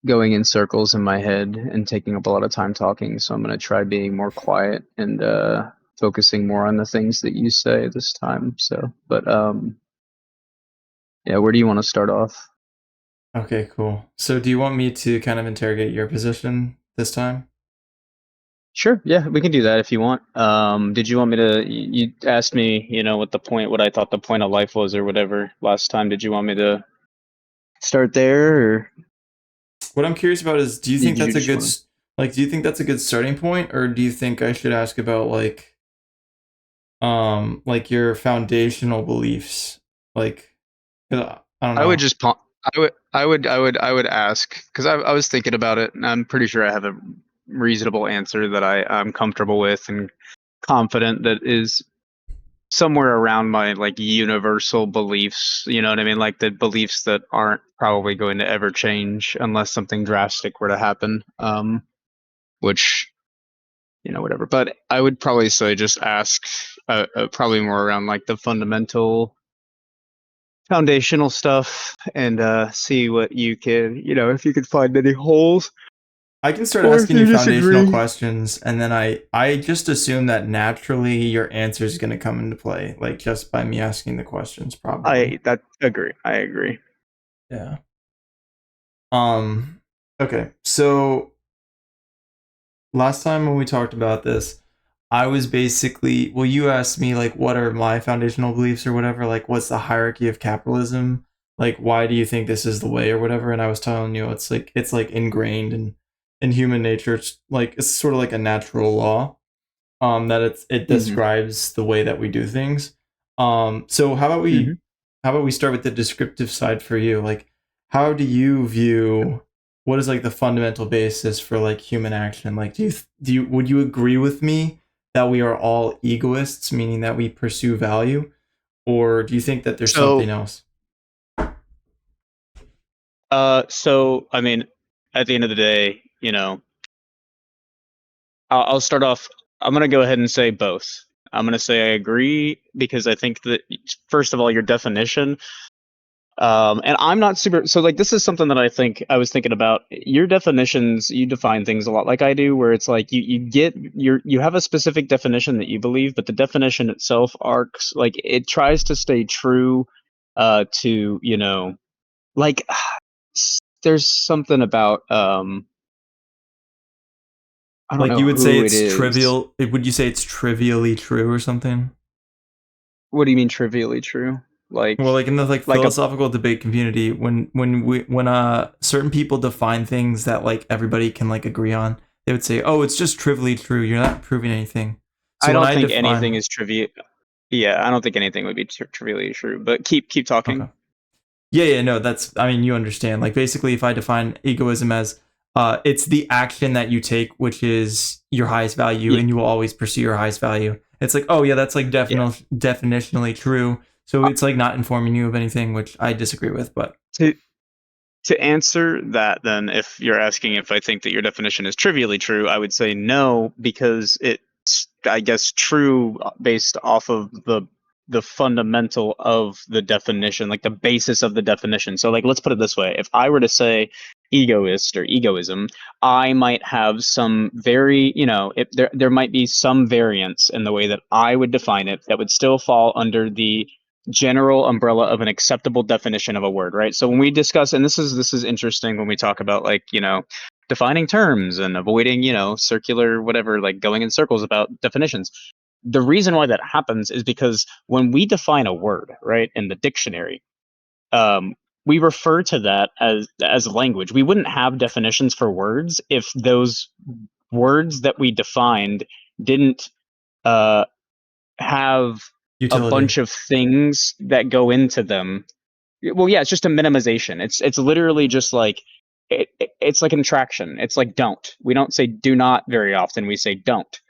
going in circles in my head and taking up a lot of time talking. So I'm going to try being more quiet and focusing more on the things that you say this time. So, but yeah, where do you want to start off? Okay, cool. So do you want me to kind of interrogate your position this time? Sure. Yeah, we can do that if you want. Did you want me to? You asked me, what the point, what I thought the point of life was, or whatever last time. Did you want me to start there, or What I'm curious about is, do you did think you that's a just good, want do you think that's a good starting point, or do you think I should ask about like your foundational beliefs? Like, 'cause I don't I would know. just I would ask because I was thinking about it and I'm pretty sure I have a reasonable answer that I'm comfortable with and confident that is somewhere around my like universal beliefs. You know what I mean? Like the beliefs that aren't probably going to ever change unless something drastic were to happen. Which whatever. But I would probably say just ask probably more around like the fundamental foundational stuff and see what you can, if you could find any holes I can start or if asking you you foundational disagree. questions, and then I just assume that naturally your answer is going to come into play, like just by me asking the questions, probably. I agree. Yeah. Um. Okay. So last time when we talked about this, I was basically, well, you asked me like what are my foundational beliefs or whatever, like what's the hierarchy of capitalism? Like why do you think this is the way or whatever? And I was telling you it's like ingrained in human nature. It's like it's sort of like a natural law. That it Hmm. describes the way that we do things. So Hmm. how about we start with the descriptive side for you? Like, how do you view what is like the fundamental basis for like human action? Like, would you agree with me that we are all egoists, meaning that we pursue value, or do you think that there's So, something else? so I mean, at the end of the day, I'll start off. I'm gonna go ahead and say both. I'm gonna say I agree because I think that first of all, your definition. And I'm not super. So like, this is something that I think I was thinking about. Your definitions, you define things a lot like I do, where it's like you have a specific definition that you believe, but the definition itself arcs like it tries to stay true, to like there's something about I don't Like know you would say who it it's is. trivial. Would you say it's trivially true or something? What do you mean trivially true? Well, like in the like Like a philosophical debate community, when certain people define things that like everybody can like agree on, they would say, "Oh, it's just trivially true. You're not proving anything." So I when don't I think anything define, is trivial. Yeah, I don't think anything would be trivially true. But keep okay, talking. yeah, no, that's I mean you understand. Like basically, if I define egoism as it's the action that you take, which is your highest value, Yeah, and you will always pursue your highest value. It's like, oh yeah, that's like yeah. definitionally true. So Uh, it's like not informing you of anything, which I disagree with, but. To to answer that, then, if you're asking if I think that your definition is trivially true, I would say no because it's, I guess, true based off of the fundamental of the definition, like the basis of the definition. So, like, let's put it this way: if I were to say egoist or egoism, I might have some very, there might be some variance in the way that I would define it that would still fall under the general umbrella of an acceptable definition of a word, right? So when we discuss, and this is interesting when we talk about like, defining terms and avoiding, circular whatever, like going in circles about definitions. The reason why that happens is because when we define a word, right, in the dictionary, we refer to that as language. We wouldn't have definitions for words if those words that we defined didn't uh, have a Utility. bunch of things that go into them. Well, yeah, it's just a minimization. It's literally just like it's like an attraction. It's like don't. We don't say do not very often. We say don't.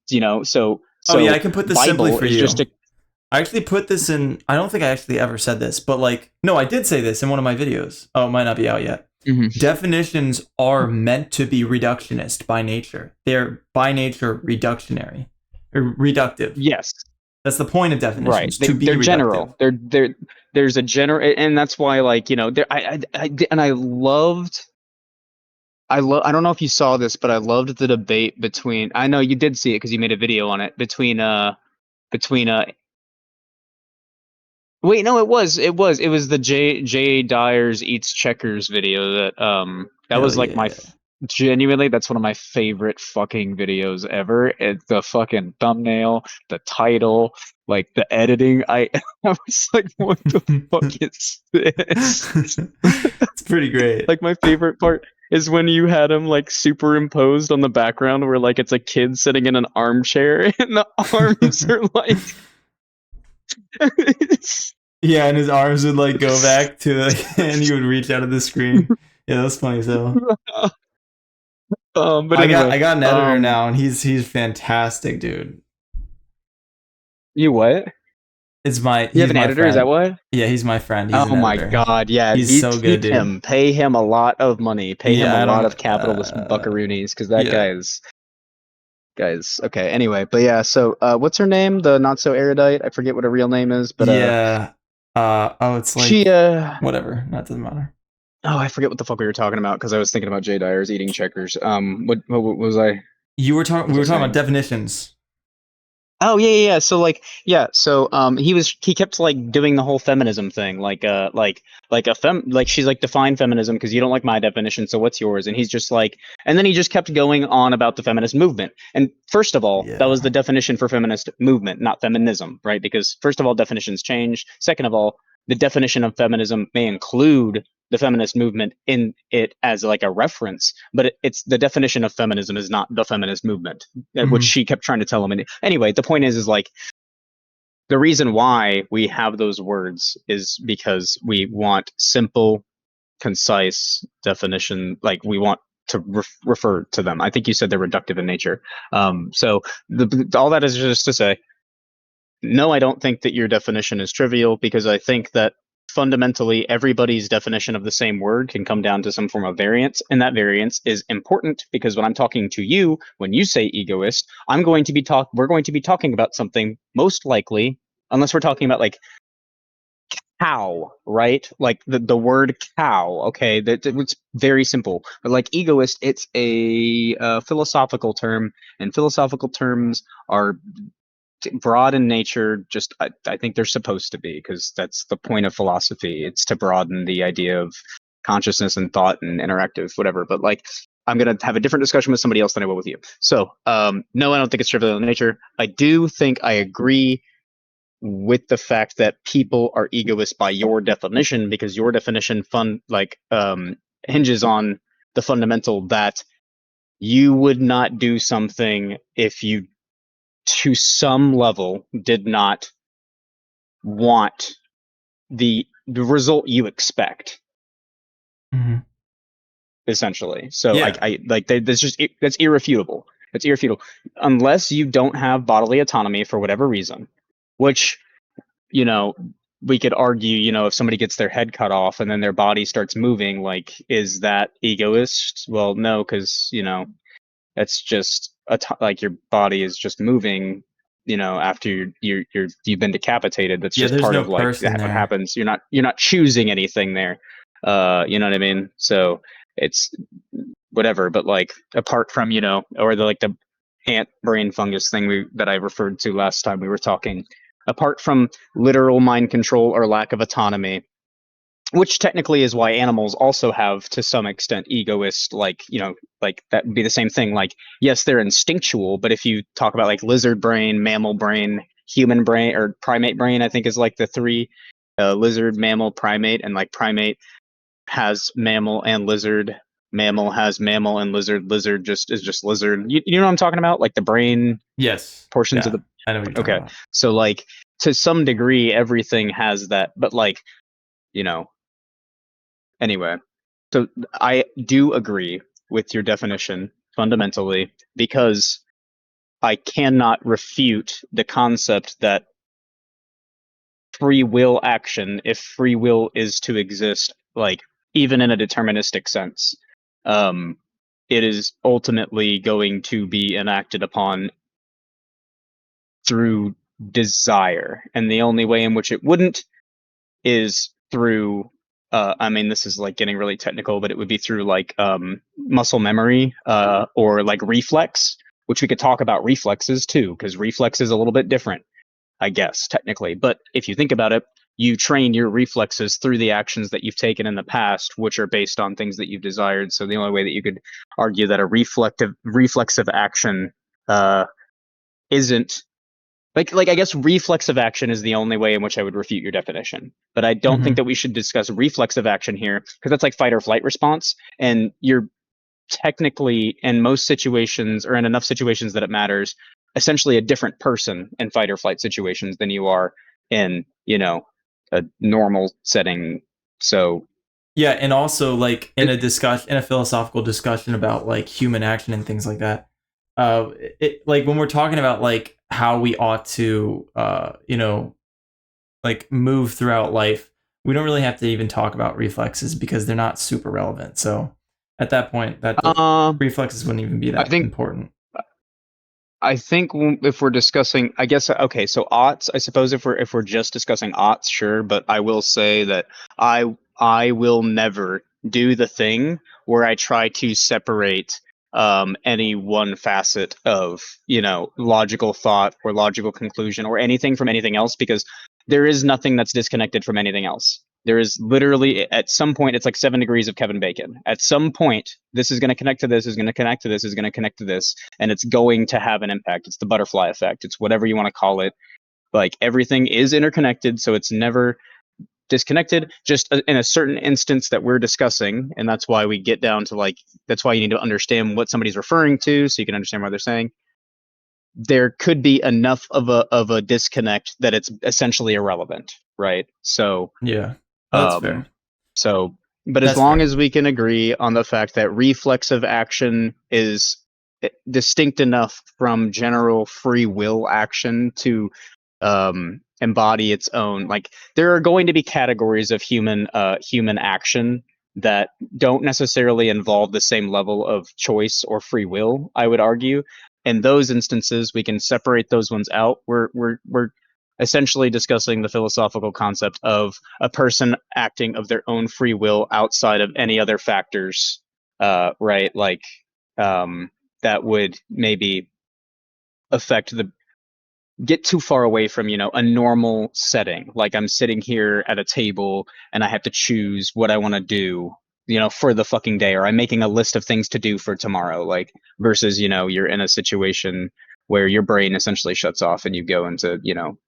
So Oh yeah, I so can put this simply Bible for is just you. a I actually put this in. I don't think I actually ever said this, but like, no, I did say this in one of my videos. Oh, it might not be out yet. Mhm. Definitions are meant to be reductionist by nature. They're by nature reductionary or reductive. Yes, That's the point of right. definitions, to be They're reductive. general. There's a general, and that's why like and I loved. I don't know if you saw this, but I loved the debate between. I know you did see it because you made a video on it between. Wait, no, it was the Jay Dyer's Eats Checkers video that Hell was like yeah. genuinely, that's one of my favorite fucking videos ever. The fucking thumbnail, the title, like the editing. I was like, what the fuck is this? It's pretty great. Like my favorite part is when you had him like superimposed on the background where like it's a kid sitting in an armchair and the arms are like Yeah, and his arms would like go back to like, and you would reach out of the screen. Yeah, that was funny as hell. But anyway, I got an editor now, and he's fantastic, dude. you what? You have He's an my editor? Is that friend. what? Yeah, he's my friend. He's Oh an my editor. God, yeah. He's so good, Keep dude. him. Pay him a lot of money. Pay him a Yeah, I lot don't. of capitalist buckaroonies, because that Yeah, guy's okay. Anyway, but yeah. So, what's her name? The not so erudite. I forget what her real name is, but yeah. Oh, it's she like whatever. That doesn't matter. oh, I forget what the fuck we were talking about because I was thinking about Jay Dyer's eating checkers. What was I? What You were talking. We was I were talking about saying? definitions. Oh yeah. So like yeah, so he kept like doing the whole feminism thing, like a like she's like define feminism because you don't like my definition, so what's yours? And he's just like, and then he just kept going on about the feminist movement. And first of all, that was the Yeah. definition for feminist movement, not feminism, right? Because first of all, definitions change. Second of all, the definition of feminism may include the feminist movement in it as like a reference, but it's the definition of feminism is not the feminist movement, which Hmm. she kept trying to tell him. And anyway, the point is like the reason why we have those words is because we want simple, concise definition. Like we want to refer to them. I think you said they're reductive in nature. So all that is just to say, no, I don't think that your definition is trivial because I think that fundamentally everybody's definition of the same word can come down to some form of variance, and that variance is important because when I'm talking to you, when you say egoist, we're going to be talking about something most likely, unless we're talking about like cow, right? Like the word cow, okay? It's very simple. But like egoist, it's a philosophical term, and philosophical terms are broad in nature. Just I think they're supposed to be because that's the point of philosophy. It's to broaden the idea of consciousness and thought and interactive whatever. But like I'm gonna have a different discussion with somebody else than I will with you. So no, I don't think it's trivial in nature. I do think I agree with the fact that people are egoists by your definition because your definition hinges on the fundamental that you would not do something if you to some level did not want the result you expect Hmm. essentially. So Yeah. I like that's irrefutable. It's irrefutable unless you don't have bodily autonomy for whatever reason, which you know we could argue, if somebody gets their head cut off and then their body starts moving, like is that egoist? Well, no, because that's just like your body is just moving, after you've been decapitated. That's Yeah. just There's part no of like person that what there. happens. You're not choosing anything there. You know what I mean? So it's whatever. But like apart from or the ant brain fungus thing that I referred to last time we were talking, apart from literal mind control or lack of autonomy, which technically is why animals also have to some extent egoist, like that would be the same thing. Like yes, they're instinctual, but if you talk about like lizard brain, mammal brain, human brain, or primate brain, I think is like the three, lizard, mammal, primate. And like primate has mammal and lizard, mammal has mammal and lizard, lizard just is just lizard. You know what I'm talking about, like the brain Yes. portions of Yeah. the. I know what you're talking Okay, about. so like to some degree everything has that, but like you know anyway, so I do agree with your definition fundamentally because I cannot refute the concept that free will action, if free will is to exist, like even in a deterministic sense, um, it is ultimately going to be enacted upon through desire. And the only way in which it wouldn't is through I mean, this is like getting really technical, but it would be through like muscle memory or like reflex, which we could talk about reflexes too, because reflex is a little bit different, I guess, technically. But if you think about it, you train your reflexes through the actions that you've taken in the past, which are based on things that you've desired. So the only way that you could argue that a reflexive action uh, isn't like I guess reflexive action is the only way in which I would refute your definition. But I don't think Mm-hmm. that we should discuss reflexive action here because that's like fight or flight response, and you're technically in most situations or in enough situations that it matters essentially a different person in fight or flight situations than you are in a normal setting. So Yeah, and also like in it, a discussion, in a philosophical discussion about like human action and things like that. Like when we're talking about like how we ought to, like move throughout life, we don't really have to even talk about reflexes because they're not super relevant. So at that point, that the uh, reflexes wouldn't even be I that think important. if we're discussing, I guess okay, so aughts. I suppose if we're just discussing aughts, sure. But I will say that I will never do the thing where I try to separate any one facet of logical thought or logical conclusion or anything from anything else because there is nothing that's disconnected from anything else. There is literally at some point it's like 7 degrees of Kevin Bacon. At some point, this is going to connect to this, is going to connect to this, is going to connect to this, and it's going to have an impact. It's the butterfly effect. It's whatever you want to call it. Like everything is interconnected, so it's never disconnected. Just in a certain instance that we're discussing, and that's why we get down to like that's why you need to understand what somebody's referring to, so you can understand what they're saying. There could be enough of a disconnect that it's essentially irrelevant, right? So Yeah, oh, that's um, fair. so, but as That's long fair. as we can agree on the fact that reflexive action is distinct enough from general free will action to embody its own, like there are going to be categories of human action that don't necessarily involve the same level of choice or free will. I would argue, in those instances, we can separate those ones out. We're essentially discussing the philosophical concept of a person acting of their own free will outside of any other factors, right? Like that would maybe affect the get too far away from a normal setting. Like I'm sitting here at a table and I have to choose what I want to do for the fucking day, or I'm making a list of things to do for tomorrow, like versus you're in a situation where your brain essentially shuts off and you go into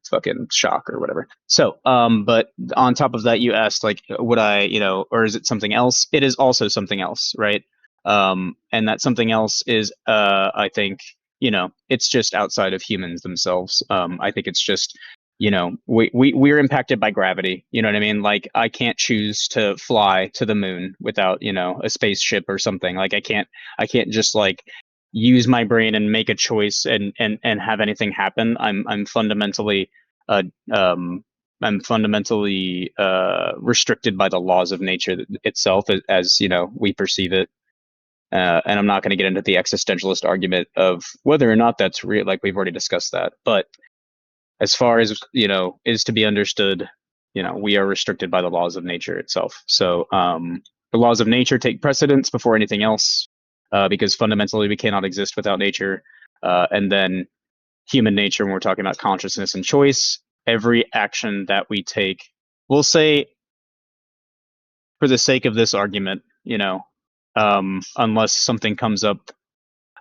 fucking shock or whatever. So but on top of that, you asked like would I or is it something else? It is also something else, right? And that something else is I think it's just outside of humans themselves. I think it's just we're impacted by gravity. You know what I mean? Like I can't choose to fly to the moon without a spaceship or something. Like I can't just like use my brain and make a choice and have anything happen. Uh um I'm fundamentally restricted by the laws of nature itself as we perceive it. And I'm not going to get into the existentialist argument of whether or not that's real. Like we've already discussed that. But as far as is to be understood, we are restricted by the laws of nature itself. So the laws of nature take precedence before anything else, because fundamentally we cannot exist without nature. And then human nature, when we're talking about consciousness and choice, every action that we take, we'll say, for the sake of this argument, unless something comes up.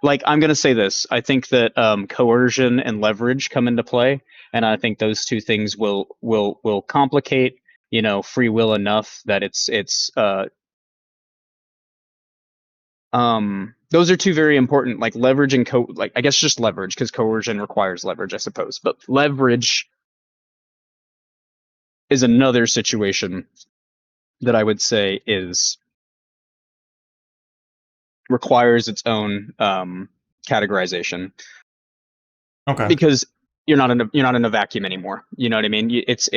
Like I'm going to say this, I think that coercion and leverage come into play, and I think those two things will complicate free will enough that those are two very important, like leverage and like I guess just leverage, because coercion requires leverage, I suppose, but leverage is another situation that I would say is requires its own categorization, Okay. because you're not in a vacuum anymore. You know what I mean? It's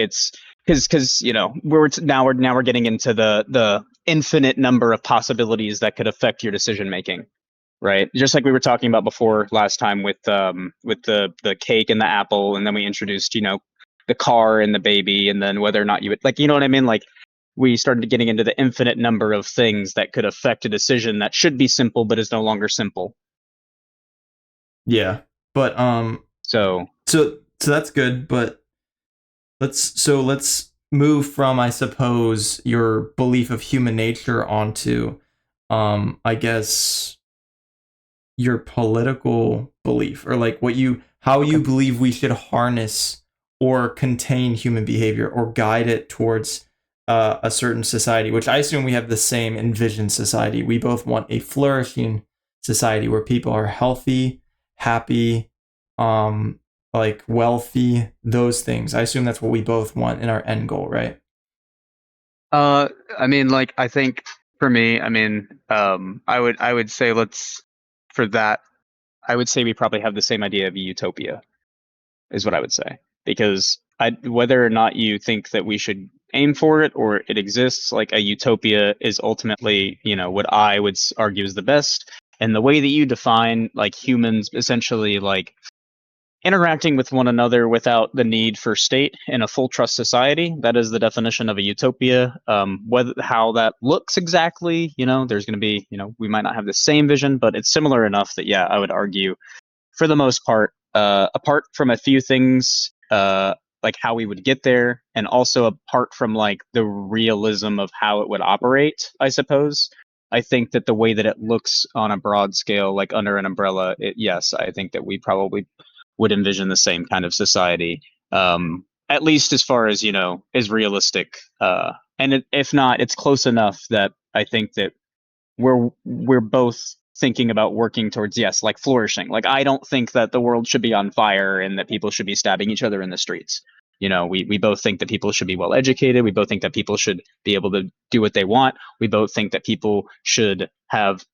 because now we're getting into the infinite number of possibilities that could affect your decision making, right? Just like we were talking about before last time with the cake and the apple, and then we introduced the car and the baby, and then whether or not you would, like, you know what I mean? Like we started getting into the infinite number of things that could affect a decision that should be simple but is no longer simple. Yeah. But So so that's good, but let's move from, I suppose, your belief of human nature onto I guess your political belief, or like what you how you okay. believe we should harness or contain human behavior or guide it towards a certain society, which I assume we have the same envisioned society. We both want a flourishing society where people are healthy, happy, um like wealthy, those things. I assume that's what we both want in our end goal, right? Uh, I mean, like, I think for me, I mean, I would say let's for that, I would say we probably have the same idea of a utopia, is what I would say, because whether or not you think that we should aim for it or it exists, like a utopia is ultimately, what I would argue is the best. And the way that you define like humans essentially like interacting with one another without the need for state in a full trust society. That is the definition of a utopia. Whether how that looks exactly, there's going to be, we might not have the same vision, but it's similar enough that yeah, I would argue for the most part, apart from a few things, like how we would get there, and also apart from like the realism of how it would operate, I suppose. I think that the way that it looks on a broad scale, like under an umbrella, yes, I think that we probably would envision the same kind of society, at least as far as is realistic. If not, it's close enough that I think that we're both thinking about working towards, yes, like flourishing. Like I don't think that the world should be on fire and that people should be stabbing each other in the streets. We both think that people should be well educated. We both think that people should be able to do what they want. We both think that people should have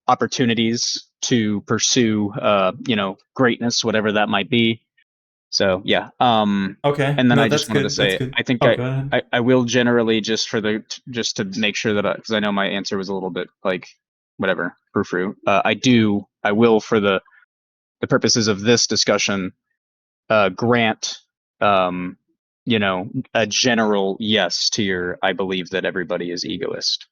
opportunities to pursue greatness, whatever that might be. So yeah. Okay. And then No, I that's just wanted to good. That's say, good. I think Oh, go ahead. I will generally just to make sure that because I know my answer was a little bit like whatever frou-frou. I will for the purposes of this discussion grant um a general yes to your I believe that everybody is egoist.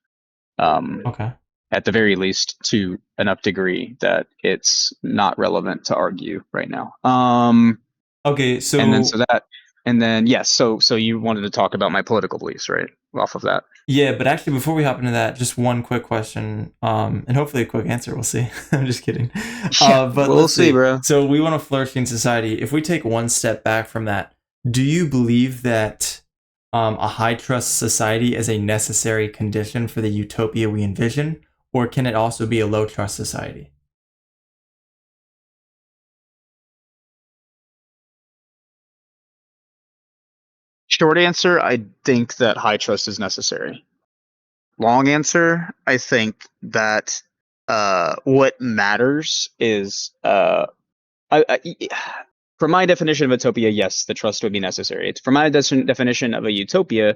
Um, Okay. at the very least to enough degree that it's not relevant to argue right now. Okay, And then so so that and then yes, so you wanted to talk about my political beliefs, right? Off of that. yeah, but actually, before we hop into that, just one quick question, and hopefully a quick answer. We'll see. I'm just kidding. Yeah, But we'll let's see, see. bro. So we want a flourishing society. If we take one step back from that, do you believe that a high trust society is a necessary condition for the utopia we envision, or can it also be a low trust society? Short answer, I think that high trust is necessary. Long answer, I think that what matters is for my definition of utopia, yes, the trust would be necessary. It's for my definition of a utopia,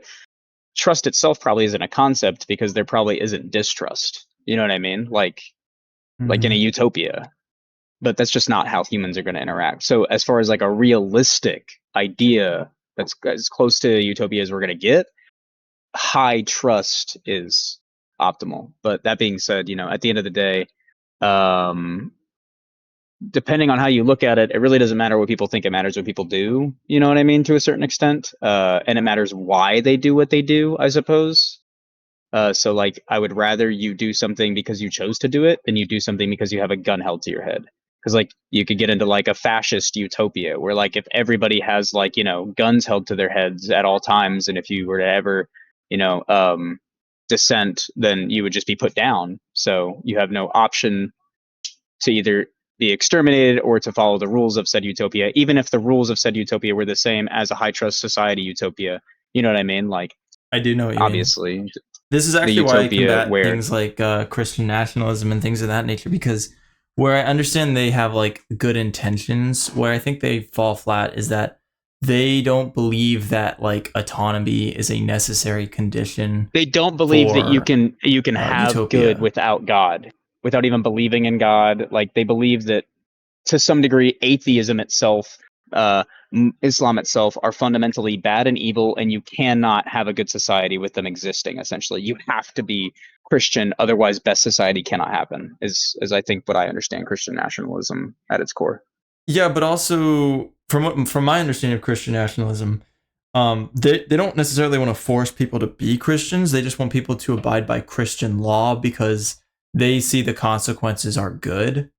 trust itself probably isn't a concept because there probably isn't distrust. You know what I mean? Like in a Mm-hmm. utopia, but that's just not how humans are going to interact. So as far as like a realistic idea that's as close to utopia as we're going to get, high trust is optimal. But that being said, at the end of the day, um, depending on how you look at it, it really doesn't matter what people think. It matters what people do. You know what I mean? To a certain extent, and it matters why they do what they do, I suppose. So like I would rather you do something because you chose to do it than you do something because you have a gun held to your head. Because like you could get into like a fascist utopia where like if everybody has like, guns held to their heads at all times, and if you were to ever, you know, um, dissent, then you would just be put down. So you have no option to either be exterminated or to follow the rules of said utopia, even if the rules of said utopia were the same as a high trust society utopia. You know what I mean? Like I do know what you mean. obviously This is the actually why I utopia combat where things like Christian nationalism and things of that nature, because where I understand they have like good intentions, where I think they fall flat is that they don't believe that like autonomy is a necessary condition they don't believe that for you can have good utopia. without God, without even believing in God. Like they believe that to some degree atheism itself Islam itself are fundamentally bad and evil, and you cannot have a good society with them existing. Essentially, you have to be Christian, otherwise, best society cannot happen. Is I think what I understand Christian nationalism at its core. Yeah, but also from my understanding of Christian nationalism, they don't necessarily want to force people to be Christians. They just want people to abide by Christian law because they see the consequences are good.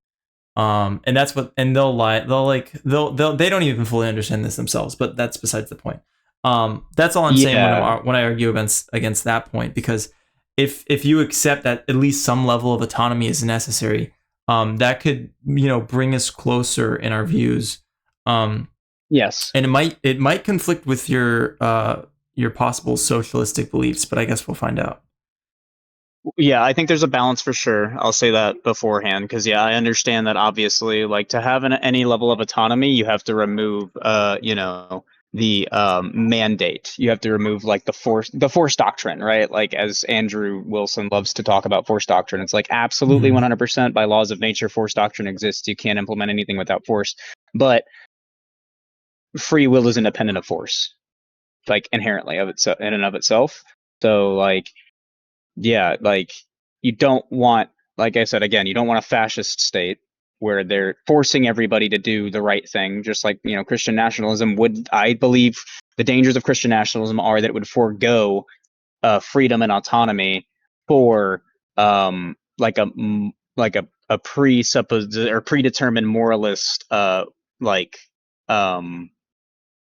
And that's what, and they'll lie. They don't even fully understand this themselves, but that's besides the point. That's all I'm saying Yeah. when I argue against that point, because if you accept that at least some level of autonomy is necessary, that could, bring us closer in our views. Yes. And it might conflict with your possible socialistic beliefs, but I guess we'll find out. Yeah, I think there's a balance for sure. I'll say that beforehand because yeah, I understand that obviously like to have any level of autonomy, you have to remove the mandate. You have to remove like the force doctrine, right? Like as Andrew Wilson loves to talk about force doctrine. It's like absolutely Mhm. 100% by laws of nature force doctrine exists. You can't implement anything without force. But free will is independent of force, like inherently of itself in and of itself. So like yeah, like you don't want, like I said again, you don't want a fascist state where they're forcing everybody to do the right thing. Just like Christian nationalism would, I believe, the dangers of Christian nationalism are that it would forego freedom and autonomy for like a presupposed or predetermined moralist like um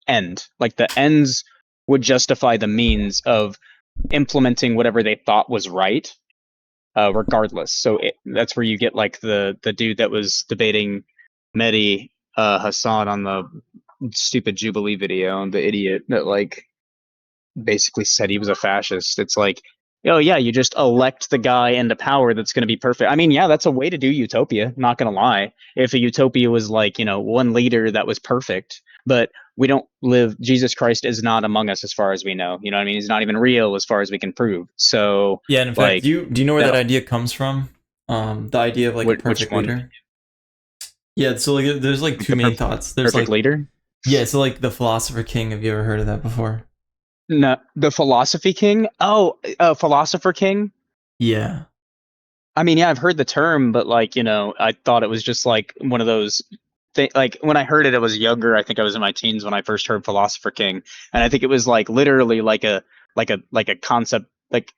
end. Like the ends would justify the means of implementing whatever they thought was right, regardless. So that's where you get like the dude that was debating Mehdi Hassan on the stupid Jubilee video, and the idiot that like basically said he was a fascist. It's like, oh yeah, you just elect the guy into power that's going to be perfect. I mean, yeah, that's a way to do utopia. Not going to lie. If a utopia was like one leader that was perfect, but we don't live. Jesus Christ is not among us as far as we know. You know what I mean? He's not even real as far as we can prove. So Yeah, and in fact, like do you know where that that. idea comes from? The idea of like a Which perfect one? leader. Yeah, so like there's like Like two the main thoughts. There's perfect like, leader? yeah, so like the philosopher king. Have you ever heard of that before? No, the philosophy king. Oh, philosopher king. Yeah. I mean, yeah, I've heard the term, but like, I thought it was just like one of those like when I heard it, I was younger. I think I was in my teens when I first heard Philosopher King. And I think it was like literally like a concept. Like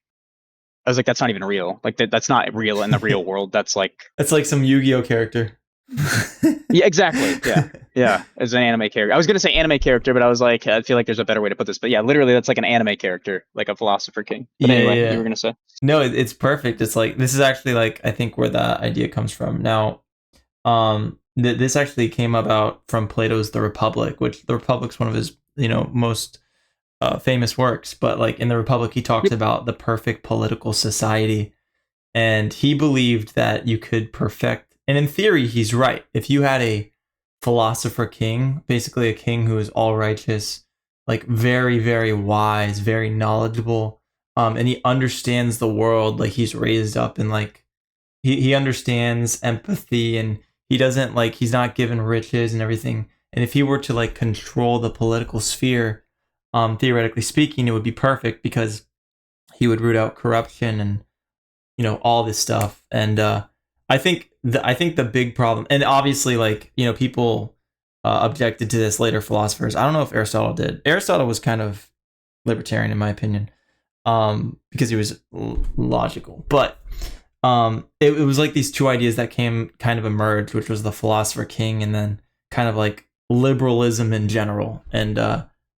I was like, that's not even real. Like that's not real in the real world. That's like, It's like some Yu-Gi-Oh character. yeah, exactly. Yeah. Yeah. As an anime character. I was gonna say anime character, but I was like, I feel like there's a better way to put this. But yeah, literally that's like an anime character, like a Philosopher King. But Yeah, anyway, yeah, you yeah. were gonna say. No, it's perfect. It's like this is actually like I think where that idea comes from. Now, this actually came about from Plato's The Republic, which The Republic's one of his most famous works. But like in The Republic, he talks about the perfect political society, and he believed that you could perfect. And in theory, he's right. If you had a philosopher king, basically a king who is all righteous, like very, very wise, very knowledgeable, and he understands the world, like he's raised up and like he understands empathy, and he doesn't like he's not given riches and everything. And if he were to like control the political sphere, theoretically speaking, it would be perfect because he would root out corruption and all this stuff. And I think the big problem, and obviously like people objected to this, later philosophers. I don't know if Aristotle did. Aristotle was kind of libertarian in my opinion, because he was logical. But it was like these two ideas that came kind of emerged, which was the philosopher king and then kind of like liberalism in general. And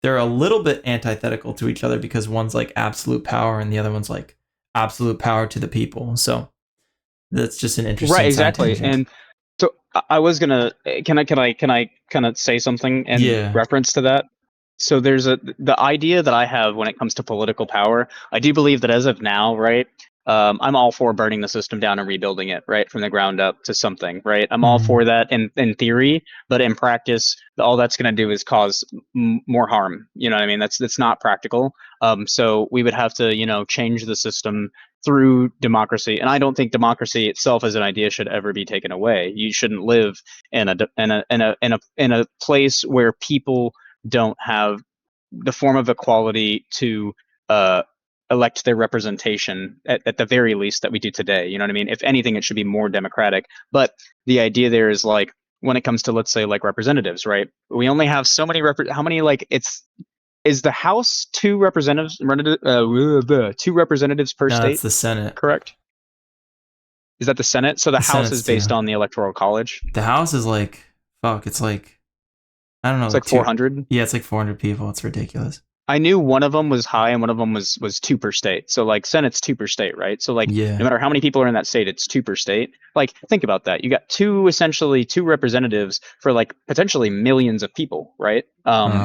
they're a little bit antithetical to each other because one's like absolute power and the other one's like absolute power to the people. So that's just an Right, interesting side exactly. tangent. And so I was gonna can I kind of say something in Yeah. reference to that? So there's the idea that I have when it comes to political power. I do believe that as of now, right? I'm all for burning the system down and rebuilding it, right, from the ground up to something, right? I'm all Mm. for that in theory, but in practice, all that's going to do is cause more harm. You know what I mean? That's not practical. So we would have to, change the system through democracy. And I don't think democracy itself as an idea should ever be taken away. You shouldn't live in a place where people don't have the form of equality to uh, elect their representation at the very least that we do today. You know what I mean? If anything, it should be more democratic. But the idea there is like when it comes to, let's say, like representatives, right? We only have so many how many, like, it's is the House two representatives per No, that's state, the Senate. correct? Is that the Senate? So the The House is Senate's based too. on the Electoral College. The House is like fuck. It's like I don't know, It's like like two. 400. Yeah, it's like 400 people. It's ridiculous. I knew one of them was high and one of them was two per state. So like Senate's two per state, right? So like no Yeah. matter how many people are in that state, it's two per state. Like think about that. You got essentially two representatives for like potentially millions of people, right?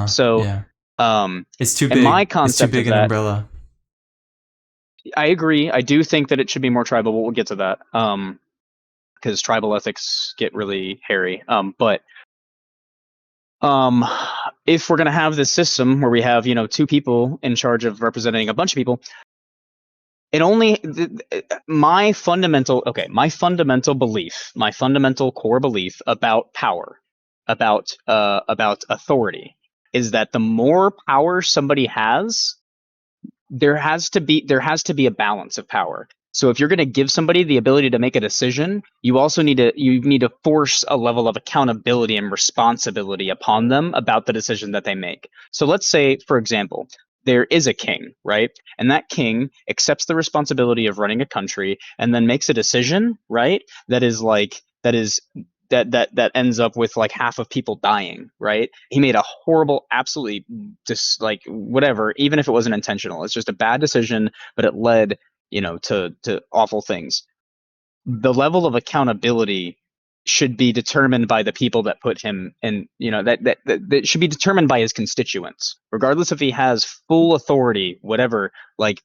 So Yeah. um, It's too and my big. It's too concept big of an that, umbrella. I agree. I do think that it should be more tribal. We'll get to that. Because tribal ethics get really hairy. But um, if we're gonna have this system where we have two people in charge of representing a bunch of people, it only my fundamental belief, my fundamental core belief about power, about authority, is that the more power somebody has, there has to be a balance of power. So if you're going to give somebody the ability to make a decision, you need to force a level of accountability and responsibility upon them about the decision that they make. So let's say, for example, there is a king, right? And that king accepts the responsibility of running a country and then makes a decision, right? That ends up with like half of people dying, right? He made a horrible, absolutely just like whatever, even if it wasn't intentional. It's just a bad decision, but it led, to awful things. The level of accountability should be determined by the people that put him in, that should be determined by his constituents, regardless if he has full authority, whatever. Like,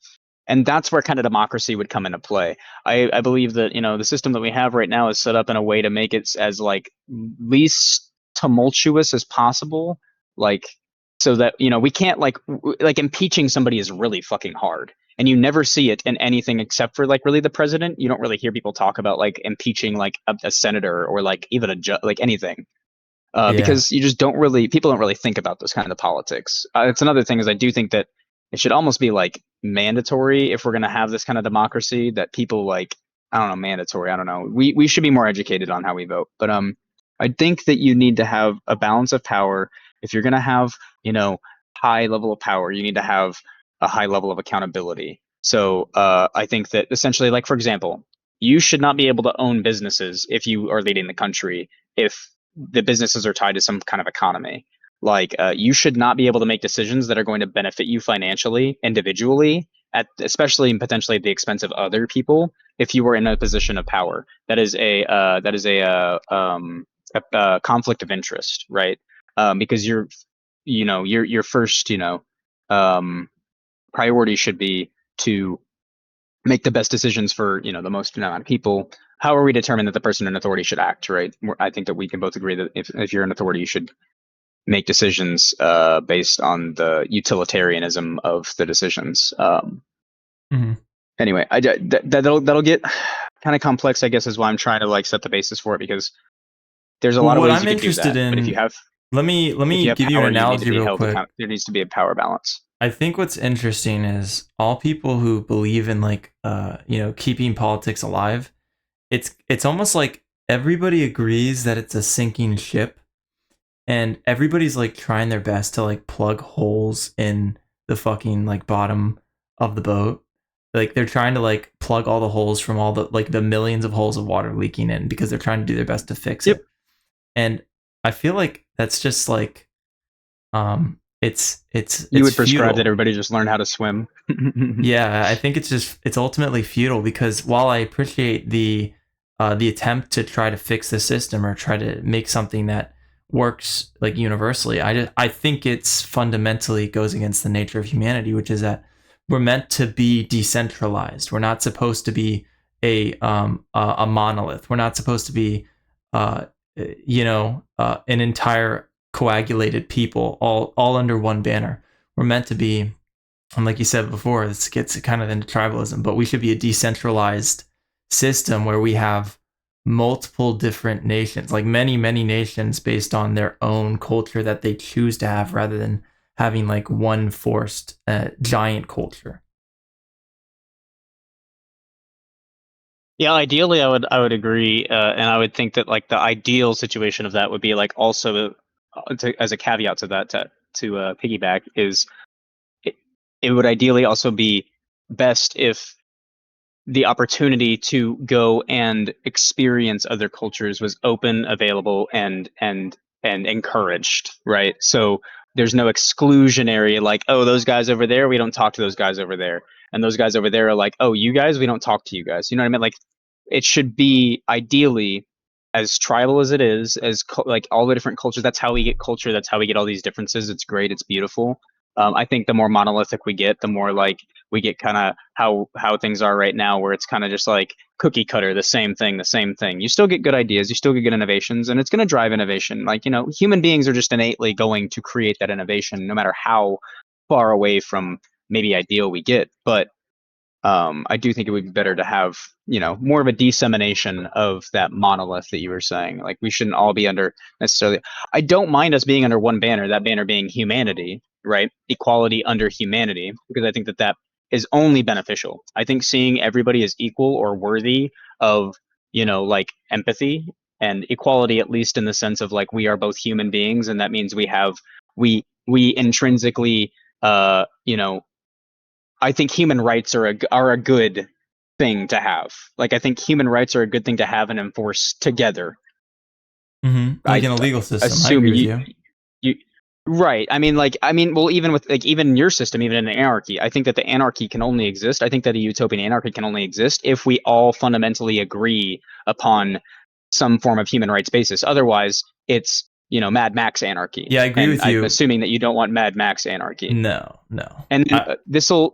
and that's where kind of democracy would come into play. I believe that the system that we have right now is set up in a way to make it as like least tumultuous as possible, like so that we can't like impeaching somebody is really fucking hard, and you never see it in anything except for like really the president. You don't really hear people talk about like impeaching like a senator or like even a judge, like anything, Yeah. because people don't really think about this kind of politics. It's another thing is I do think that it should almost be like mandatory if we're going to have this kind of democracy that people like, I don't know, mandatory. I don't know. We should be more educated on how we vote. But I think that you need to have a balance of power. If you're going to have, high level of power, you need to have a high level of accountability. So I think that essentially, like for example, you should not be able to own businesses if you are leading the country if the businesses are tied to some kind of economy. Like you should not be able to make decisions that are going to benefit you financially, individually, especially and potentially at the expense of other people. If you were in a position of power, that is a conflict of interest, right? Because your first um, priority should be to make the best decisions for the most amount of people. How are we determine that the person in authority should act, right? I think that we can both agree that if you're in authority, you should make decisions based on the utilitarianism of the decisions. Hmm. Anyway, that'll get kind of complex, I guess, is why I'm trying to like set the basis for it, because there's a Well, lot of what ways you I'm could do interested that. But if you in, have let if you me have give you an power, you need to analogy be real held quick. account. There needs to be a power balance. I think what's interesting is all people who believe in like keeping politics alive. It's almost like everybody agrees that it's a sinking ship, and everybody's like trying their best to like plug holes in the fucking like bottom of the boat. Like they're trying to like plug all the holes from all the like the millions of holes of water leaking in because they're trying to do their best to fix Yep. it. And I feel like that's just like You it's would prescribe that futile. everybody just learn how to swim. Yeah, I think it's ultimately futile because while I appreciate the attempt to try to fix the system or try to make something that works like universally, I think it's fundamentally goes against the nature of humanity, which is that we're meant to be decentralized. We're not supposed to be a monolith. We're not supposed to be uh an entire coagulated people all under one banner. We're meant to be And like you said before, this gets kind of into tribalism, but we should be a decentralized system where we have multiple different nations, like many nations based on their own culture that they choose to have rather than having like one forced giant culture. Yeah, ideally, I would agree, and I would think that like the ideal situation of that would be like also as a caveat to that to piggyback is it, it would ideally also be best if the opportunity to go and experience other cultures was open, available, and encouraged, right? So there's no exclusionary like, oh, those guys over there, we don't talk to those guys over there, and those guys over there are like, oh, you guys, we don't talk to you guys. You know what I mean? Like, it should be ideally as tribal as it is, as like all the different cultures. That's how we get culture. That's how we get all these differences. It's great. It's beautiful. I think the more monolithic we get, the more like we get kind of how things are right now, where it's kind of just like cookie cutter, the same thing, the same thing. You still get good ideas, you still get good innovations, and it's going to drive innovation. Like, human beings are just innately going to create that innovation, no matter how far away from maybe ideal we get. But I do think it would be better to have, more of a dissemination of that monolith that you were saying. Like, we shouldn't all be under necessarily. I don't mind us being under one banner, that banner being humanity, right? Equality under humanity, because I think that that is only beneficial. I think seeing everybody as equal or worthy of, like empathy and equality, at least in the sense of like we are both human beings, and that means we intrinsically, I think human rights are a good thing to have. Like, I think human rights are a good thing to have and enforce together. Like I in a legal system, I assume agree with you you. you right. Well, even with like even your system, even in an anarchy, I think that the anarchy can only exist. I think that a utopian anarchy can only exist if we all fundamentally agree upon some form of human rights basis. Otherwise, it's Mad Max anarchy, Yeah, I agree and with I'm you. assuming that you don't want Mad Max anarchy. No, no. And then this will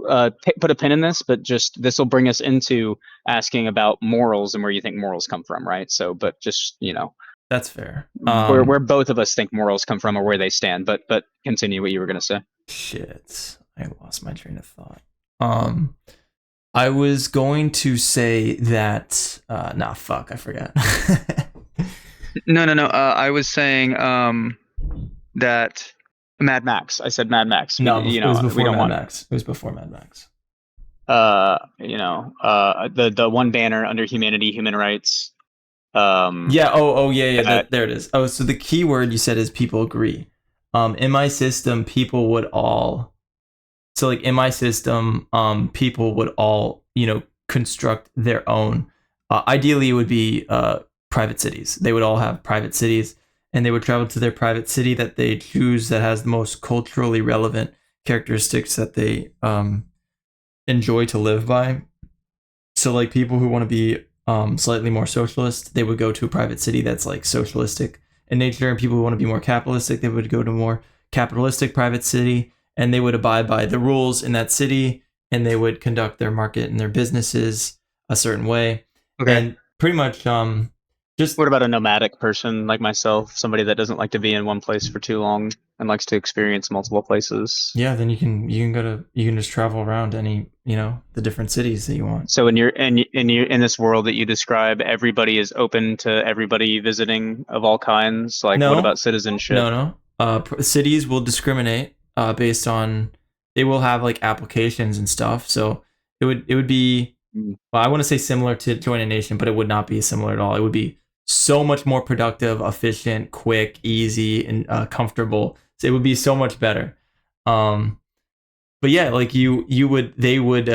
put a pin in this, but just this will bring us into asking about morals and where you think morals come from, right? So, but just That's fair. where both of us think morals come from or where they stand. But continue what you were going to say. Shit, I lost my train of thought. Um, I was going to say that. Nah, fuck, I forgot. No, no, no. I was saying that Mad Max. I said Mad Max. No, it was We before don't Mad want Max. It was before Mad Max. the one banner under humanity, human rights. Um, Yeah. Oh. Yeah. Yeah. that There it is. Oh, so the key word you said is people agree. In my system, people would all. So like in my system, people would all construct their own. Ideally, it would be private cities. They would all have private cities, and they would travel to their private city that they choose that has the most culturally relevant characteristics that they enjoy to live by. So like people who want to be slightly more socialist, they would go to a private city that's like socialistic in nature, and people who want to be more capitalistic, they would go to a more capitalistic private city, and they would abide by the rules in that city, and they would conduct their market and their businesses a certain way, okay. and pretty much just What about a nomadic person like myself, somebody that doesn't like to be in one place for too long and likes to experience multiple places? yeah, then you can just travel around any the different cities that you want. So in this world that you describe, everybody is open to everybody visiting of all kinds. Like, what No, about citizenship? no. Cities will discriminate based on they will have like applications and stuff. So it would be Mm. well, I want to say similar to join a nation, but it would not be similar at all. It would be so much more productive, efficient, quick, easy, and comfortable. So it would be so much better. Um, but yeah, like you would they would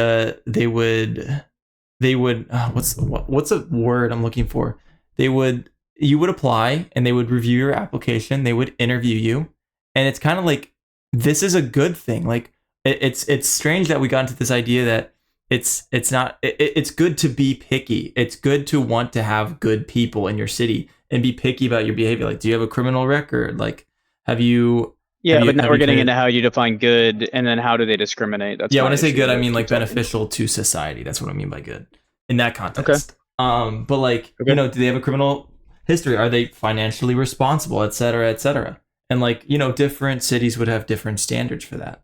what's a word I'm looking for? They would You would apply and they would review your application. They would interview you, and it's kind of like this is a good thing. Like it's strange that we got into this idea that it's not it's good to be picky. It's good to want to have good people in your city and be picky about your behavior. Like, do you have a criminal record? Like, have you Yeah, but now have we're you getting into committed? how you define good, and then how do they discriminate? That's Yeah, when my I say issue good, I that mean like keeps happening. beneficial to society. That's what I mean by good in that Okay. context. But like, Okay. do they have a criminal history? Are they financially responsible, et cetera, et cetera? And like, different cities would have different standards for that.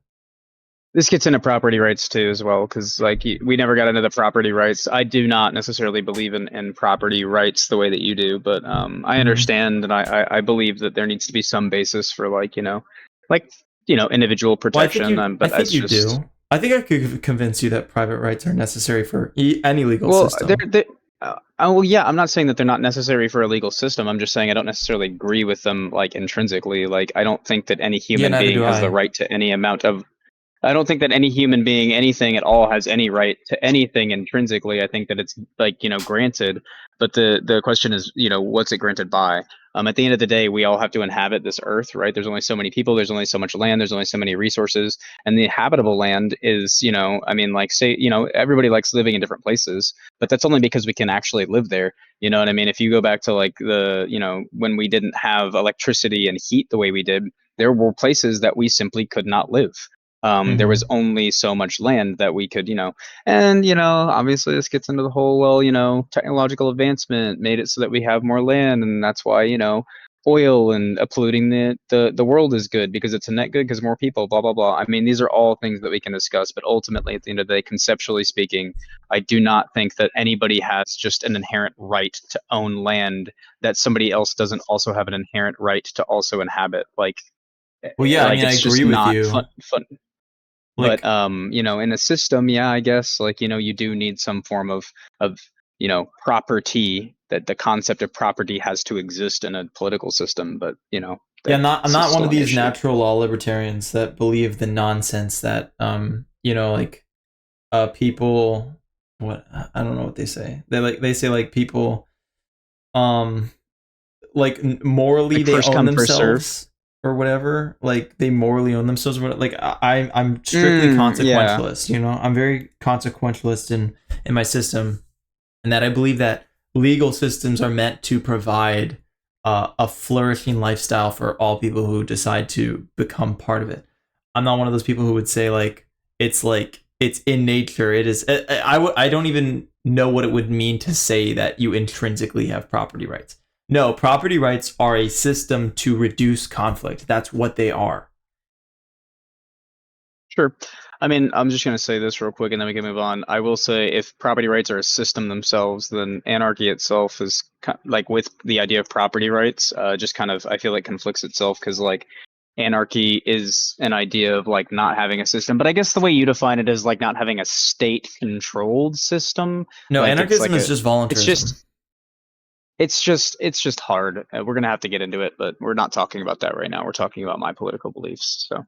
This gets into property rights too as well, because like we never got into the property rights. I do not necessarily believe in property rights the way that you do, but I Mhm. understand, and I believe that there needs to be some basis for like individual Well, I think protection. you. I But think that's you just do. I think I could convince you that private rights are necessary for any legal well, system. well, yeah. I'm not saying that they're not necessary for a legal system. I'm just saying I don't necessarily agree with them like intrinsically. Like I don't think that any Yeah, human neither being do has the I. right to any amount of I don't think that any human being, anything at all, has any right to anything intrinsically. I think that it's like granted, but the question is, what's it granted by? At the end of the day, we all have to inhabit this earth, right? There's only so many people, there's only so much land, there's only so many resources, and the habitable land is, I mean, like say, everybody likes living in different places, but that's only because we can actually live there. You know what I mean? If you go back to like when we didn't have electricity and heat the way we did, there were places that we simply could not live. There was Hmm. only so much land that we could, and obviously this gets into the whole, well, technological advancement made it so that we have more land, and that's why, oil and polluting the world is good because it's a net good because more people, blah blah blah. I mean, these are all things that we can discuss, but ultimately, at the end of the day, conceptually speaking, I do not think that anybody has just an inherent right to own land that somebody else doesn't also have an inherent right to also inhabit. Well, yeah, I mean, I It's agree just with not you. fun. But Like, in a system, yeah, I guess like you do need some form of property, that the concept of property has to exist in a political system, but yeah, I'm that's not one still of an these issue. natural law libertarians that believe the nonsense that like people, what, I don't know what they say. They say like people um like morally Like they first own come, first serve. themselves or whatever. Like they morally own themselves. Or whatever. Like I'm strictly Yeah, consequentialist. I'm very consequentialist in my system, and that I believe that legal systems are meant to provide a flourishing lifestyle for all people who decide to become part of it. I'm not one of those people who would say like it's in nature. It is. I don't even know what it would mean to say that you intrinsically have property rights. No, property rights are a system to reduce conflict. That's what they are. sure. I mean, I'm just going to say this real quick and then we can move on. I will say if property rights are a system themselves, then anarchy itself is like with the idea of property rights, just kind of, I feel like conflicts itself because like anarchy is an idea of like not having a system. But I guess the way you define it is like not having a state controlled system. No, Like it's anarchism like is just it's voluntarism. just, it's just hard. We're going to have to get into it, but we're not talking about that right now. We're talking about my political beliefs. So.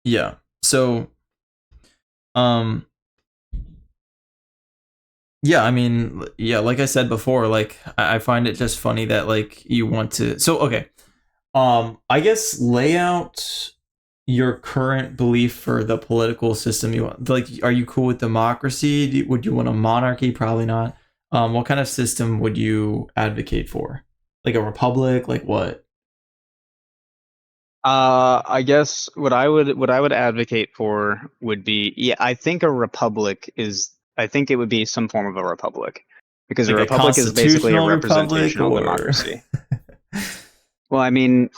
Yeah. So, um, yeah, I mean, yeah, like I said before, like I find it just funny that like you want to. So okay, I guess lay out your current belief for the political system you want. Like, are you cool with democracy? Would you want a monarchy? Probably not. What kind of system would you advocate for? Like a republic? Like what? I guess what I would advocate for would be, yeah, I think a republic is I think it would be some form of a republic because a Like a republic is basically a constitutional republic, representational or democracy. Well, I mean,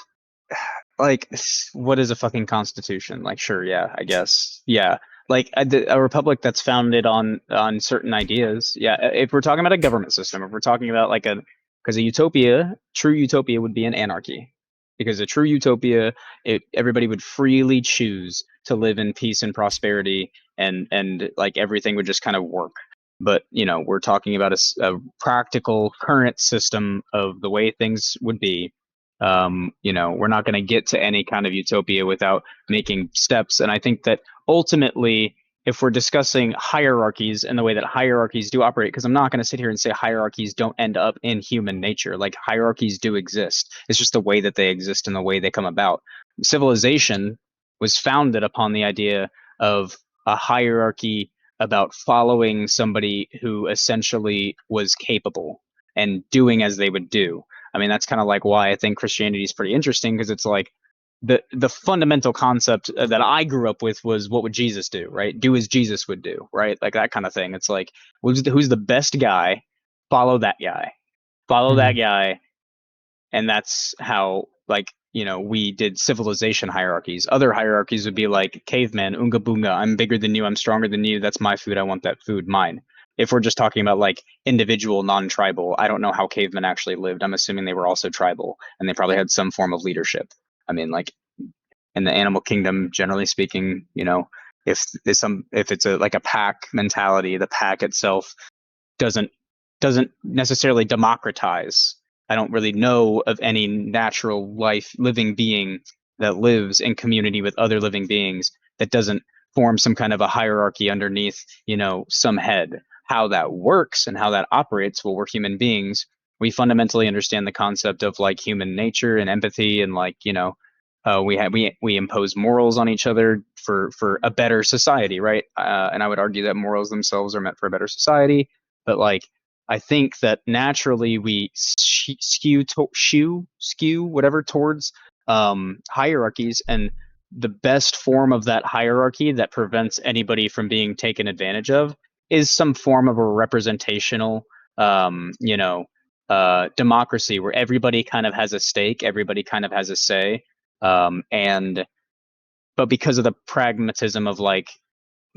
like what is a fucking constitution? Like sure, yeah, I guess. Yeah. Like a republic that's founded on certain ideas. Yeah, if we're talking about a government system, if we're talking about like a because a utopia, true utopia would be an anarchy. Because a true utopia, everybody would freely choose to live in peace and prosperity, and like everything would just kind of work. But we're talking about a practical current system of the way things would be. We're not going to get to any kind of utopia without making steps. And I think that ultimately, if we're discussing hierarchies and the way that hierarchies do operate, because I'm not going to sit here and say hierarchies don't end up in human nature. Like hierarchies do exist. It's just the way that they exist and the way they come about. Civilization was founded upon the idea of a hierarchy about following somebody who essentially was capable and doing as they would do. I mean, that's kind of like why I think Christianity is pretty interesting because it's like the fundamental concept that I grew up with was what would Jesus do, right? Do as Jesus would do, right? Like that kind of thing. It's like who's the best guy? Follow that guy. Follow that Hmm. guy, and that's how like we did civilization hierarchies. Other hierarchies would be like caveman, unga boonga, I'm bigger than you, I'm stronger than you, that's my food, I want that food, mine. If we're just talking about like individual, non-tribal, I don't know how cavemen actually lived. I'm assuming they were also tribal and they probably had some form of leadership. I mean, like in the animal kingdom, generally speaking, if it's a like a pack mentality, the pack itself doesn't doesn't necessarily democratize. I don't really know of any natural life living being that lives in community with other living beings that doesn't form some kind of a hierarchy underneath, some head. How that works and how that operates, well, we're human beings. We fundamentally understand the concept of like human nature and empathy and like, we impose morals on each other for a better society, right? And I would argue that morals themselves are meant for a better society, but like I think that naturally we skew whatever towards hierarchies, and the best form of that hierarchy that prevents anybody from being taken advantage of is some form of a representational, democracy where everybody kind of has a stake, everybody kind of has a say, and but because of the pragmatism of like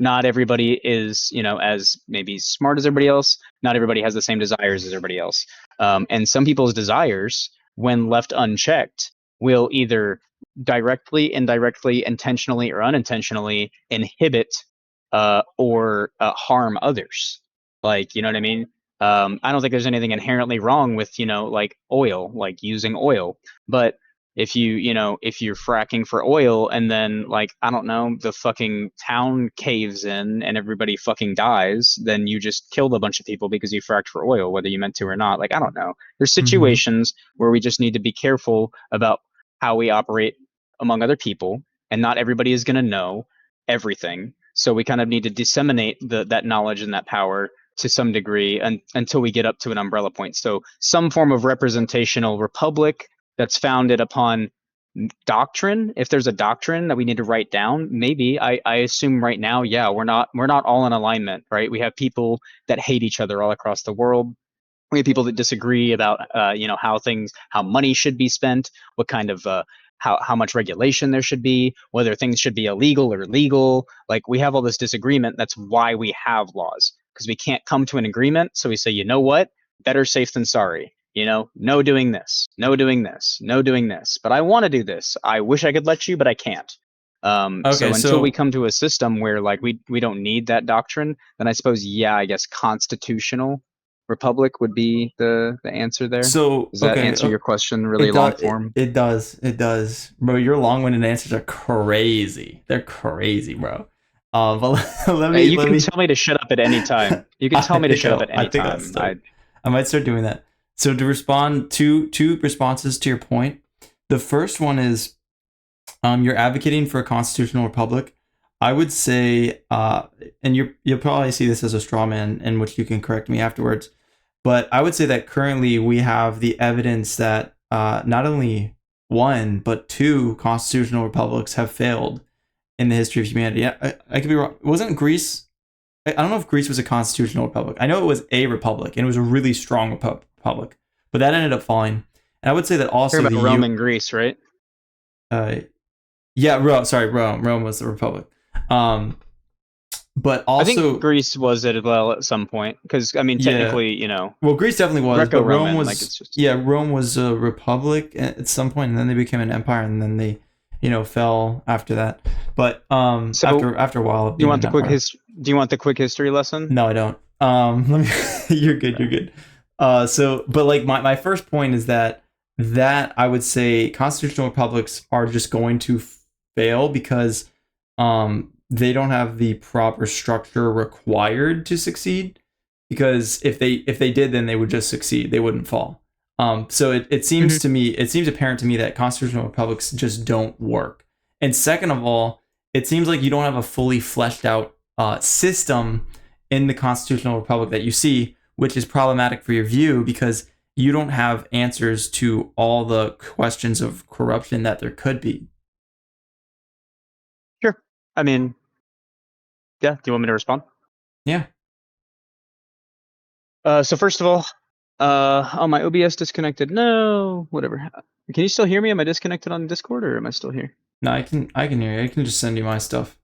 not everybody is, as maybe smart as everybody else. Not everybody has the same desires as everybody else. And some people's desires, when left unchecked, will either directly, indirectly, intentionally, or unintentionally inhibit or harm others. Like, you know what I mean? I don't think there's anything inherently wrong with, like oil, like using oil. But if you're fracking for oil and then like I don't know, the fucking town caves in and everybody fucking dies, then you just killed a bunch of people because you fracked for oil, whether you meant to or not. Like I don't know. There's Mm-hmm. situations where we just need to be careful about how we operate among other people, and not everybody is going to know everything. So we kind of need to disseminate that knowledge and that power to some degree until we get up to an umbrella point. So some form of representational republic that's founded upon doctrine. If there's a doctrine that we need to write down, maybe I assume right now, yeah, we're not all in alignment, right? We have people that hate each other all across the world. We have people that disagree about how money should be spent, what kind of how much regulation there should be, whether things should be illegal or legal. Like we have all this disagreement. That's why we have laws, because we can't come to an agreement. So we say, you know what, better safe than sorry. No doing this, no doing this, no doing this, but I want to do this. I wish I could let you, but I can't. Okay, So until we so come to a system where like we don't need that doctrine, then I suppose, yeah, I guess constitutional republic would be the answer there. so Does that okay, answer your question really it long does. It, form? it does. It does, bro. Your long-winded answers are crazy. They're crazy, bro. But let You let can me. tell me to shut up at any time. You can tell me to shut up at I any think I'll time. I start. I might start doing that. So to respond to two responses to your point, the first one is, you're advocating for a constitutional republic. I would say, and you'll probably see this as a straw man, in which you can correct me afterwards. But I would say that currently we have the evidence that not only one but two constitutional republics have failed in the history of humanity. I could be wrong. Wasn't Greece? I don't know if Greece was a constitutional republic. I know it was a republic, and it was a really strong republic, but that ended up falling. And I would say that care also about the Rome and Greece, right? uh, yeah, Rome. Sorry, Rome. Rome was the republic. Um, but I think also, Greece was it as well at some point, because I mean, yeah. technically, Well, Greece definitely was, but Rome Greco-Roman, like was, it's just yeah, Rome was a republic at some point, and then they became an empire, and then they, fell after that. But so. after a while of Do you being want an the quick empire. his? Do you want the quick history lesson? No, I don't. Let me. You're good. You're good. So, but like my first point is that I would say constitutional republics are just going to fail because they don't have the proper structure required to succeed. Because if they did, then they would just succeed. They wouldn't fall. So it seems Mm-hmm. to me, it seems apparent to me that constitutional republics just don't work. And second of all, it seems like you don't have a fully fleshed out system in the constitutional republic that you see, which is problematic for your view because you don't have answers to all the questions of corruption that there could be. Sure. I mean, yeah. Do you want me to respond? Yeah. So first of all, Oh, my OBS disconnected. No, whatever. Can you still hear me? Am I disconnected on Discord or am I still here? No, I can hear you. I can just send you my stuff.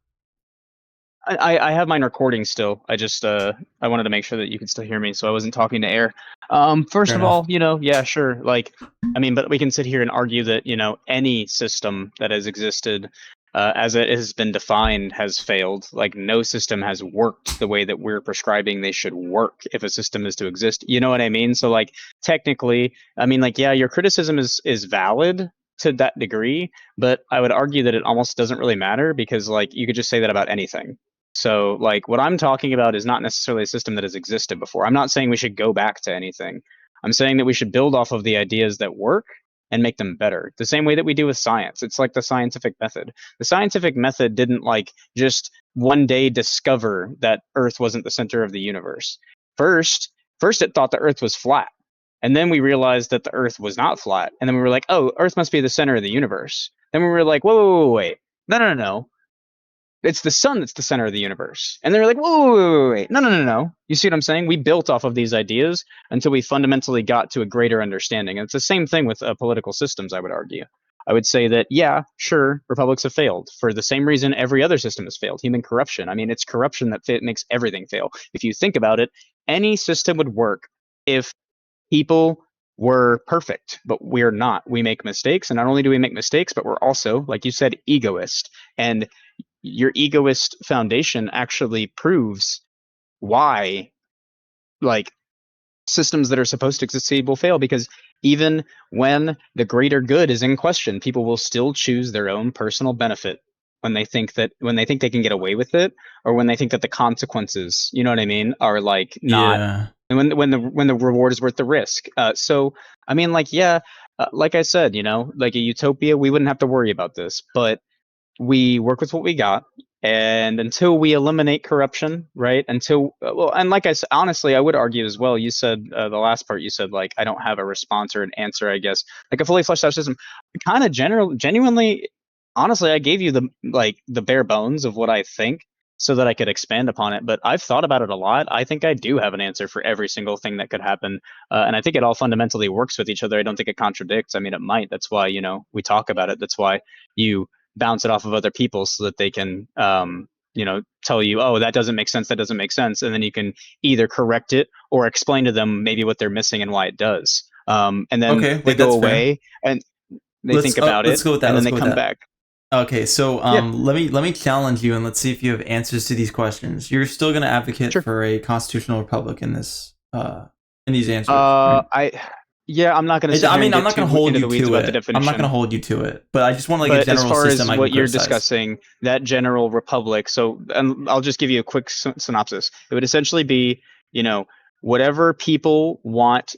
I have mine recording still. I just I wanted to make sure that you could still hear me, so I wasn't talking to air. Fair First of enough. all, yeah, sure. Like, I mean, but we can sit here and argue that any system that has existed, as it has been defined, has failed. Like, no system has worked the way that we're prescribing they should work if a system is to exist. You know what I mean? So, like, technically, I mean, like, yeah, your criticism is valid to that degree, but I would argue that it almost doesn't really matter because, like, you could just say that about anything. So, like, what I'm talking about is not necessarily a system that has existed before. I'm not saying we should go back to anything. I'm saying that we should build off of the ideas that work and make them better. The same way that we do with science. It's like the scientific method. The scientific method didn't like just one day discover that Earth wasn't the center of the universe. First, first it thought the Earth was flat. And then we realized that the Earth was not flat. And then we were like, oh, Earth must be the center of the universe. Then we were like, whoa, whoa, whoa, wait. No, no, no, no, it's the sun that's the center of the universe. And they're like, whoa, wait, wait, wait. No, no, no, no. You see what I'm saying? We built off of these ideas until we fundamentally got to a greater understanding. And it's the same thing with political systems, I would argue. I would say that, yeah, sure, republics have failed for the same reason every other system has failed, human corruption. I mean, it's corruption that makes everything fail. If you think about it, any system would work if people were perfect, but we're not. We make mistakes. And not only do we make mistakes, but we're also, like you said, egoist. And your egoist foundation actually proves why like systems that are supposed to succeed will fail because even when the greater good is in question, people will still choose their own personal benefit when they think they can get away with it or when they think that the consequences, you know what I mean, are like not Yeah. and when the reward is worth the risk. So I mean like yeah, like I said, like a utopia, we wouldn't have to worry about this, but we work with what we got and until we eliminate corruption, right, until well, and like I said, honestly, I would argue as well, you said the last part, you said like I don't have a response or an answer, I guess, like a fully fleshed out system, kind of genuinely, honestly, I gave you the bare bones of what I think so that I could expand upon it, but I've thought about it a lot. I think I do have an answer for every single thing that could happen, and I think it all fundamentally works with each other. I don't think it contradicts. I mean, it might. That's why we talk about it. That's why you bounce it off of other people so that they can tell you, oh, that doesn't make sense, that doesn't make sense, and then you can either correct it or explain to them maybe what they're missing and why it does, and then Okay, they like go that's fair. away and they think about Let's it go with that. and then Let's they go with come that. back. Okay, so Yeah, let me challenge you and let's see if you have answers to these questions. You're still going to advocate sure. for a constitutional republic in this in these answers, right? I Yeah, I'm not going to sit I here and mean, I'm get not going too to hold into you the weeds to about the it. I'm not going to definition. hold you to it, but I just want like a But as general far as system I can what you're criticize. discussing, that general republic, so and I'll just give you a quick synopsis. It would essentially be, you know, whatever people want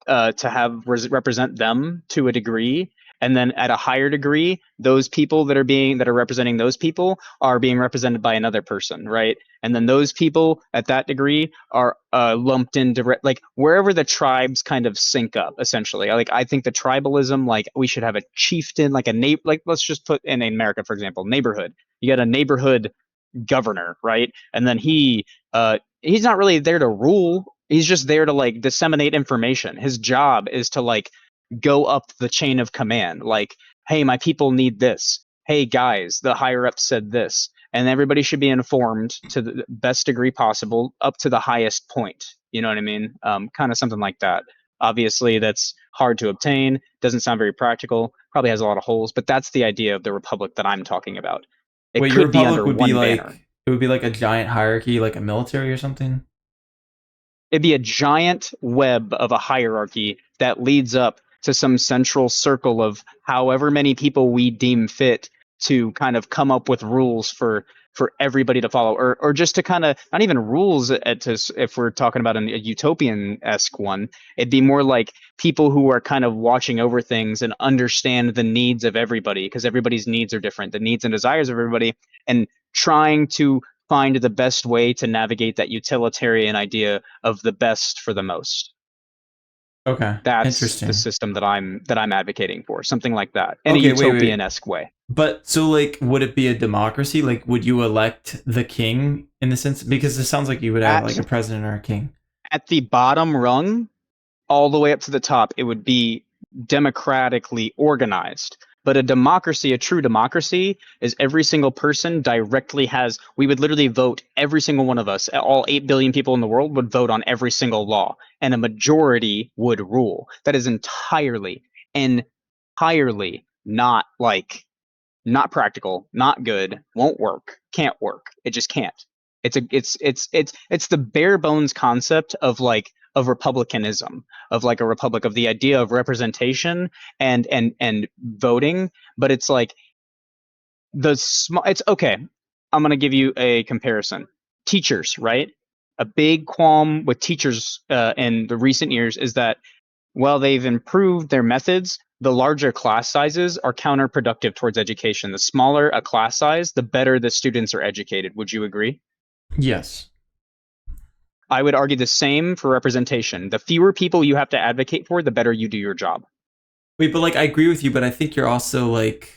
to have represent them to a degree, and then at a higher degree those people that are representing those people are being represented by another person, right, and then those people at that degree are lumped into like wherever the tribes kind of sync up essentially. Like I think the tribalism, like we should have a chieftain, like a neighbor, like let's just put in America for example, neighborhood. You got a neighborhood governor, right? And then he's not really there to rule. He's just there to like disseminate information. His job is to like go up the chain of command. Like, hey, my people need this. Hey guys, the higher up said this. And everybody should be informed to the best degree possible up to the highest point. You know what I mean? Kind of something like that. Obviously, that's hard to obtain, doesn't sound very practical, probably has a lot of holes, but that's the idea of the republic that I'm talking about. It Wait, your could be republic under would be one like banner. it would be like a giant hierarchy, like a military or something. It'd be a giant web of a hierarchy that leads up to some central circle of however many people we deem fit to kind of come up with rules for everybody to follow, or just to kind of not even rules if we're talking about a utopian-esque one. It'd be more like people who are kind of watching over things and understand the needs of everybody because everybody's needs are different, the needs and desires of everybody, and trying to find the best way to navigate that utilitarian idea of the best for the most. Okay, That's the interesting. system that I'm advocating for, something like that, in a Okay, wait. utopian-esque way. But so like would it be a democracy? Like would you elect the king in the sense because it sounds like you would have like At a president or a king. at the bottom rung, all the way up to the top, it would be democratically organized. But a democracy, a true democracy, is every single person directly has. We would literally vote, every single one of us, all 8 billion people in the world would vote on every single law, and a majority would rule. That is entirely not like not practical, not good, won't work, can't work. It just can't. It's the bare bones concept of like of republicanism, of like a republic, of the idea of representation and voting, but it's like the small it's okay. I'm going to give you a comparison. Teachers, right? A big qualm with teachers in the recent years is that while they've improved their methods, the larger class sizes are counterproductive towards education. The smaller a class size, the better the students are educated. Would you agree? Yes. I would argue the same for representation. The fewer people you have to advocate for, the better you do your job. Wait, but like I agree with you, but I think you're also like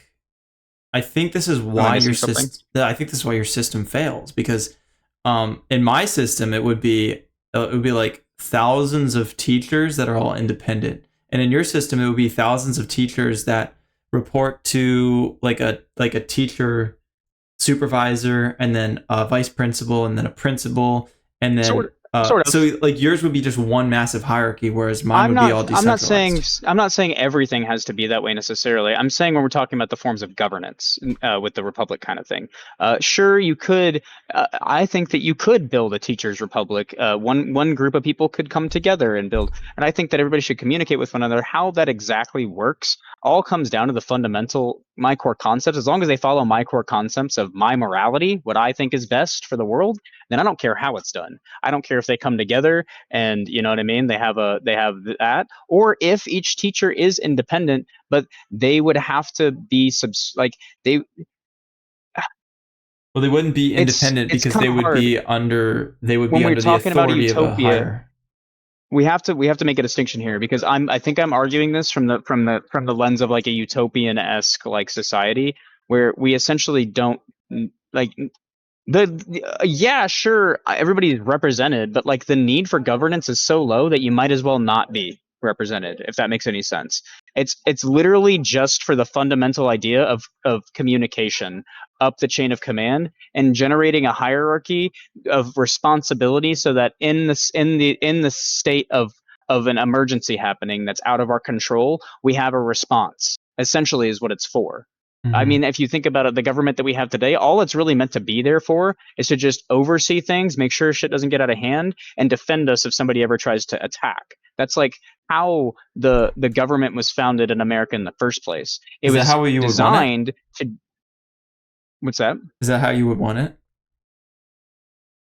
I think this is Am I why your missing something? system. I think this is why your system fails because, in my system, it would be like thousands of teachers that are all independent, and in your system, it would be thousands of teachers that report to like a teacher supervisor, and then a vice principal, and then a principal, and then Sort sort of. so like yours would be just one massive hierarchy, whereas mine would be all decentralized. I'm not saying everything has to be that way necessarily. I'm saying when we're talking about the forms of governance with the republic kind of thing. Sure, you could. I think that you could build a teachers' republic. One group of people could come together and build, and I think that everybody should communicate with one another. How that exactly works all comes down to the fundamental my core concepts. As long as they follow my core concepts of my morality, what I think is best for the world, then I don't care how it's done. I don't care if they come together and you know what I mean. They have that, or if each teacher is independent, but they would have to be like they. Well, they wouldn't be independent It's because kind of hard they would when be we're under the talking about a authority of a utopia. higher. We have to make a distinction here because I think I'm arguing this from the lens of like a utopian esque like society where we essentially don't like yeah, sure, everybody's represented, but like the need for governance is so low that you might as well not be represented, if that makes any sense. It's literally just for the fundamental idea of communication up the chain of command and generating a hierarchy of responsibility so that in the state of an emergency happening that's out of our control, we have a response. Essentially is what it's for. I Mm-hmm. mean, if you think about it, the government that we have today, all it's really meant to be there for is to just oversee things, make sure shit doesn't get out of hand, and defend us if somebody ever tries to attack. That's like how the government was founded in America in the first place. It Is that was how you would want it? designed to. What's that? Is that how you would want it?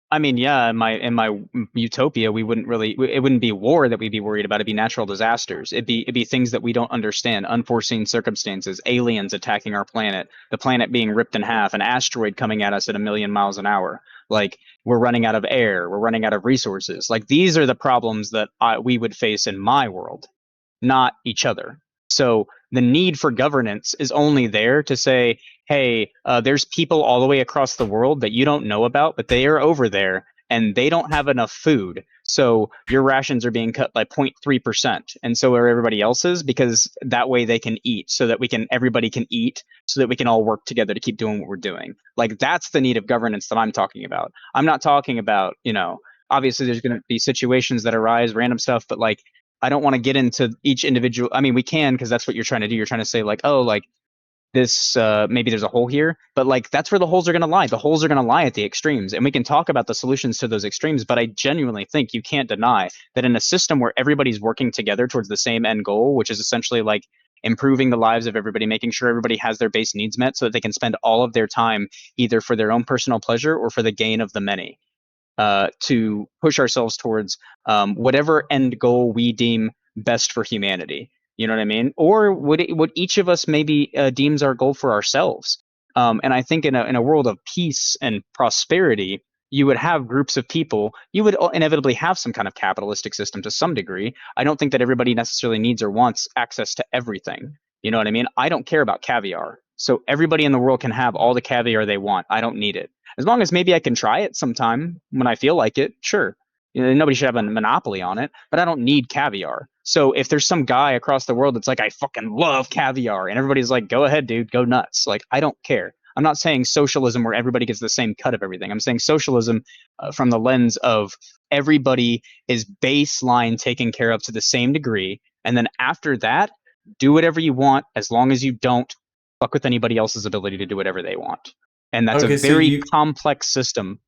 I mean, yeah, in my utopia, we wouldn't really. It wouldn't be war that we'd be worried about. It'd be natural disasters. It'd be things that we don't understand, unforeseen circumstances, aliens attacking our planet, the planet being ripped in half, an asteroid coming at us at 1,000,000 miles an hour. Like we're running out of air, we're running out of resources. Like these are the problems that we would face in my world, not each other. So the need for governance is only there to say, hey, there's people all the way across the world that you don't know about, but they are over there and they don't have enough food. So your rations are being cut by 0.3%. And so are everybody else's because that way they can eat so that everybody can eat so that we can all work together to keep doing what we're doing. Like that's the need of governance that I'm talking about. I'm not talking about, obviously there's going to be situations that arise, random stuff, but like I don't want to get into each individual. I mean, we can because that's what you're trying to do. You're trying to say like, oh, like this maybe there's a hole here, but like that's where the holes are going to lie. The holes are going to lie at the extremes, and we can talk about the solutions to those extremes. But I genuinely think you can't deny that in a system where everybody's working together towards the same end goal, which is essentially like improving the lives of everybody, making sure everybody has their base needs met so that they can spend all of their time either for their own personal pleasure or for the gain of the many, to push ourselves towards whatever end goal we deem best for humanity. You know what I mean? Or would each of us maybe deems our goal for ourselves? And I think in a world of peace and prosperity, you would have groups of people. You would inevitably have some kind of capitalistic system to some degree. I don't think that everybody necessarily needs or wants access to everything. You know what I mean? I don't care about caviar. So everybody in the world can have all the caviar they want. I don't need it. As long as maybe I can try it sometime when I feel like it, sure. nobody should have a monopoly on it, but I don't need caviar. So if there's some guy across the world that's like, I fucking love caviar, and everybody's like, go ahead, dude, go nuts. Like, I don't care. I'm not saying socialism where everybody gets the same cut of everything. I'm saying socialism from the lens of everybody is baseline taken care of to the same degree. And then after that, do whatever you want as long as you don't fuck with anybody else's ability to do whatever they want. And that's a Okay, so very complex system.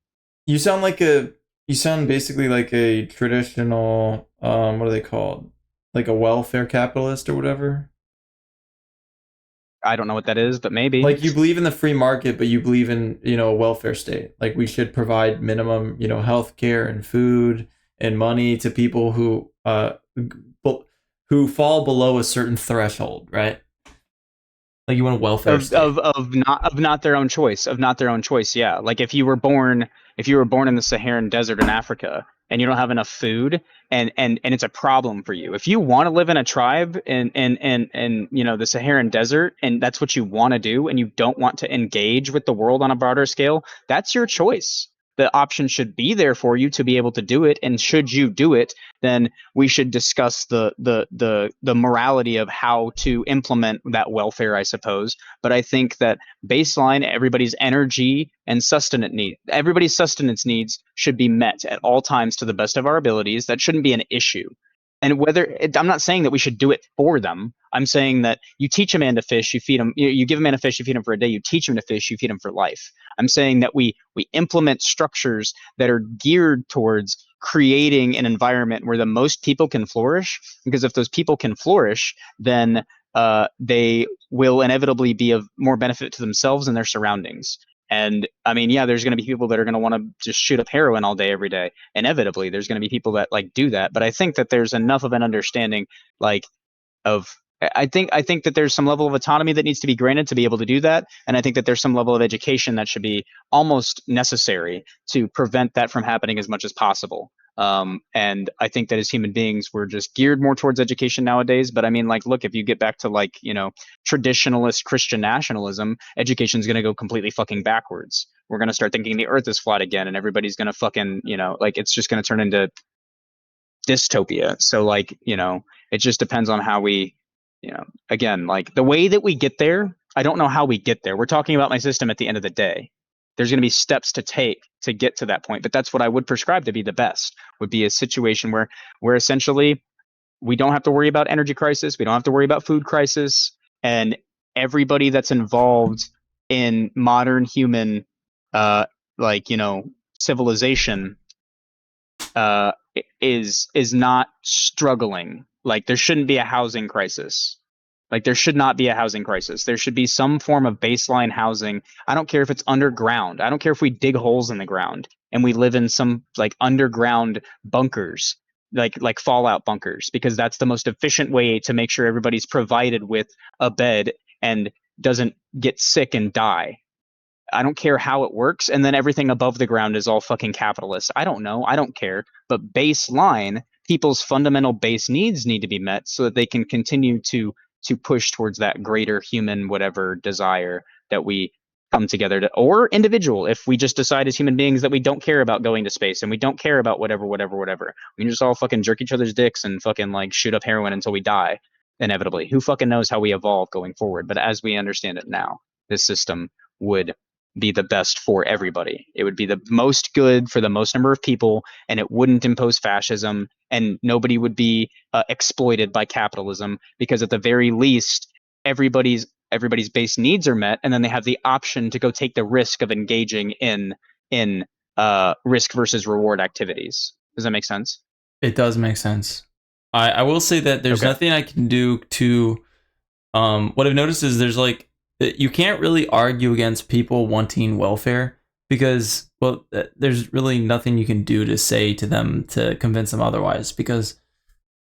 you sound like a you sound basically like a traditional what are they called? Like a welfare capitalist or whatever. I don't know what that is, but maybe. Like you believe in the free market, but you believe in, a welfare state. Like we should provide minimum, health care and food and money to people who fall below a certain threshold, right? Like you want a welfare of state. of of not their own choice, yeah. Like if you were born in the Saharan desert in Africa and you don't have enough food, and it's a problem for you, if you want to live in a tribe in the Saharan desert, and that's what you want to do, and you don't want to engage with the world on a broader scale, that's your choice. The option should be there for you to be able to do it, and should you do it, then we should discuss the morality of how to implement that welfare, I suppose. But I think that baseline, everybody's energy and everybody's sustenance needs should be met at all times to the best of our abilities. That shouldn't be an issue. And I'm not saying that we should do it for them. I'm saying that you teach a man to fish, you feed him. You give a man a fish, you feed him for a day. You teach him to fish, you feed him for life. I'm saying that we implement structures that are geared towards creating an environment where the most people can flourish. Because if those people can flourish, then they will inevitably be of more benefit to themselves and their surroundings. And I mean, yeah, there's going to be people that are going to want to just shoot up heroin all day, every day. Inevitably, there's going to be people that like do that. But I think that there's enough of an understanding, like, of I think that there's some level of autonomy that needs to be granted to be able to do that, and I think that there's some level of education that should be almost necessary to prevent that from happening as much as possible. And I think that as human beings, we're just geared more towards education nowadays. But I mean, like, look, if you get back to like, traditionalist Christian nationalism, education is going to go completely fucking backwards. We're going to start thinking the earth is flat again, and everybody's going to fucking, like, it's just going to turn into dystopia. So like, it just depends on how we, again, like the way that we get there, I don't know how we get there. We're talking about my system at the end of the day. There's going to be steps to take to get to that point, but that's what I would prescribe to be the best, would be a situation where essentially we don't have to worry about energy crisis, we don't have to worry about food crisis, and everybody that's involved in modern human like, civilization is not struggling. Like, there shouldn't be a housing crisis. Like, there should not be a housing crisis. There should be some form of baseline housing. I don't care if it's underground. I don't care if we dig holes in the ground and we live in some like underground bunkers, like fallout bunkers, because that's the most efficient way to make sure everybody's provided with a bed and doesn't get sick and die. I don't care how it works. And then everything above the ground is all fucking capitalist. I don't know. I don't care. But baseline, people's fundamental base needs need to be met so that they can continue to push towards that greater human whatever desire that we come together to, or individual. If we just decide as human beings that we don't care about going to space and we don't care about whatever, we can just all fucking jerk each other's dicks and fucking like shoot up heroin until we die. Inevitably, who fucking knows how we evolve going forward? But as we understand it now, this system would be the best for everybody. It would be the most good for the most number of people, and it wouldn't impose fascism, and nobody would be exploited by capitalism, because at the very least, everybody's base needs are met, and then they have the option to go take the risk of engaging in risk versus reward activities. Does that make sense? It does make sense. I will say that there's Okay. nothing I can do to what I've noticed is there's like you can't really argue against people wanting welfare because, well, there's really nothing you can do to say to them to convince them otherwise, because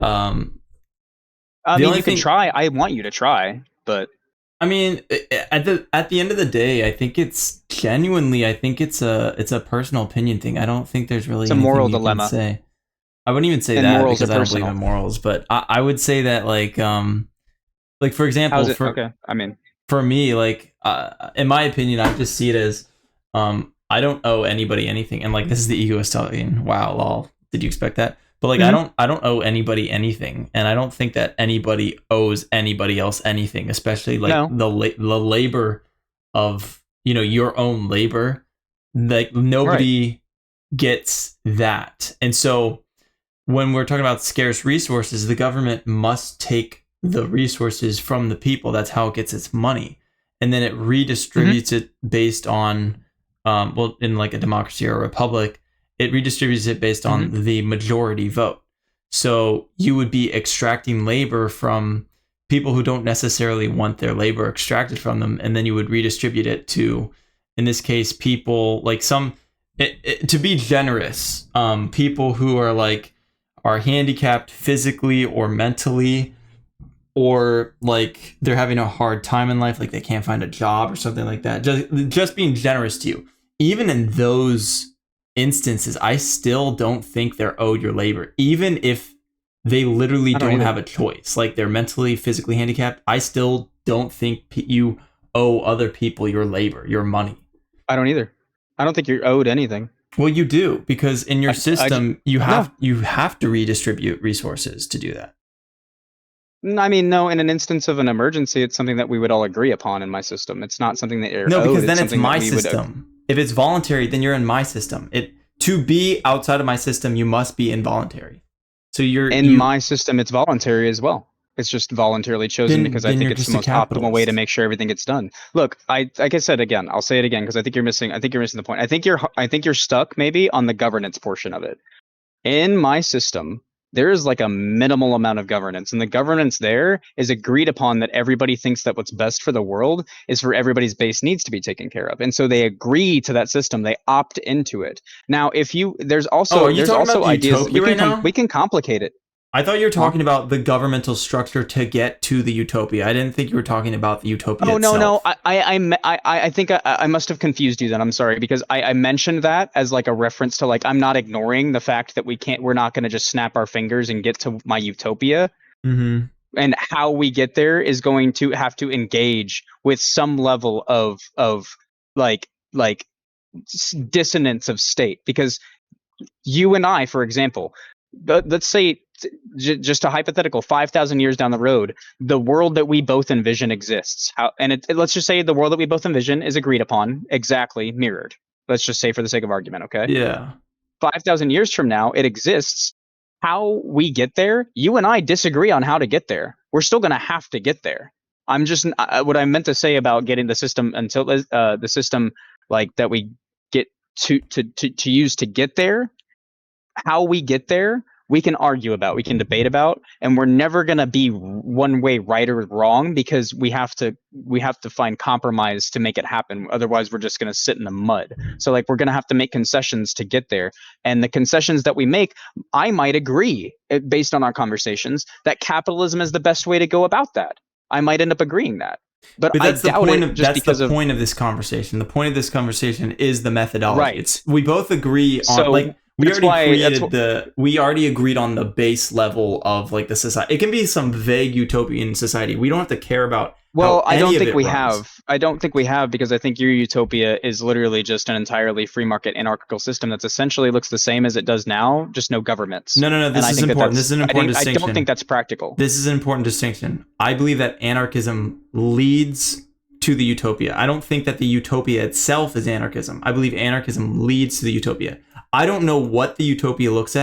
I the mean, only you can thing try. I want you to try, but I mean, at the end of the day, I think it's genuinely, I think it's a personal opinion thing. I don't think there's really it's a anything moral you can dilemma, say. I wouldn't even say and that morals are because I don't believe in personal. morals, but I would say that like for example, How's it? Okay. I mean, for me, like in my opinion, I just see it as I don't owe anybody anything, and like this is the egoist talking. Wow, lol, Did you expect that? But like Hmm. I don't owe anybody anything, and I don't think that anybody owes anybody else anything, especially like No. the labor of, you know, your own labor. Like Right. nobody gets that. And so when we're talking about scarce resources, the government must take the resources from the people. That's how it gets its money. And then it Hmm. redistributes it based on, well, in like a democracy or a republic, it redistributes it based Hmm. on the majority vote. So you would be extracting labor from people who don't necessarily want their labor extracted from them. And then you would redistribute it to, in this case, people like to be generous, people who are handicapped physically or mentally, or like they're having a hard time in life, like they can't find a job or something like that. Just being generous to you. Even in those instances, I still don't think they're owed your labor, even if they literally I don't don't either. have a choice. Like they're mentally, physically handicapped. I still don't think you owe other people your labor, your money. I don't either. I don't think you're owed anything. Well, you do, because in your I system no. you have to redistribute resources to do that. I mean, no. In an instance of an emergency, it's something that we would all agree upon in my system. It's not something that you're No, owed. because It's then it's something that my we would. system. If it's voluntary, then you're in my system. It To be outside of my system, you must be involuntary. So In my system, it's voluntary as well. It's just voluntarily chosen because I then think you're it's the just a most optimal way to capitalist. make sure everything gets done. Look, I like I said again, I'll say it again because I think you're missing the point. I think you're stuck maybe on the governance portion of it. In my system, there is like a minimal amount of governance, and the governance there is agreed upon that everybody thinks that what's best for the world is for everybody's base needs to be taken care of, and so they agree to that system. They opt into it. Now, if you Oh, are you there's talking about also the ideas utopia right we now? can complicate it, I thought you were huh? talking about the governmental structure to get to the utopia. I didn't think you were talking about the utopia Oh no no itself. I think I must have confused you then. I'm sorry because I mentioned that as like a reference to like I'm not ignoring the fact that we're not going to just snap our fingers and get to my utopia, Mm-hmm. and how we get there is going to have to engage with some level of like dissonance of state because you and I, for example, let's say just a hypothetical 5,000 years down the road, the world that we both envision exists. Let's just say the world that we both envision is agreed upon, exactly mirrored. Let's just say for the sake of argument, okay? Yeah. 5,000 years from now, it exists. How we get there, you and I disagree on how to get there. We're still going to have to get there. I'm just what I meant to say about getting the system until the system like that we get to use to get there, how we get there we can argue about, we can debate about, and we're never going to be one way right or wrong because we have to find compromise to make it happen. Otherwise we're just going to sit in the mud. So like we're going to have to make concessions to get there, and the concessions that we make, I might agree based on our conversations that capitalism is the best way to go about that. I might end up agreeing that, but But I doubt it just that's the because of point of this conversation. The point of this conversation is the methodology. right. It's we both agree on, So like, we already that's created what the we already agreed on the base level of like the society. It can be some vague utopian society. We don't have to care about Well, how any of it runs. I don't think we have because I think your utopia is literally just an entirely free market anarchical system that's essentially looks the same as it does now, just no governments. No, no, no. And This I is think that important. This is an important I don't think distinction. that's practical. This is an important distinction. I believe that anarchism leads to the utopia. I don't think that the utopia itself is anarchism. I believe anarchism leads to the utopia. I don't know what the utopia looks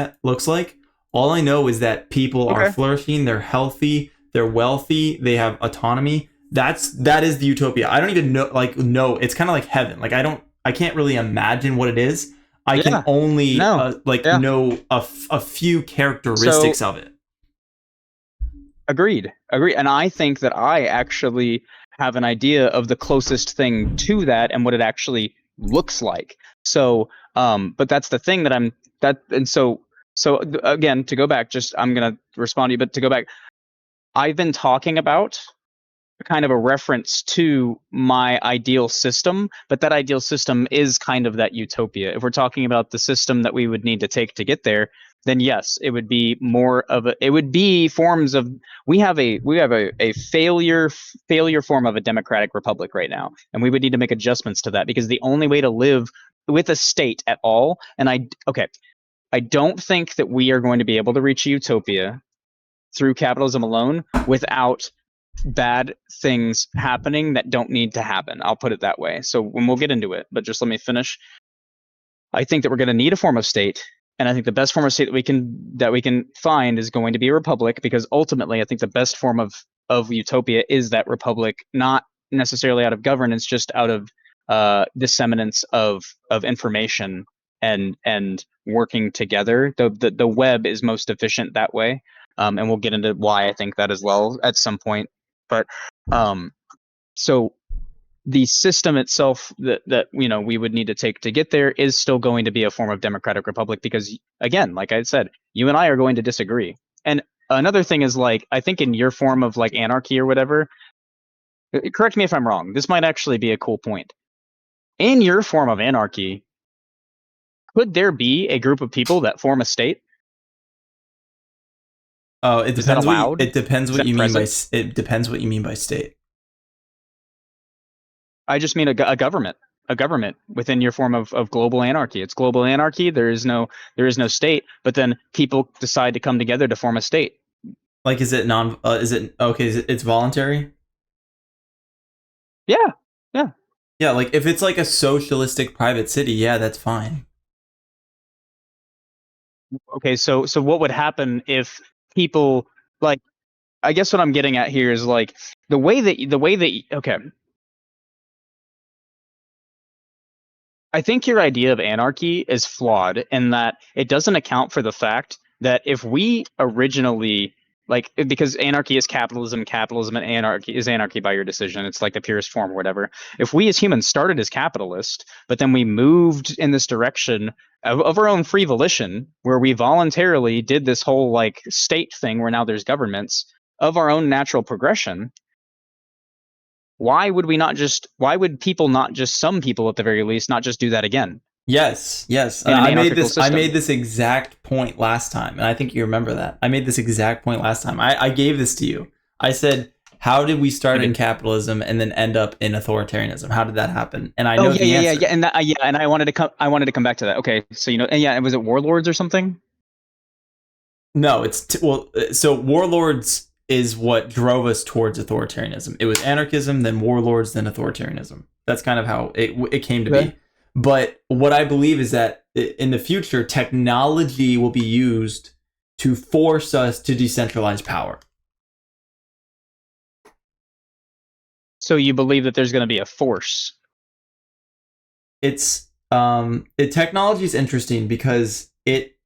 like. All I know is that people are Okay. flourishing, they're healthy, they're wealthy, they have autonomy. That is the utopia. I don't even know, like, no, it's kind of like heaven. Like I can't really imagine what it is. I can Yeah. only No. like Yeah. know a few So characteristics of it. agreed. Agreed. And I think that I actually have an idea of the closest thing to that and what it actually looks like. So, but that's the thing that I'm that, and again, to go back, just I'm gonna respond to you, but to go back, I've been talking about kind of a reference to my ideal system, but that ideal system is kind of that utopia. If we're talking about the system that we would need to take to get there, then yes, it would be more of a, it would be forms of, we have a failure form of a democratic republic right now, and we would need to make adjustments to that because the only way to live with a state at all, and I okay, I don't think that we are going to be able to reach a utopia through capitalism alone without bad things happening that don't need to happen. I'll put it that way. So when we'll get into it, but just let me finish. I think that we're going to need a form of state, and I think the best form of state that we can find is going to be a republic, because ultimately I think the best form of utopia is that republic, not necessarily out of governance, just out of disseminance of information and working together. The web is most efficient that way, and we'll get into why I think that as well at some point. But um, so the system itself that we would need to take to get there is still going to be a form of democratic republic, because again, like I said, you and I are going to disagree. And another thing is, like, I think in your form of like anarchy or whatever, correct me if I'm wrong, this might actually be a cool point. In your form of anarchy, could there be a group of people that form a state? Oh, Is that allowed? it depends Is what that you mean by present? it depends what you mean by state. I just mean a government, a government within your form of global anarchy. It's global anarchy. There is no state, but then people decide to come together to form a state. Like, is it non? Is it okay? It's voluntary? Yeah, yeah. Yeah, like if it's like a socialistic private city, yeah, that's fine. Okay, so what would happen if people, like, I guess what I'm getting at here is like the way that okay, I think your idea of anarchy is flawed in that it doesn't account for the fact that if we originally, like, because anarchy is capitalism, capitalism and anarchy is anarchy by your decision. It's like the purest form or whatever. If we as humans started as capitalist, but then we moved in this direction of our own free volition, where we voluntarily did this whole like state thing where now there's governments of our own natural progression, why would people not just, some people at the very least, not just do that again Yes, yes. in an I anarchical I made system? this exact point last time, and I think you remember that. I made this exact point last time. I gave this to you. I said, "How did we You start in did. capitalism and then end up in authoritarianism? How did that happen?" And I Oh know yeah, the yeah, yeah, answer. yeah, and that, yeah, and I wanted to come back to that. Okay, so and yeah, was it warlords or something? No, well. So warlords is what drove us towards authoritarianism. It was anarchism, then warlords, then authoritarianism. That's kind of how it came to Okay. be. But what I believe is that in the future, technology will be used to force us to decentralize power. So you believe that there's going to be a force? Technology is interesting because it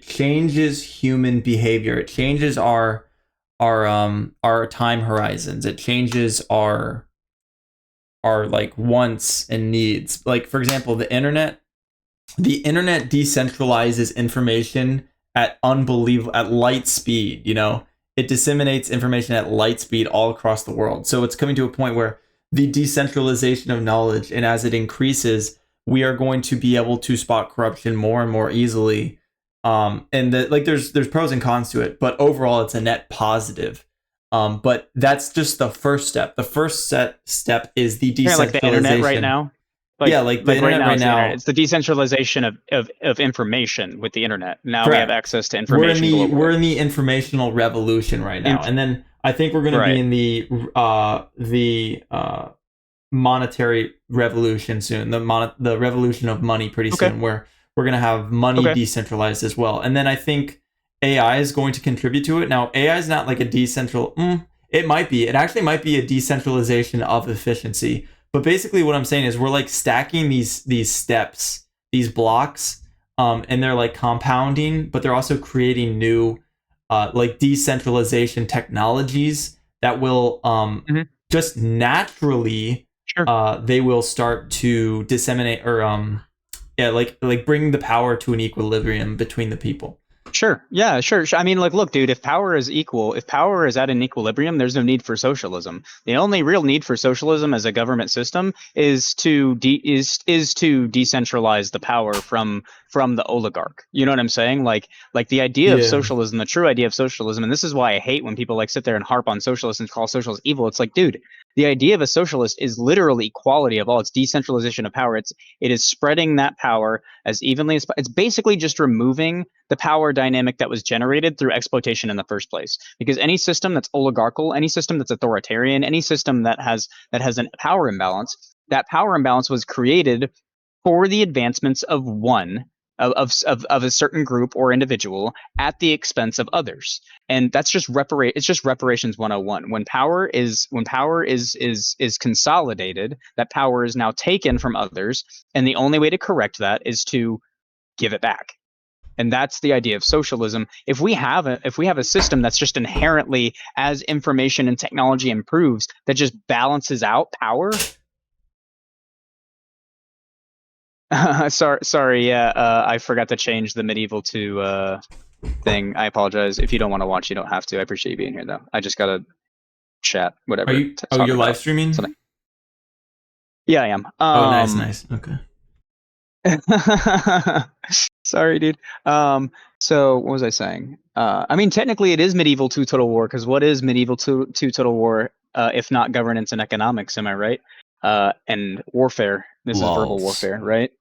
changes human behavior. It changes our time horizons. It changes our like wants and needs. Like, for example, the internet decentralizes information at light speed. It disseminates information at light speed all across the world. So it's coming to a point where the decentralization of knowledge, and as it increases, we are going to be able to spot corruption more and more easily. And there's pros and cons to it, but overall it's a net positive. But that's just the first step. The first step is the Kind of like the internet right decentralization. now. Yeah, Like like the like right internet now right it's the internet. now. It's the decentralization of information with the internet. Now we have Correct. access to We're in information the we're globally. in the informational revolution right now, and then I think we're going to be Right. in the monetary revolution soon. The revolution of money pretty Okay. soon, where we're going to have money Okay. decentralized as well. And then I think AI is going to contribute to it. Now, AI is not like a decentral. It might be. It actually might be a decentralization of efficiency. But basically, what I'm saying is we're like stacking these steps, these blocks, and they're like compounding, but they're also creating new, like decentralization technologies that will Hmm. just naturally, Sure. they will start to disseminate or yeah, like bring the power to an equilibrium between the people. Sure. Yeah, sure. I mean, like, look, dude, if power is equal, if power is at an equilibrium, there's no need for socialism. The only real need for socialism as a government system is to decentralize the power from the oligarch. You know what I'm saying? Like the idea of Yeah. socialism, the true idea of socialism, and this is why I hate when people like sit there and harp on socialists and call socialists evil. It's like, dude, The idea of a socialist is literally equality of all. It's decentralization of power. It is spreading that power as evenly as it's basically just removing the power dynamic that was generated through exploitation in the first place. Because any system that's oligarchical, any system that's authoritarian, any system that has a power imbalance, that power imbalance was created for the advancements of one of a certain group or individual at the expense of others. And that's just it's just reparations 101. When power is consolidated, that power is now taken from others, and the only way to correct that is to give it back. And that's the idea of socialism. If we have a system that's just inherently, as information and technology improves, that just balances out power. Sorry. Yeah, I forgot to change the medieval to thing. I apologize. If you don't want to watch, you don't have to. I appreciate you being here, though. I just gotta chat, Are whatever. you? Oh, Talk you're live about streaming? something. Yeah, I am. Oh, nice. Okay. Sorry, dude. So what was I saying? I mean, technically, it is medieval to Total War, because what is medieval to Total War if not governance and economics? Am I right? And warfare. This is verbal Lols. warfare, right?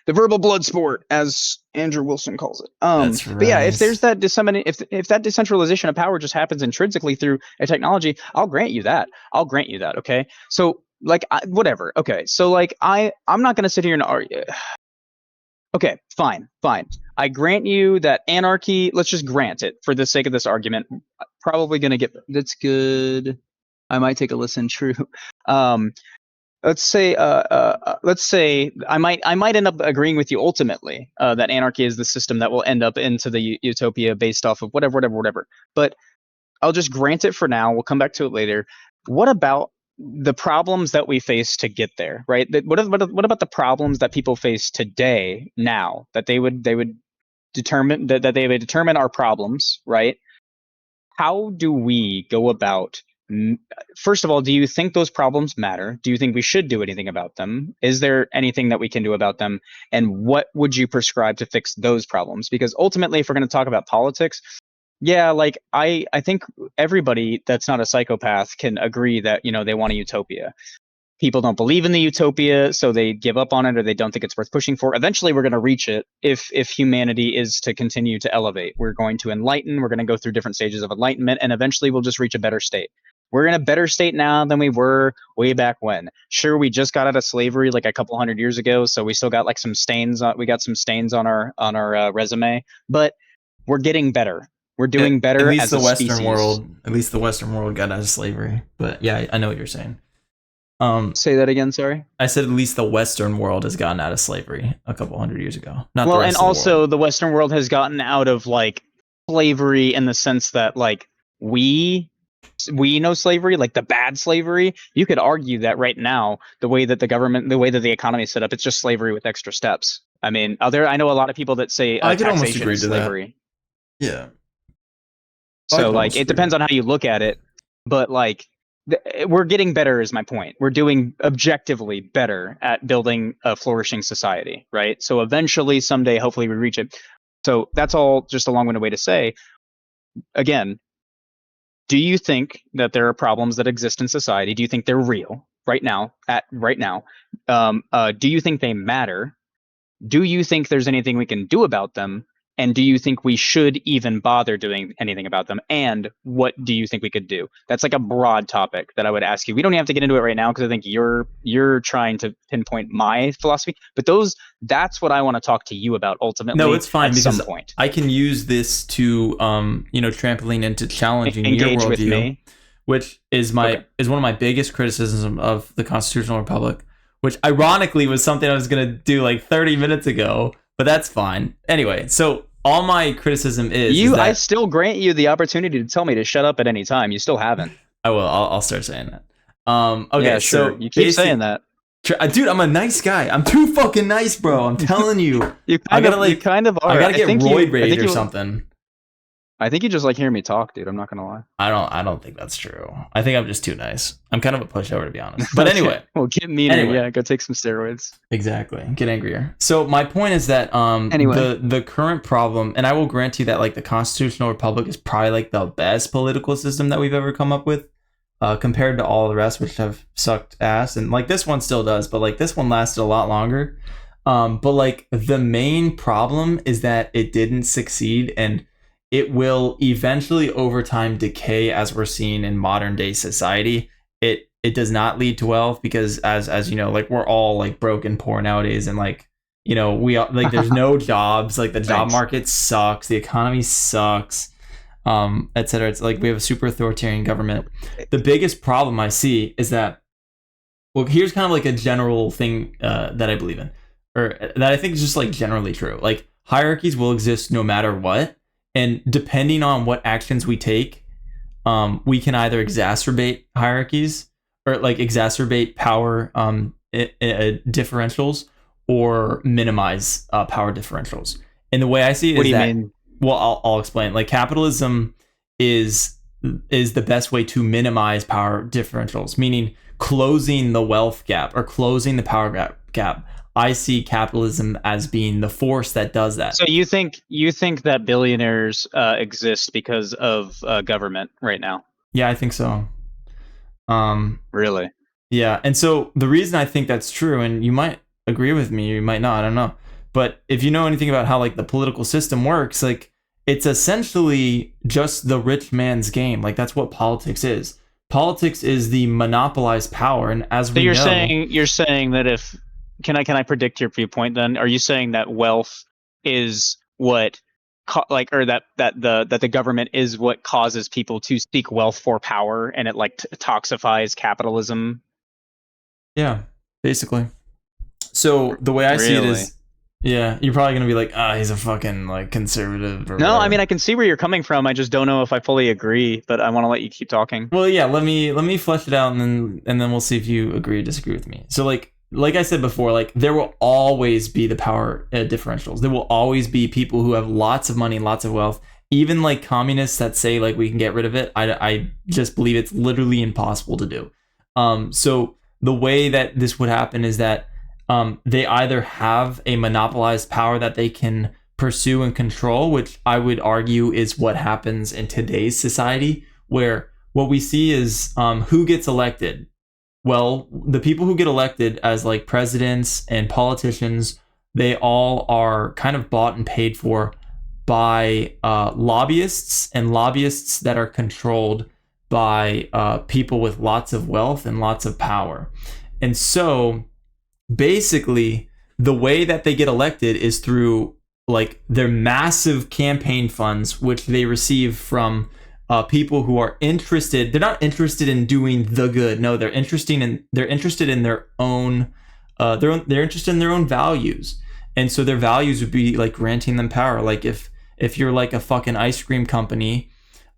The verbal blood sport, as Andrew Wilson calls it. That's But yeah, if there's right. that if that decentralization of power just happens intrinsically through a technology, I'll grant you that. Okay. So like whatever. Okay. So like I'm not gonna sit here and argue. Okay, fine. I grant you that anarchy. Let's just grant it for the sake of this argument. Probably gonna get that's good. I might take a listen. True. Um, let's say I might end up agreeing with you ultimately that anarchy is the system that will end up into the utopia based off of whatever. But I'll just grant it for now. We'll come back to it later. What about the problems that we face to get there, right? What about the problems that people face today now that they would determine that they would determine our problems, right? How do we go about, first of all, do you think those problems matter? Do you think we should do anything about them? Is there anything that we can do about them? And what would you prescribe to fix those problems? Because ultimately, if we're going to talk about politics, yeah, like I think everybody that's not a psychopath can agree that, they want a utopia. People don't believe in the utopia, so they give up on it, or they don't think it's worth pushing for. Eventually, we're going to reach it if humanity is to continue to elevate. We're going to enlighten. We're going to go through different stages of enlightenment, and eventually, we'll just reach a better state. We're in a better state now than we were way back when. Sure, we just got out of slavery like a couple hundred years ago, so we still got like some stains. We got some stains on our resume, but we're getting better. We're doing At better least as the a Western species. world. At least the Western world got out of slavery. But yeah, I know what you're saying. Say that again. Sorry. I said at least the Western world has gotten out of slavery a couple hundred years ago. Not Well, the and rest of the also world. the Western world has gotten out of like slavery in the sense that like we know slavery, like the bad slavery. You could argue that right now, the way that the economy is set up, it's just slavery with extra steps. I mean, I know a lot of people that say I could almost taxation agree is to that. slavery. Yeah. I So could like almost it agree to depends that. on how you look at it, but like we're getting better is my point. We're doing objectively better at building a flourishing society, right? So eventually someday hopefully we reach it. So that's all just a long-winded way to say, again, do you think that there are problems that exist in society? Do you think they're real right now? Do you think they matter? Do you think there's anything we can do about them? And do you think we should even bother doing anything about them? And what do you think we could do? That's like a broad topic that I would ask you. We don't have to get into it right now because I think you're trying to pinpoint my philosophy. But that's what I want to talk to you about No, ultimately it's fine at because some point. I can use this to trampoline into challenging your Engage with worldview, me. which is Okay. one of my biggest criticisms of the constitutional republic, which ironically was something I was gonna do like 30 minutes ago, but that's fine. Anyway, so all my criticism is that I still grant you the opportunity to tell me to shut up at any time. You still haven't. I will. I'll start saying that. Okay, Yeah, sure. so You keep saying basic, that. dude, I'm a nice guy. I'm too fucking nice, bro. I'm telling you. You kind of I are. gotta get roid rage or something. I think you just like hearing me talk, dude. I'm not gonna lie. I don't think that's true. I think I'm just too nice. I'm kind of a pushover, to be honest. But Okay. anyway. Well, get meaner. Anyway. Yeah, go take some steroids. Exactly. Get angrier. So my point is that Anyway. the current problem, and I will grant you that like the constitutional republic is probably like the best political system that we've ever come up with. compared to all the rest, which have sucked ass. And like this one still does, but like this one lasted a lot longer. But like the main problem is that it didn't succeed, and it will eventually over time decay, as we're seeing in modern day society. It does not lead to wealth because as you know, like we're all like broke and poor nowadays, and like we like there's no jobs, like the job Thanks. market sucks, the economy sucks, etc. It's like we have a super authoritarian government. The biggest problem I see is that, well, here's kind of like a general thing that I believe in, or that I think is just like generally true. Like hierarchies will exist no matter what, and depending on what actions we take, we can either exacerbate hierarchies or like exacerbate power differentials, or minimize power differentials. And the way I see it What do is you that, mean? well, I'll explain. Like capitalism is the best way to minimize power differentials, meaning closing the wealth gap or closing the power gap. I see capitalism as being the force that does that. So you think that billionaires exist because of government right now? Yeah, I think so. Um, Really? Yeah, and so the reason I think that's true, and you might agree with me, you might not, I don't know. But if you know anything about how like the political system works, like it's essentially just the rich man's game. Like that's what politics is. Politics is the monopolized power, and as So we know, you're saying that if can I predict your viewpoint then? Are you saying that wealth is what like or that the government is what causes people to seek wealth for power and it like toxifies capitalism? yeah, basically. So the way I see it Really? is, yeah, you're probably gonna be like, ah, he's a fucking like conservative or No, I mean whatever. I can see where you're coming from. I just don't know if I fully agree, but I want to let you keep talking. Well, yeah, let me flesh it out, and then we'll see if you agree or disagree with me. So like I said before, like there will always be the power differentials. There will always be people who have lots of money, lots of wealth. Even like communists that say like we can get rid of it, I just believe it's literally impossible to do. So the way that this would happen is that they either have a monopolized power that they can pursue and control, which I would argue is what happens in today's society, where what we see is who gets elected. Well, the people who get elected as like presidents and politicians, they all are kind of bought and paid for by lobbyists, and lobbyists that are controlled by people with lots of wealth and lots of power. And so basically the way that they get elected is through like their massive campaign funds, which they receive from people who are interested. They're not interested in doing the good. No, they're interested in their own they're interested in their own values. And so their values would be like granting them power. Like if you're like a fucking ice cream company,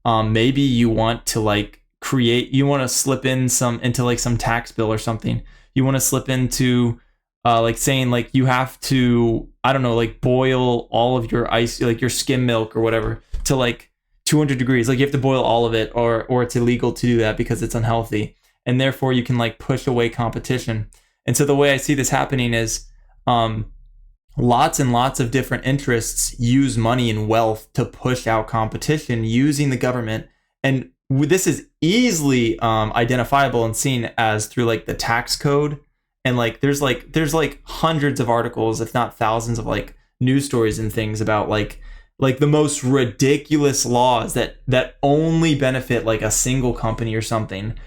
maybe you want to like you want to slip in some into like some tax bill or something. You want to slip into like saying like you have to, I don't know, like boil all of your ice, like your skim milk or whatever, to like 200 degrees. Like you have to boil all of it, or it's illegal to do that because it's unhealthy, and therefore you can like push away competition. And so the way I see this happening is lots and lots of different interests use money and wealth to push out competition using the government. And this is easily identifiable and seen as through like the tax code. And like there's like hundreds of articles, if not thousands, of like news stories and things about like the most ridiculous laws that only benefit like a single company or something,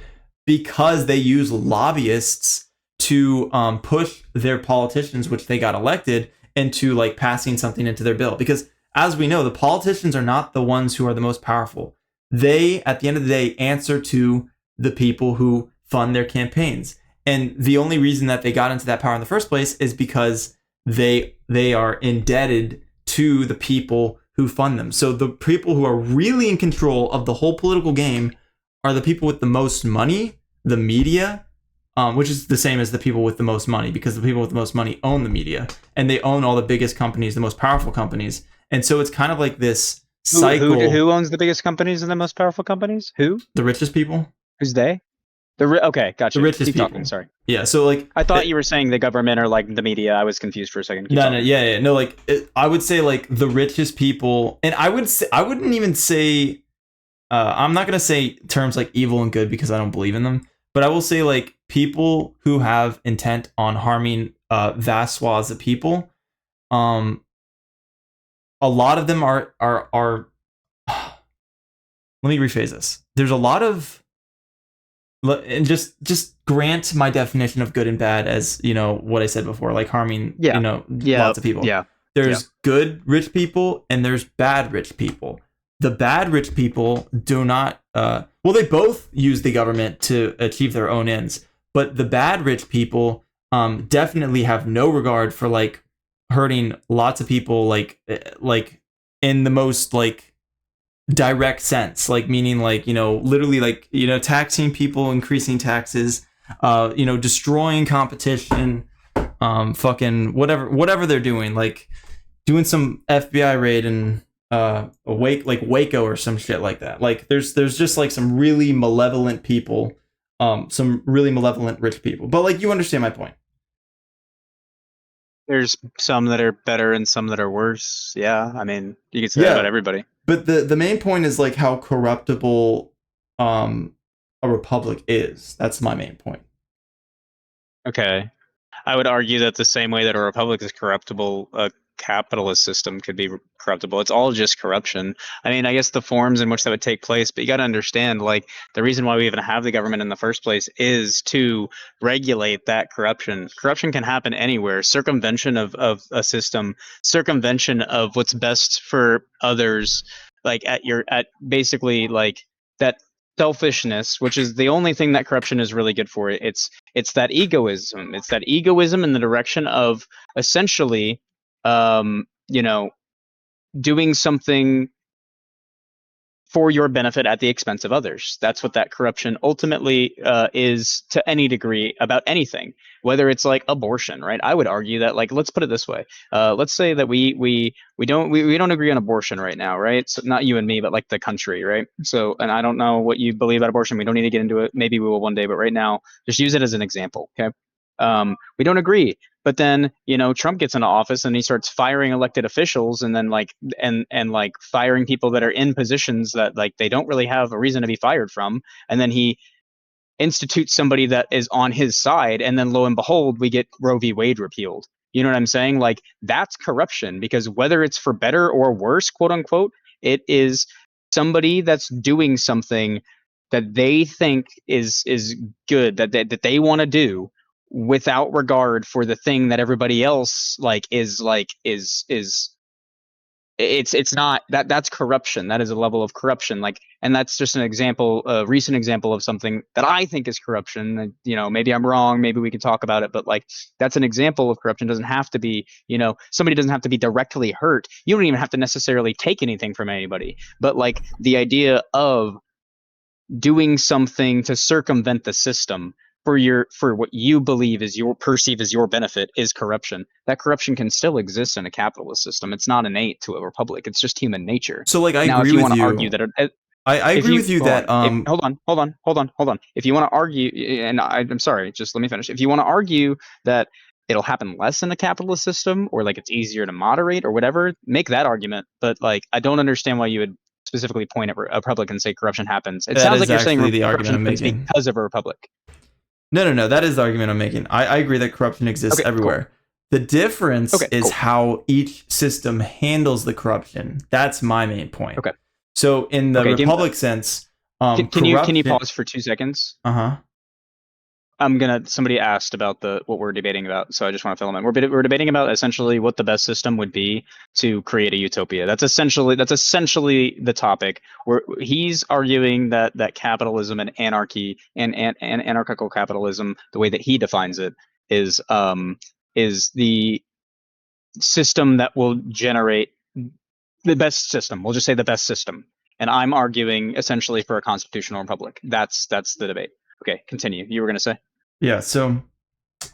because they use lobbyists to push their politicians, which they got elected, into like passing something into their bill. Because as we know, the politicians are not the ones who are the most powerful. They, at the end of the day, answer to the people who fund their campaigns. And the only reason that they got into that power in the first place is because they are indebted to the people who fund them. So the people who are really in control of the whole political game are the people with the most money, the media, which is the same as the people with the most money, because the people with the most money own the media, and they own all the biggest companies, the most powerful companies. And so it's kind of like this cycle. Who owns the biggest companies and the most powerful companies? Who? The richest people. Who's they? Okay, The gotcha. richest Keep talking. people. Sorry. Yeah. So like, I thought you were saying the government or like the media. I was confused for a second. Keep no, talking. yeah, no, like I would say like the richest people, and I wouldn't even say I'm not gonna say terms like evil and good because I don't believe in them, but I will say like people who have intent on harming vast swaths of people. Um, a lot of them are. Let me rephrase this. There's a lot of, and just grant my definition of good and bad as what I said before, like harming Yeah. Yeah. lots of people. Yeah. Yeah. There's good rich people and there's bad rich people. The bad rich people do not. Well, they both use the government to achieve their own ends, but the bad rich people definitely have no regard for like hurting lots of people, like in the most like direct sense, like meaning like literally like taxing people, increasing taxes, destroying competition, fucking whatever they're doing, like doing some FBI raid and like Waco or some shit like that. Like there's just like some really malevolent people, some really malevolent rich people. But like you understand my point. There's some that are better and some that are worse. Yeah, I mean, you could say that about Yeah, everybody. but the main point is like how corruptible um a republic is. That's my main point. Okay. I would argue that the same way that a republic is corruptible, a capitalist system could be corruptible. It's all just corruption. I mean, I guess the forms in which that would take place, but you got to understand, like, the reason why we even have the government in the first place is to regulate that corruption. Corruption can happen anywhere. Circumvention of a system, circumvention of what's best for others, like at basically like that selfishness, which is the only thing that corruption is really good for. It's that egoism. It's that egoism in the direction of essentially, you know, doing something for your benefit at the expense of others. That's what that corruption ultimately is to any degree about anything, whether it's like abortion, right? I would argue that, like, let's put it this way. Let's say that we don't agree on abortion right now, right? So not you and me, but like the country, right? So, and I don't know what you believe about abortion. We don't need to get into it. Maybe we will one day, but right now, just use it as an example, okay? We don't agree. But then, Trump gets into office and he starts firing elected officials and then like firing people that are in positions that like they don't really have a reason to be fired from. And then he institutes somebody that is on his side, and then lo and behold, we get Roe v. Wade repealed. You know what I'm saying? Like that's corruption, because whether it's for better or worse, quote unquote, it is somebody that's doing something that they think is good, that they want to do, without regard for the thing that everybody else is it's not that's corruption. That is a level of corruption, like, and that's just an example, a recent example of something that I think is corruption. Maybe I'm wrong, maybe we can talk about it, but like that's an example of corruption. It doesn't have to be, somebody doesn't have to be directly hurt. You don't even have to necessarily take anything from anybody, but like the idea of doing something to circumvent the system for what you believe is your perceive as your benefit is corruption. That corruption can still exist in a capitalist system. It's not innate to a republic. It's just human nature. So like I Now, agree if you with want to argue you. that I if agree you with you hold that on, if hold on. If you want to argue, and I'm sorry, just let me finish. If you want to argue that it'll happen less in a capitalist system, or like it's easier to moderate or whatever, make that argument. But like, I don't understand why you would specifically point at a republic and say corruption happens. It that sounds is like you're saying actually the argument corruption I'm happens making. because of a republic. No. That is the argument I'm making. I agree that corruption exists Okay, cool. everywhere. The difference Okay, is cool. how each system handles the corruption. That's my main point. Okay. So in the Okay. republic sense, Can you corruption. pause for 2 seconds? Uh-huh. Somebody asked about what we're debating about, so I just want to fill them in. We're debating about essentially what the best system would be to create a utopia. That's essentially the topic. Where he's arguing that capitalism and anarchy and anarchical capitalism, the way that he defines it, is the system that will generate the best system. We'll just say the best system. And I'm arguing essentially for a constitutional republic. That's the debate. Okay, continue. You were going to say? Yeah, so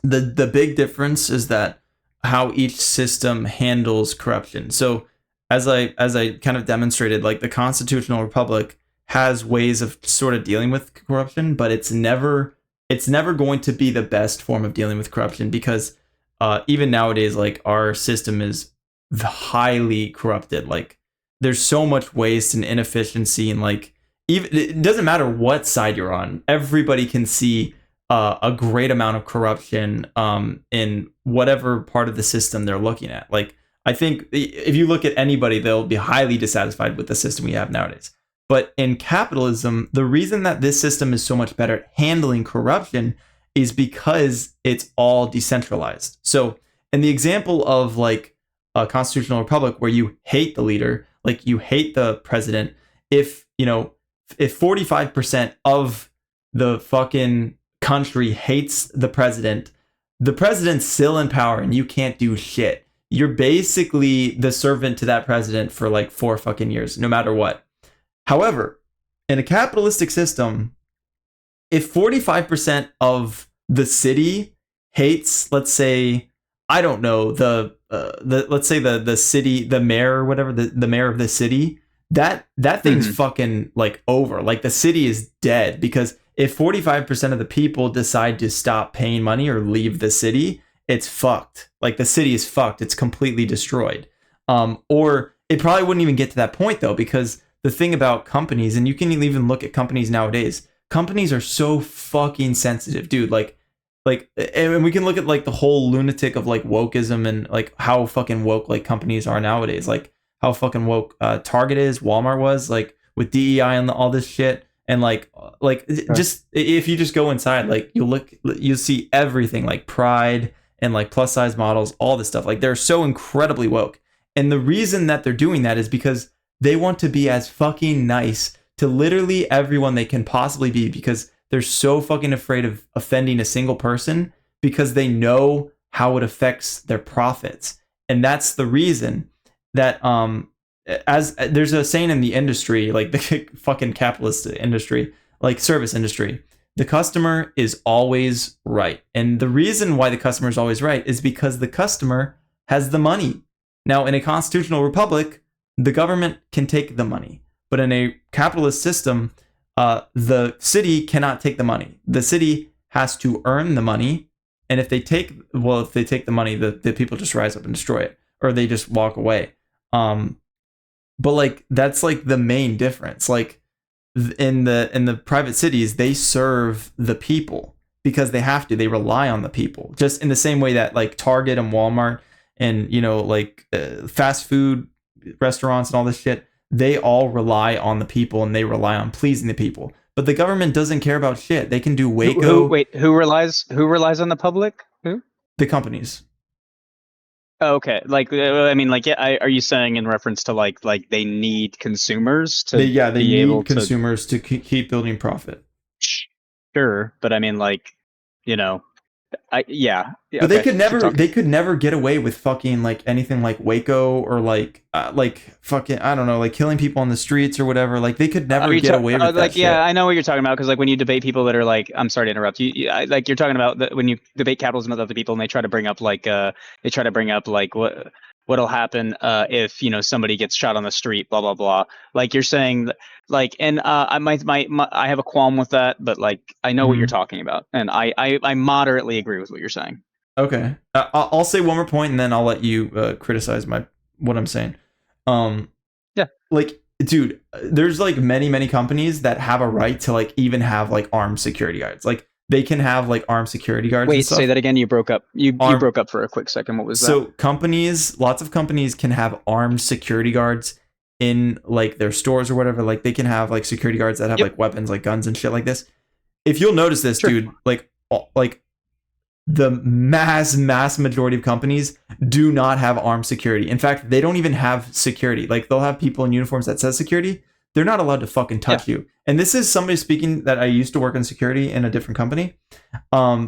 the big difference is that how each system handles corruption. So as I kind of demonstrated, like the constitutional republic has ways of sort of dealing with corruption, but it's never going to be the best form of dealing with corruption because even nowadays, like our system is highly corrupted. Like there's so much waste and inefficiency and like even it doesn't matter what side you're on. Everybody can see a great amount of corruption in whatever part of the system they're looking at. Like, I think if you look at anybody, they'll be highly dissatisfied with the system we have nowadays. But in capitalism, the reason that this system is so much better at handling corruption is because it's all decentralized. So, in the example of like a constitutional republic where you hate the leader, like you hate the president, if you know, if 45% of the fucking country hates the president's still in power and you can't do shit. You're basically the servant to that president for like 4 fucking years, no matter what. However, in a capitalistic system, if 45% of the city hates, let's say, I don't know, the let's say the city, the mayor or whatever, the mayor of the city, that thing's fucking like over. Like the city is dead because if 45% of the people decide to stop paying money or leave the city, it's fucked. Like the city is fucked. It's completely destroyed. Or it probably wouldn't even get to that point though, because the thing about companies, and you can even look at companies nowadays, companies are so fucking sensitive, dude. Like, and we can look at like the whole lunatic of like wokeism and like how fucking woke like companies are nowadays. Like how fucking woke Target is, Walmart was, like with DEI and all this shit. And like just if you just go inside, like you'll see everything like Pride and like plus size models, all this stuff. Like they're so incredibly woke. And the reason that they're doing that is because they want to be as fucking nice to literally everyone they can possibly be, because they're so fucking afraid of offending a single person because they know how it affects their profits. And that's the reason that as there's a saying in the industry, like the fucking capitalist industry, like service industry, the customer is always right. And the reason why the customer is always right is because the customer has the money. Now, in a constitutional republic, the government can take the money. But in a capitalist system, the city cannot take the money. The city has to earn the money. And if they take the money, the people just rise up and destroy it, or they just walk away. But like that's like the main difference. Like in the private cities, they serve the people because they have to. They rely on the people, just in the same way that like Target and Walmart and like fast food restaurants and all this shit, they all rely on the people and they rely on pleasing the people. But the government doesn't care about shit. They can do Waco. Who relies on the public? Who? The companies. Okay, like I mean, like, yeah. Are you saying in reference to like they need consumers to They be able need consumers to keep building profit. Sure, but I mean, like, yeah. But they could never get away with fucking like anything like Waco or like fucking, I don't know, like killing people on the streets or whatever. Like they could never get away with that like, shit. Yeah, I know what you're talking about, because like when you debate people that are like, I'm sorry to interrupt you, like you're talking about when you debate capitalism with other people and they try to bring up like what'll happen if somebody gets shot on the street, blah blah blah. Like you're saying, like, and I have a qualm with that, but like I know what you're talking about, and I moderately agree with what you're saying. Okay, I'll say one more point and then I'll let you criticize what I'm saying. Yeah, like, dude, there's like many companies that have a right to like even have like armed security guards. Like they can have like armed security guards. Wait, say that again. You broke up. You broke up for a quick second. What was that? So lots of companies can have armed security guards in like their stores or whatever. Like they can have like security guards that have like weapons, like guns and shit like this. If you'll notice this, dude, like the mass majority of companies do not have armed security. In fact, they don't even have security. Like they'll have people in uniforms that says security. They're not allowed to fucking touch you. And this is somebody speaking that I used to work in security in a different company.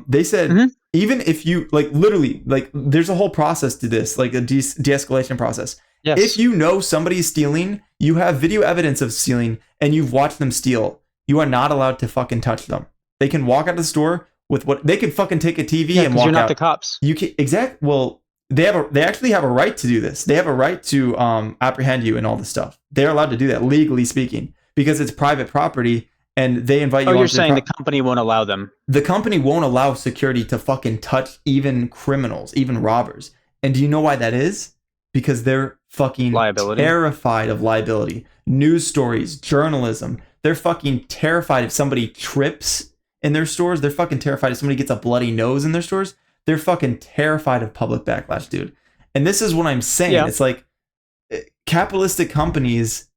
They said, even if you like literally like there's a whole process to this, like a de-escalation process. Yes. If you know somebody's stealing, you have video evidence of stealing and you've watched them steal, you are not allowed to fucking touch them. They can walk out of the store with what they can fucking take a TV and walk out. You're not the cops. You can well, they actually have a right to do this. They have a right to apprehend you and all this stuff. They're allowed to do that, legally speaking, because it's private property and they invite you. Oh, you're saying the company won't allow them? The company won't allow security to fucking touch even criminals, even robbers. And do you know why that is? Because they're fucking terrified of liability. News stories, journalism. they're fucking terrified if somebody trips in their stores. They're fucking terrified if somebody gets a bloody nose in their stores. They're fucking terrified of public backlash, dude. And this is what I'm saying. Yeah. It's like capitalistic companies,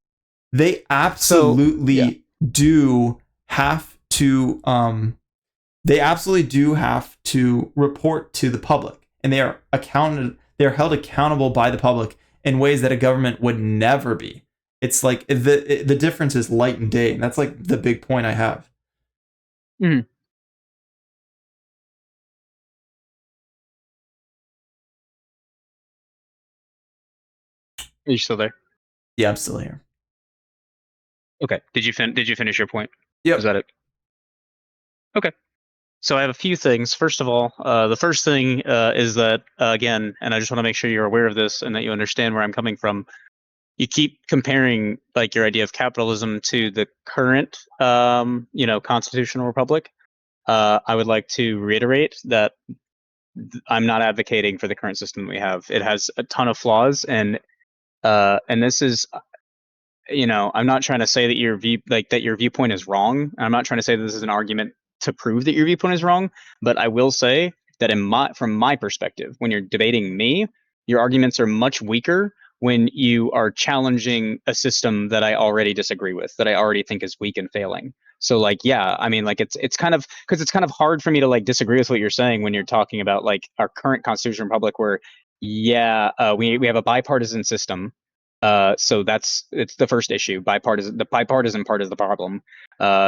they So yeah. absolutely do have to they absolutely do have to report to the public, and they're held accountable by the public in ways that a government would never be. It's like the difference is light and day, and that's like the big point I have. Mhm. Are you still there? Yeah, I'm still here. Okay. Did you finish your point? Was Yep. that it? Okay. So I have a few things. First of all, the first thing is that again, and I just want to make sure you're aware of this and that you understand where I'm coming from. You keep comparing like your idea of capitalism to the current, constitutional republic. I would like to reiterate that I'm not advocating for the current system we have. It has a ton of flaws, and this is, I'm not trying to say that your viewpoint is wrong. I'm not trying to say that this is an argument to prove that your viewpoint is wrong, but I will say that from my perspective, when you're debating me, your arguments are much weaker when you are challenging a system that I already disagree with, that I already think is weak and failing. So like, yeah, I mean, like it's kind of because it's kind of hard for me to like disagree with what you're saying when you're talking about like our current constitutional republic, where yeah, we have a bipartisan system, so it's the first issue. The bipartisan part is the problem.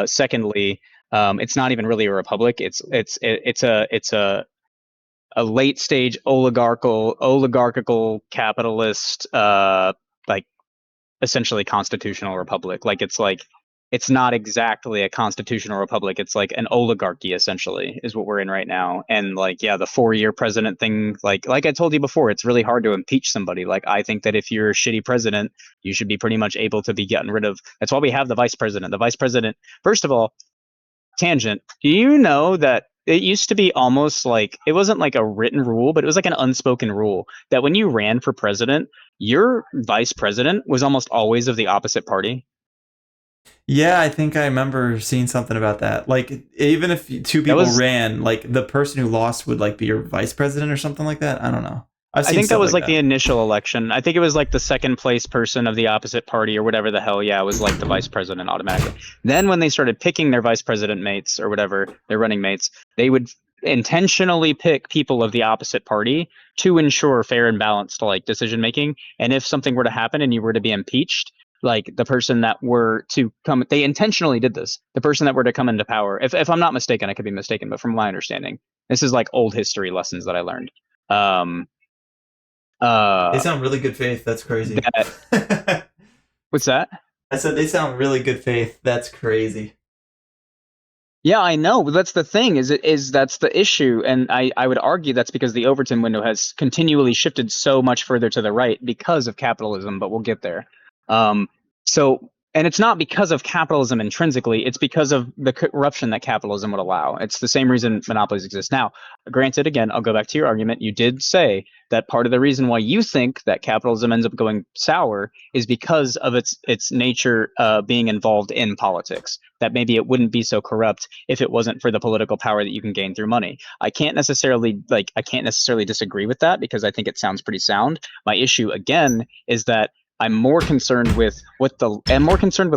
Secondly, it's not even really a republic. It's a late stage oligarchical capitalist, like essentially constitutional republic. It's not exactly a constitutional republic. It's like an oligarchy essentially is what we're in right now. And like, yeah, the 4-year president thing, like I told you before, it's really hard to impeach somebody. Like I think that if you're a shitty president, you should be pretty much able to be gotten rid of. That's why we have the vice president. The vice president, first of all, tangent. Do you know that it used to be almost like it wasn't like a written rule, but it was like an unspoken rule that when you ran for president, your vice president was almost always of the opposite party? Yeah, I think I remember seeing something about that. Like, even if two That people was ran, like the person who lost would like be your vice president or something like that. I don't know. I've I seen think that stuff was like like the that. initial election. I think it was like the second place person of the opposite party or whatever the hell. Yeah, it was like the vice president automatically. Then when they started picking their vice president mates or whatever, their running mates, they would intentionally pick people of the opposite party to ensure fair and balanced like decision making. And if something were to happen and you were to be impeached, like the person that were to come, they intentionally did this. The person that were to come into power, if I'm not mistaken, I could be mistaken, but from my understanding, this is like old history lessons that I learned. Um, They uh, sound really good faith. That's crazy. that I what's that? said they sound really good faith. That's crazy. Yeah, I know, but that's the thing. That's the issue, and I would argue that's because the Overton window has continually shifted so much further to the right because of capitalism. But we'll get there. Um, and it's not because of capitalism intrinsically; it's because of the corruption that capitalism would allow. It's the same reason monopolies exist. Now, granted, again, I'll go back to your argument. You did say that part of the reason why you think that capitalism ends up going sour is because of its nature being involved in politics. That maybe it wouldn't be so corrupt if it wasn't for the political power that you can gain through money. I can't necessarily disagree with that because I think it sounds pretty sound. My issue again is that I'm more concerned with likelihoods. I'm more concerned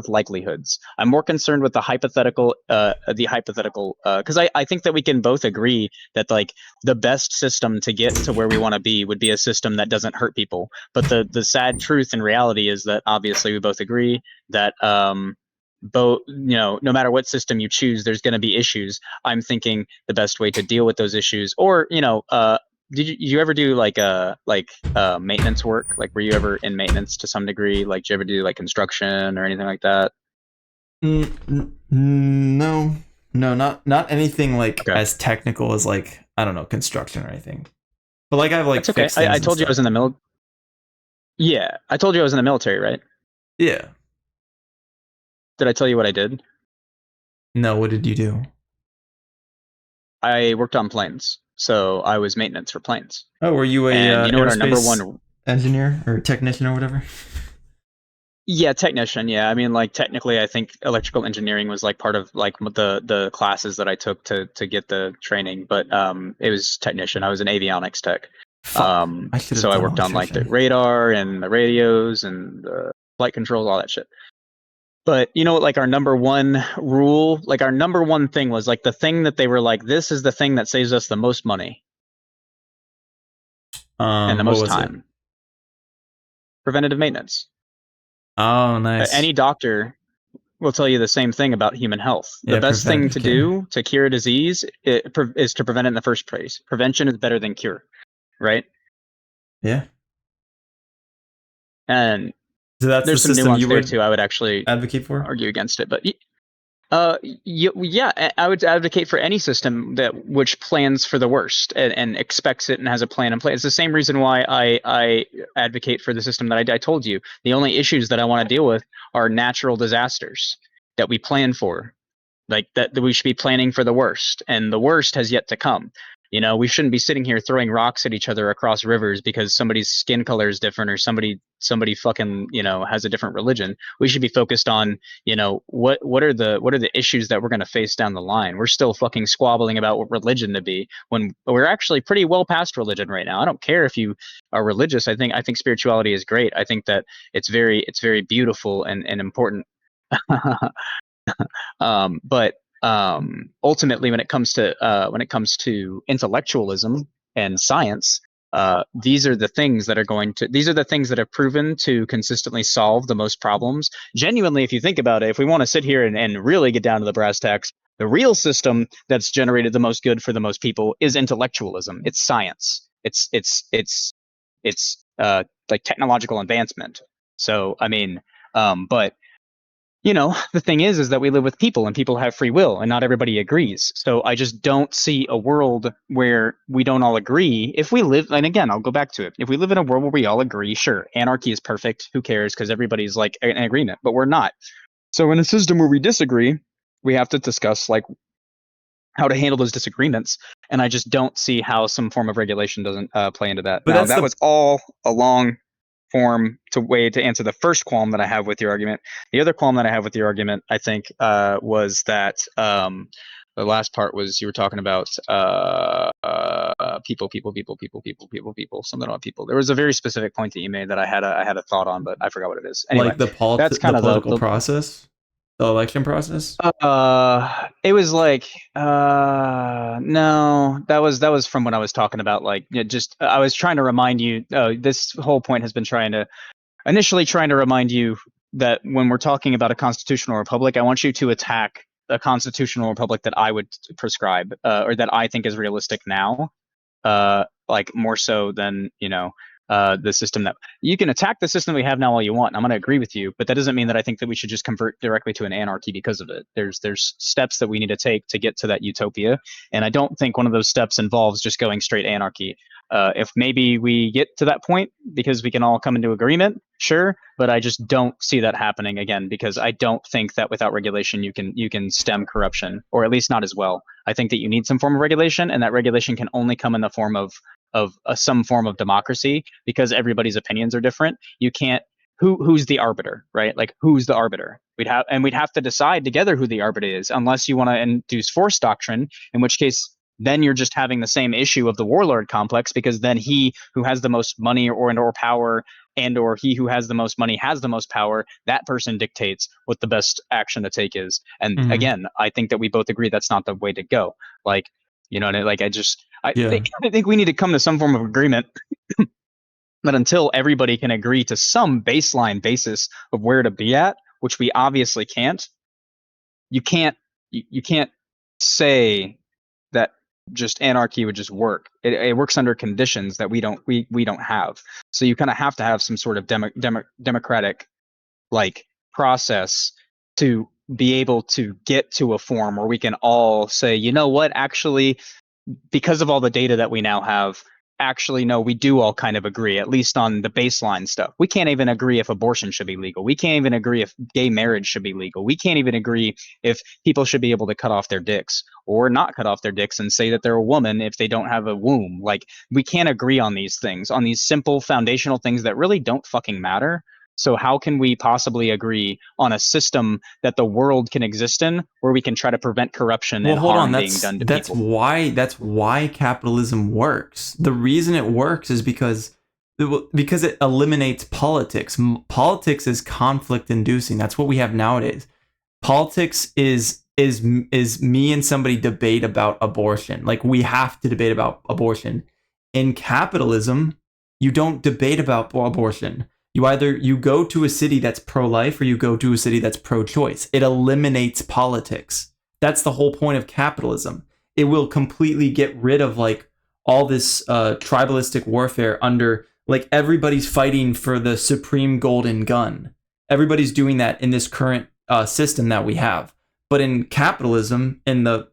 with the hypothetical, because I think that we can both agree that like the best system to get to where we want to be would be a system that doesn't hurt people. But the sad truth and reality is that obviously we both agree that both, no matter what system you choose, there's going to be issues. I'm thinking the best way to deal with those issues, or did you ever do maintenance work? Like, were you ever in maintenance to some degree? Like, did you ever do like construction or anything like that? No, no, not anything like Okay, as technical as like I don't know construction or anything. But like I've like that's okay. fixed I things and told you I was stuff. in the mil. Yeah, I told you I was in the military, right? Yeah. Did I tell you what I did? No, what did you do? I worked on planes, so I was maintenance for planes. Oh, were you a And you know what our number aerospace one engineer or technician or whatever? Yeah, technician. Yeah, I mean, like technically, I think electrical engineering was like part of like the classes that I took to get the training, but it was technician. I was an avionics tech. Fuck, I should have So I done worked on like the electrician. radar and the radios and the flight controls, all that shit. But you know what, like our number one rule, like our number one thing was like the thing that they were like, this is the thing that saves us the most money and the What most was it? time. Preventative maintenance. Oh, nice. Any doctor will tell you the same thing about human health. The Yeah, best thing preventative to care. do to cure a disease is to prevent it in the first place. Prevention is better than cure, right? Yeah. And So that's the there's some system nuance you there would too. I would actually advocate for? argue against it, but yeah, I would advocate for any system that which plans for the worst and expects it and has a plan in place. It's the same reason why I advocate for the system that I told you. The only issues that I want to deal with are natural disasters that we plan for, like that we should be planning for the worst, and the worst has yet to come. You know, we shouldn't be sitting here throwing rocks at each other across rivers because somebody's skin color is different or somebody fucking, you know, has a different religion. We should be focused on, you know, what are the issues that we're going to face down the line. We're still fucking squabbling about what religion to be when we're actually pretty well past religion right now. I don't care if you are religious. I think spirituality is great. I think that it's very beautiful and important. But ultimately, when it comes to intellectualism and science, these are the things that have proven to consistently solve the most problems. Genuinely, if you think about it, if we want to sit here and really get down to the brass tacks, the real system that's generated the most good for the most people is intellectualism. It's science. It's like technological advancement. So I mean, but the thing is that we live with people and people have free will and not everybody agrees. So I just don't see a world where we don't all agree. If we live, and again, I'll go back to it. If we live in a world where we all agree, sure, anarchy is perfect. Who cares? Because everybody's like in agreement, but we're not. So in a system where we disagree, we have to discuss like how to handle those disagreements. And I just don't see how some form of regulation doesn't play into that. But Now, that's that the was all a long form to way to answer the first qualm that I have with your argument. The other qualm that I have with your argument, I think, was that the last part was you were talking about people, something about people. There was a very specific point that you made that I had a thought on, but I forgot what it is. Anyway, like the that's the kind of political the process, the election process. it was like no, that was from when I was talking about like just I was trying to remind you. This whole point has been initially trying to remind you that when we're talking about a constitutional republic, I want you to attack a constitutional republic that I would prescribe, or that I think is realistic now, like more so than the system that you can attack the system we have now all you want. And I'm going to agree with you, but that doesn't mean that I think that we should just convert directly to an anarchy because of it. There's steps that we need to take to get to that utopia, and I don't think one of those steps involves just going straight anarchy. If maybe we get to that point because we can all come into agreement, sure, but I just don't see that happening again because I don't think that without regulation you can stem corruption, or at least not as well. I think that you need some form of regulation, and that regulation can only come in the form of some form of democracy because everybody's opinions are different. You can't who's the arbiter, right? Like who's the arbiter? We'd have to decide together who the arbiter is, unless you want to induce force doctrine, in which case then you're just having the same issue of the warlord complex because then he who has the most money or power and or he who has the most money has the most power, that person dictates what the best action to take is. And Hmm. again, I think that we both agree that's not the way to go. Like, like I Yeah, think I think we need to come to some form of agreement that until everybody can agree to some baseline basis of where to be at, which we obviously can't, you can't say that just anarchy would just work. It works under conditions that we don't have. So you kind of have to have some sort of democratic like process to be able to get to a form where we can all say, you know what, actually, because of all the data that we now have, actually, no, we do all kind of agree, at least on the baseline stuff. We can't even agree if abortion should be legal. We can't even agree if gay marriage should be legal. We can't even agree if people should be able to cut off their dicks or not cut off their dicks and say that they're a woman if they don't have a womb. Like, we can't agree on these things, on these simple foundational things that really don't fucking matter. So how can we possibly agree on a system that the world can exist in where we can try to prevent corruption Well, and hold on. harm being done to people? That's why capitalism works. The reason it works is because it eliminates politics. Politics is conflict inducing. That's what we have nowadays. Politics is me and somebody debate about abortion. Like we have to debate about abortion. In capitalism, you don't debate about abortion. You go to a city that's pro-life or you go to a city that's pro-choice. It eliminates politics. That's the whole point of capitalism. It will completely get rid of like all this tribalistic warfare under like everybody's fighting for the supreme golden gun. Everybody's doing that in this current system that we have. But in capitalism, in the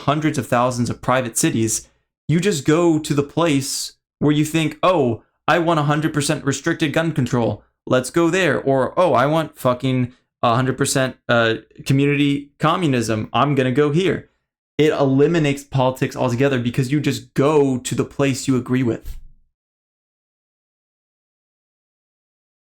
hundreds of thousands of private cities, you just go to the place where you think, oh, I want 100% restricted gun control. Let's go there. Or, oh, I want fucking 100% community communism. I'm going to go here. It eliminates politics altogether because you just go to the place you agree with.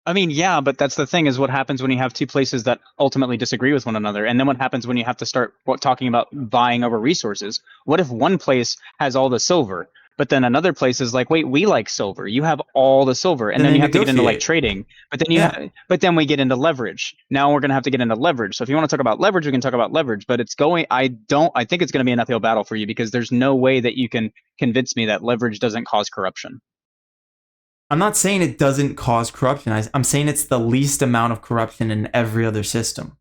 I mean, yeah, but that's the thing is what happens when you have two places that ultimately disagree with one another. And then what happens when you have to start talking about vying over resources? What if one place has all the silver, but then another place is like, wait, we like silver. You have all the silver. And Then then they you have to get into like negotiate. trading. Yeah. But then we get into leverage. Now we're going to have to get into leverage. So if you want to talk about leverage, we can talk about leverage, but I think it's going to be an uphill battle for you because there's no way that you can convince me that leverage doesn't cause corruption. I'm not saying it doesn't cause corruption. I'm saying it's the least amount of corruption in every other system.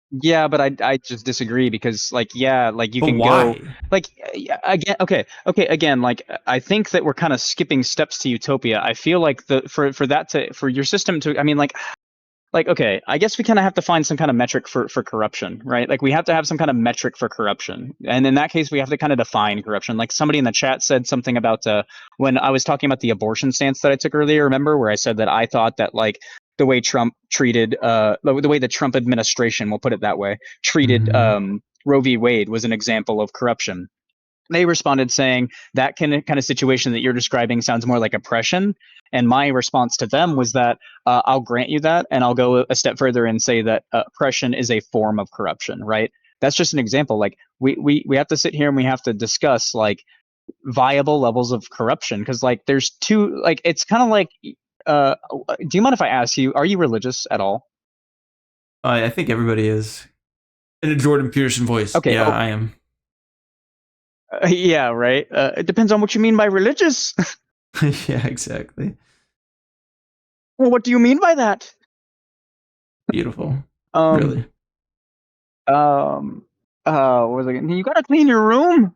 Yeah, but I just disagree because like yeah, like you But can go why? like yeah, again okay again like I think that we're kind of skipping steps to utopia. I feel like the for that to for your system to I mean like okay, I guess we kind of have to find some kind of metric for corruption, right? Like we have to have some kind of metric for corruption. And in that case we have to kind of define corruption. Like somebody in the chat said something about when I was talking about the abortion stance that I took earlier, remember where I said that I thought that like the way Trump treated the way the Trump administration, we'll put it that way, treated Mm-hmm. Roe v. Wade was an example of corruption. They responded saying that kind of situation that you're describing sounds more like oppression. And my response to them was that I'll grant you that, and I'll go a step further and say that oppression is a form of corruption. Right? That's just an example. Like we have to sit here and we have to discuss like viable levels of corruption because like there's two like it's kind of like do you mind if I ask you, are you religious at all? I think everybody is. In a Jordan Peterson voice. Okay. Yeah, Oh, I am. yeah. Right. It depends on what you mean by religious. Yeah, exactly. Well, what do you mean by that? Beautiful. Um. Really. What was I You gotta clean your room.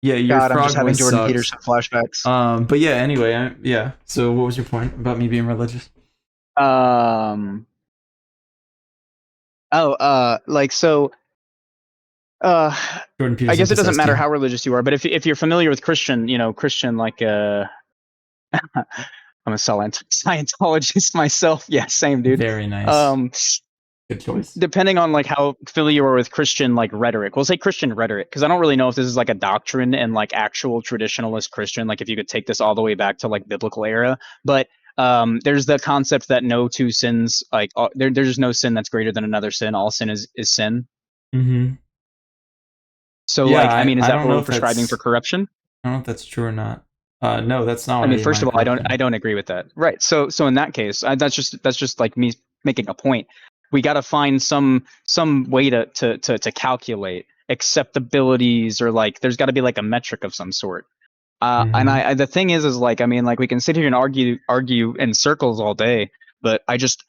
Yeah, your God, I'm just frog having voice Jordan sucks. Peterson flashbacks. But yeah, anyway, yeah. So what was your point about me being religious? Um. Oh. Like so. Uh. Jordan I Peterson guess it doesn't possessed matter you. how religious you are, but if you're familiar with Christian, Christian like I'm a Scientologist myself. Yeah, same dude. Very nice. Um, Good choice. depending on like how familiar you are with Christian like rhetoric, we'll say Christian rhetoric because I don't really know if this is like a doctrine and like actual traditionalist Christian, like if you could take this all the way back to like biblical era. But there's the concept that no two sins like there's no sin that's greater than another sin. All sin is sin. Mm-hmm. So Yeah, like I mean, is I that don't what know we're if prescribing for that's corruption? I don't know if that's true or not. No, that's not I what I mean, mean first by of all, I corruption. don't agree with that. Right. So in that case, that's just like me making a point. We got to find some way to calculate acceptabilities or like there's got to be like a metric of some sort. And Mm-hmm. the thing is like I mean like we can sit here and argue in circles all day, but I just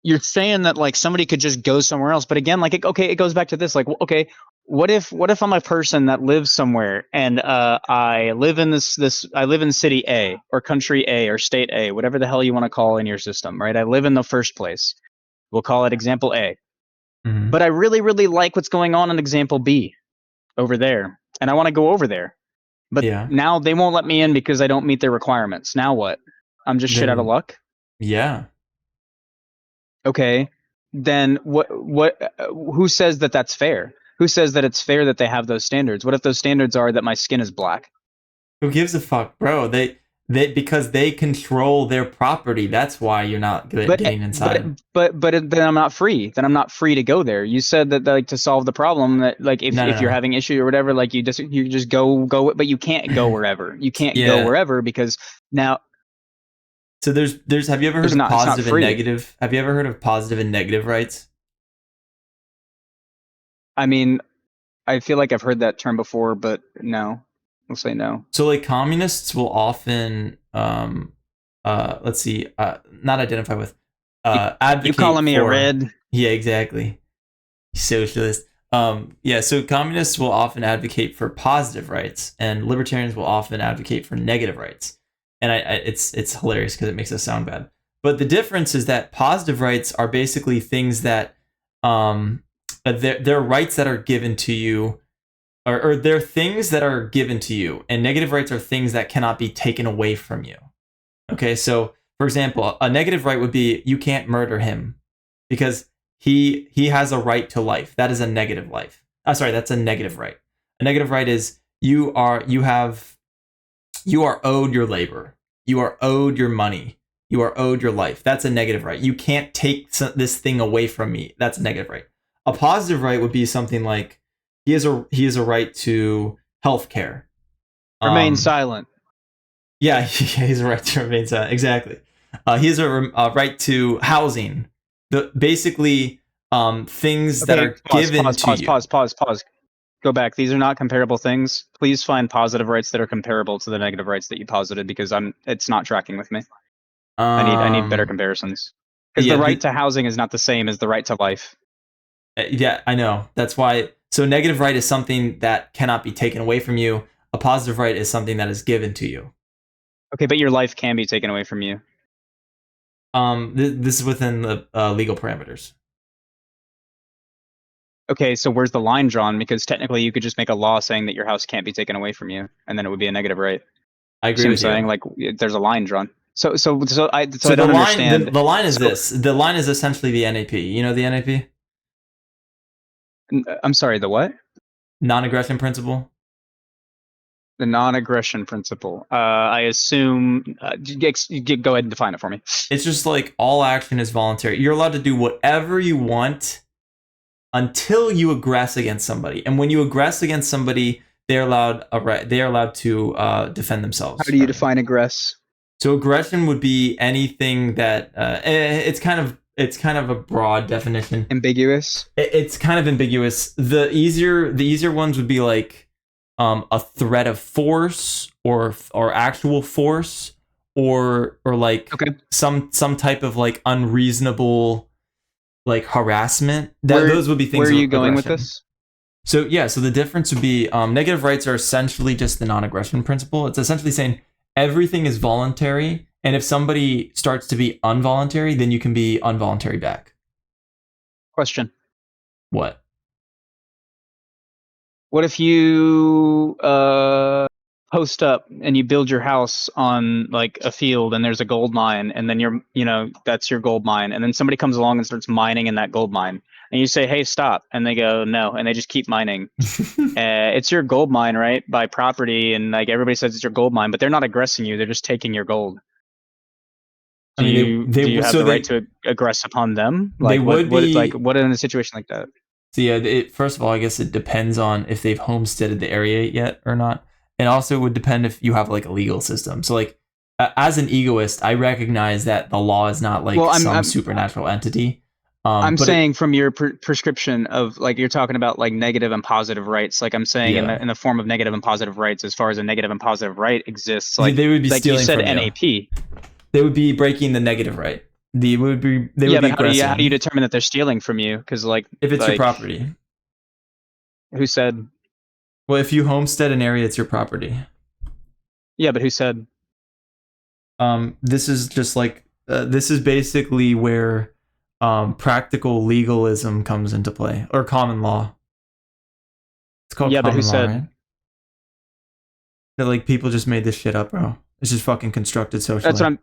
you're saying that like somebody could just go somewhere else, but again like okay, it goes back to this like okay, what if I'm a person that lives somewhere and I live in this I live in city A or country A or state A, whatever the hell you want to call in your system, right? I live in the first place, we'll call it example A, Mm-hmm. but I really like what's going on in example B over there and I want to go over there, but Yeah. now they won't let me in because I don't meet their requirements. Now what? I'm just shit out of Then luck. yeah. Okay, then who says that that's fair? Who says that it's fair that they have those standards? What if those standards are that my skin is black? Who gives a fuck, bro? because they control their property. That's why you're not But getting inside. then I'm not free. Then I'm not free to go there. You said that like to solve the problem that like No, no, if you're no. having issue or whatever, like you just go, but you can't go wherever. You can't go Yeah. wherever because now So there's have you ever heard there's of not it's not positive and free. negative? Have you ever heard of positive and negative rights? I mean, I feel like I've heard that term before, but no. We'll say no. So like communists will often let's see, not identify with, You, you advocate calling me a for, red? yeah, exactly, socialist. Yeah, so communists will often advocate for positive rights, and libertarians will often advocate for negative rights. And it's hilarious because it makes us sound bad. But the difference is that positive rights are basically things that they're rights that are given to you, or they're things that are given to you, and negative rights are things that cannot be taken away from you. Okay, so for example, a negative right would be you can't murder him because he has a right to life. That is a negative life. Sorry, that's a negative right. A negative right is you are owed your labor. You are owed your money. You are owed your life. That's a negative right. You can't take this thing away from me. That's a negative right. A positive right would be something like he has a right to health care. Remain Um, silent. yeah, he has a right to remain silent. Exactly. He has a right to housing. Basically things that Okay, are given to you. pause. Go back. These are not comparable things. Please find positive rights that are comparable to the negative rights that you posited because it's not tracking with me. I need better Um, comparisons. Because the yeah, right to housing is not the same as the right to life. yeah, I know. That's why. So negative right is something that cannot be taken away from you. A positive right is something that is given to you. Okay, but your life can be taken away from you. This is within the legal parameters. Okay, so where's the line drawn? Because technically you could just make a law saying that your house can't be taken away from you, and then it would be a negative right. I See agree what I'm with saying? you. Like there's a line drawn. So So I the don't line, understand. the line is So this. The line is essentially the NAP. You know the NAP, I'm sorry, the what? non-aggression principle. The non-aggression principle. I assume. Go ahead and define it for me. It's just like all action is voluntary. You're allowed to do whatever you want until you aggress against somebody, and when you aggress against somebody, they're allowed a right. They are allowed to defend How themselves do you from you. define aggress? So aggression would be anything that it's kind of a broad definition. Ambiguous. It's kind of ambiguous. The easier ones would be like a threat of force, or actual force, or like Okay. some type of like unreasonable like harassment. That Where those would be where things are of you going with aggression. this? So yeah, so the difference would be negative rights are essentially just the non-aggression principle. It's essentially saying everything is voluntary, and if somebody starts to be involuntary, then you can be involuntary back. Question. What? What if you post up and you build your house on like a field and there's a gold mine and then that's your gold mine and then somebody comes along and starts mining in that gold mine and you say, "Hey, stop." And they go, "No." And they just keep mining. It's your gold mine, right? By property and like everybody says it's your gold mine, but they're not aggressing you. They're just taking your gold. I Do mean, you they do you have so the right to aggress upon them? they Like what would what like be. what in a situation like that? So yeah, first of all, I guess it depends on if they've homesteaded the area yet or not, and also it would depend if you have like a legal system. So like, as an egoist, I recognize that the law is not Well, like I'm some I'm supernatural entity. I'm But it saying from your prescription of like you're talking about like negative and positive rights. Like I'm saying in Yeah, the form of negative and positive rights, as far as a negative and positive right exists. they would be Like you stealing said, from you. NAP. They would be breaking the negative right. They would Yeah, be but how do you aggressing determine that they're stealing from you? Because if it's your like property. who said? Well, if you homestead an area, it's your property. Yeah, but who said? This is just like this is basically where practical legalism comes into play, or common law. It's called Yeah, but who common law, said? right? That like people just made this shit up, bro. It's just fucking constructed That's socially. what I'm.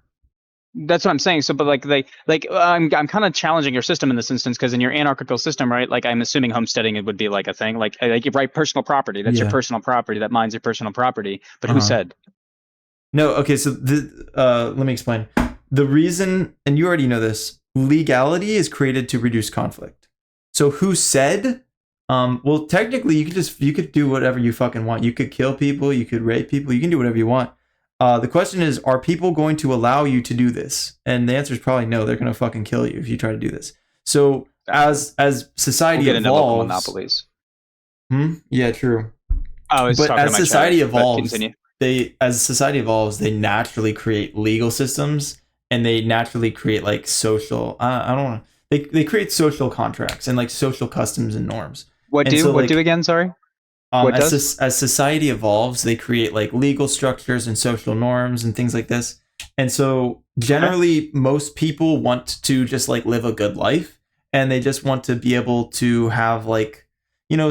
That's what I'm saying. So, but I'm kind of challenging your system in this instance because in your anarchical system, right? Like I'm assuming homesteading it would be like a thing. Like you write personal property. That's your Yeah. personal property. That mine's your personal property. But Uh who huh. said? No, okay, so let me explain. The reason, and you already know this, legality is created to reduce conflict. So who said? Well, technically, you could do whatever you fucking want. You could kill people, you could rape people, you can do whatever you want. The question is, are people going to allow you to do this? And the answer is probably no. They're gonna fucking kill you if you try to do this. So Exactly. as society We'll get into local evolves, monopolies. yeah, true. I was But talking to as my society child, but evolves, continue. they naturally create legal systems, and they naturally create like social. I don't know. They create social contracts and like social customs and norms. What And do? so What do like again? Sorry. What does? as society evolves, they create like legal structures and social norms and things like this. And so Okay. generally, most people want to just like live a good life, and they just want to be able to have like,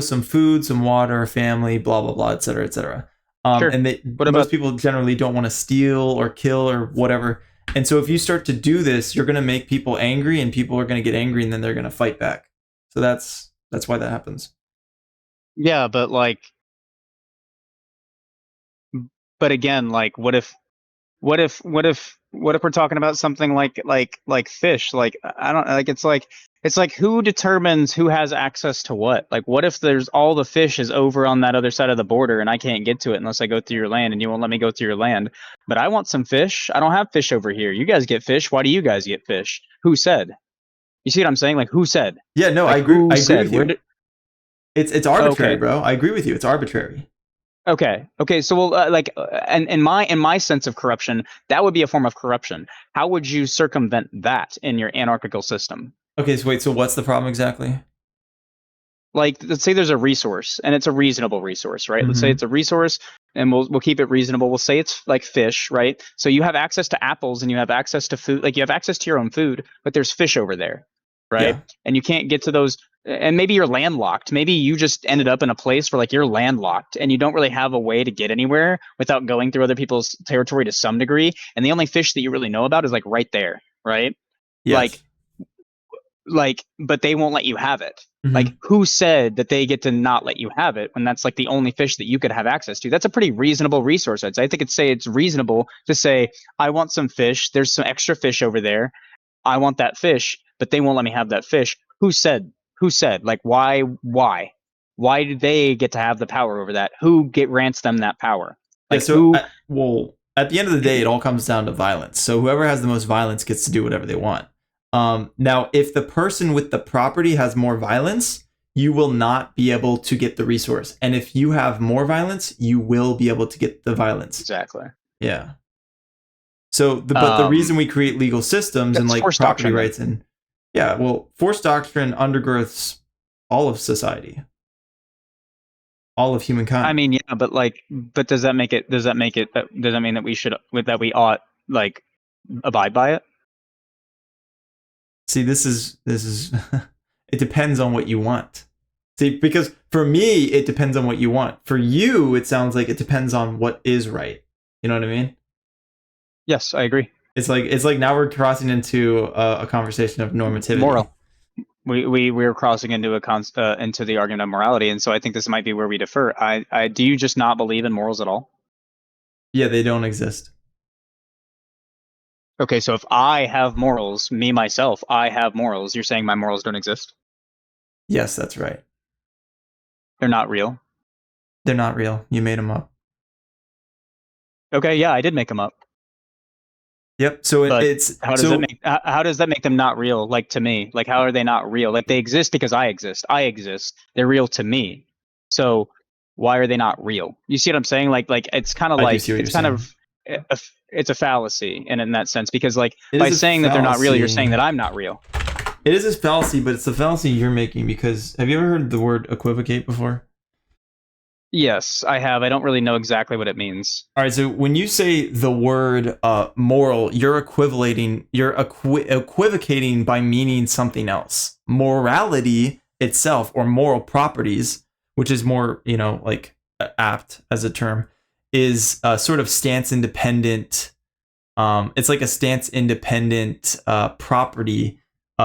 some food, some water, family, blah blah blah, etc. etc. Sure. And What most about? people generally don't want to steal or kill or whatever. And so if you start to do this, you're going to make people angry, and people are going to get angry, and then they're going to fight back. So that's why that happens. Yeah, but like, but again, like, what if we're talking about something like fish? Like, I don't like. It's like who determines who has access to what? Like, what if there's all the fish is over on that other side of the border and I can't get to it unless I go through your land, and you won't let me go through your land? But I want some fish. I don't have fish over here. You guys get fish. Why do you guys get fish? Who said? You see what I'm saying? Like, who said? Yeah, no, I Like, agree. who I agree said? with Where you. did? It's arbitrary, Okay. bro. I agree with you. It's arbitrary. Okay. So, well, and in my sense of corruption, that would be a form of corruption. How would you circumvent that in your anarchical system? Okay, so wait. So what's the problem exactly? Like, let's say there's a resource, and it's a reasonable resource, right? Let's say Mm-hmm. it's a resource, and we'll keep it reasonable. We'll say it's like fish, right? So you have access to apples, and you have access to food. Like, you have access to your own food, but there's fish over there, right? Yeah. And you can't get to those. And maybe you're landlocked. Maybe you just ended up in a place where like you're landlocked and you don't really have a way to get anywhere without going through other people's territory to some degree. And the only fish that you really know about is like right there, right? Like Yes. but they won't let you have it. Like, Mm-hmm. who said that they get to not let you have it when that's like the only fish that you could have access to? That's a pretty reasonable resource. I'd say. I think it's reasonable to say, I want some fish. There's some extra fish over there. I want that fish, but they won't let me have that fish. Who said? Who said? Like, why do they get to have the power over that? Who grants them that power? Yeah. Like, So who? well, at the end of the day, it all comes down to violence. So whoever has the most violence gets to do whatever they want. Now, if the person with the property has more violence, you will not be able to get the resource. And if you have more violence, you will be able to get the violence. Exactly. Yeah. So, but the Um, reason we create legal systems and that's like forced property doctrine then. rights and yeah, well, forced doctrine undergirths all of society, all of I humankind. mean, yeah, but does that make it? Does that mean that we should? That we ought like abide by it? See, this is it depends on what you want. See, because for me, it depends on what you want. For you, it sounds like it depends on what is right. You know what I mean? Yes, I agree. It's like now we're crossing into a conversation of normativity. Moral. We're crossing into into the argument of morality, and so I think this might be where we differ. I do you just not believe in morals at all? Yeah, they don't exist. Okay, so if I have morals, me myself, I have morals. You're saying my morals don't exist? Yes, that's right. They're not real. They're not real. You made them up. Okay, yeah, I did make them up. Yep. So But it's so how does that make them not real? Like, to me, like, how are they not real? Like, they exist because I exist. I exist. They're real to me. So why are they not real? You see what I'm saying? Like it's kind of I do like see what you're it's kind saying. of it's a fallacy in that sense, because like It by is a saying that they're not real, you're fallacy. saying that I'm not real. It is a fallacy, but it's a fallacy you're making because have you ever heard the word equivocate before? Yes, I have. I don't really know exactly what it means. All right, so when you say the word moral, you're equivocating by meaning something else. Morality itself, or moral properties, which is more like apt as a term, is sort of stance independent. It's like a stance independent property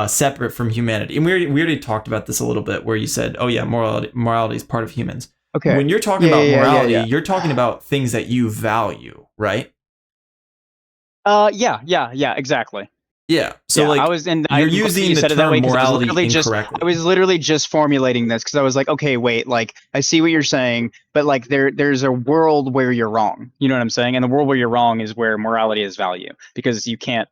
separate from humanity. And we already talked about this a little bit, where you said, "Oh yeah, morality is part of humans." Okay. When you're talking Yeah, about yeah, yeah, morality, yeah, you're yeah. talking about things that you value, right? Yeah, exactly. Yeah. So Yeah, I like was, and you're I'm glad that using you the said it that term way because morality incorrectly. I was literally just formulating this because I was like, okay, wait, like I see what you're saying, but like there's a world where you're wrong. You know what I'm saying? And the world where you're wrong is where morality is value because you can't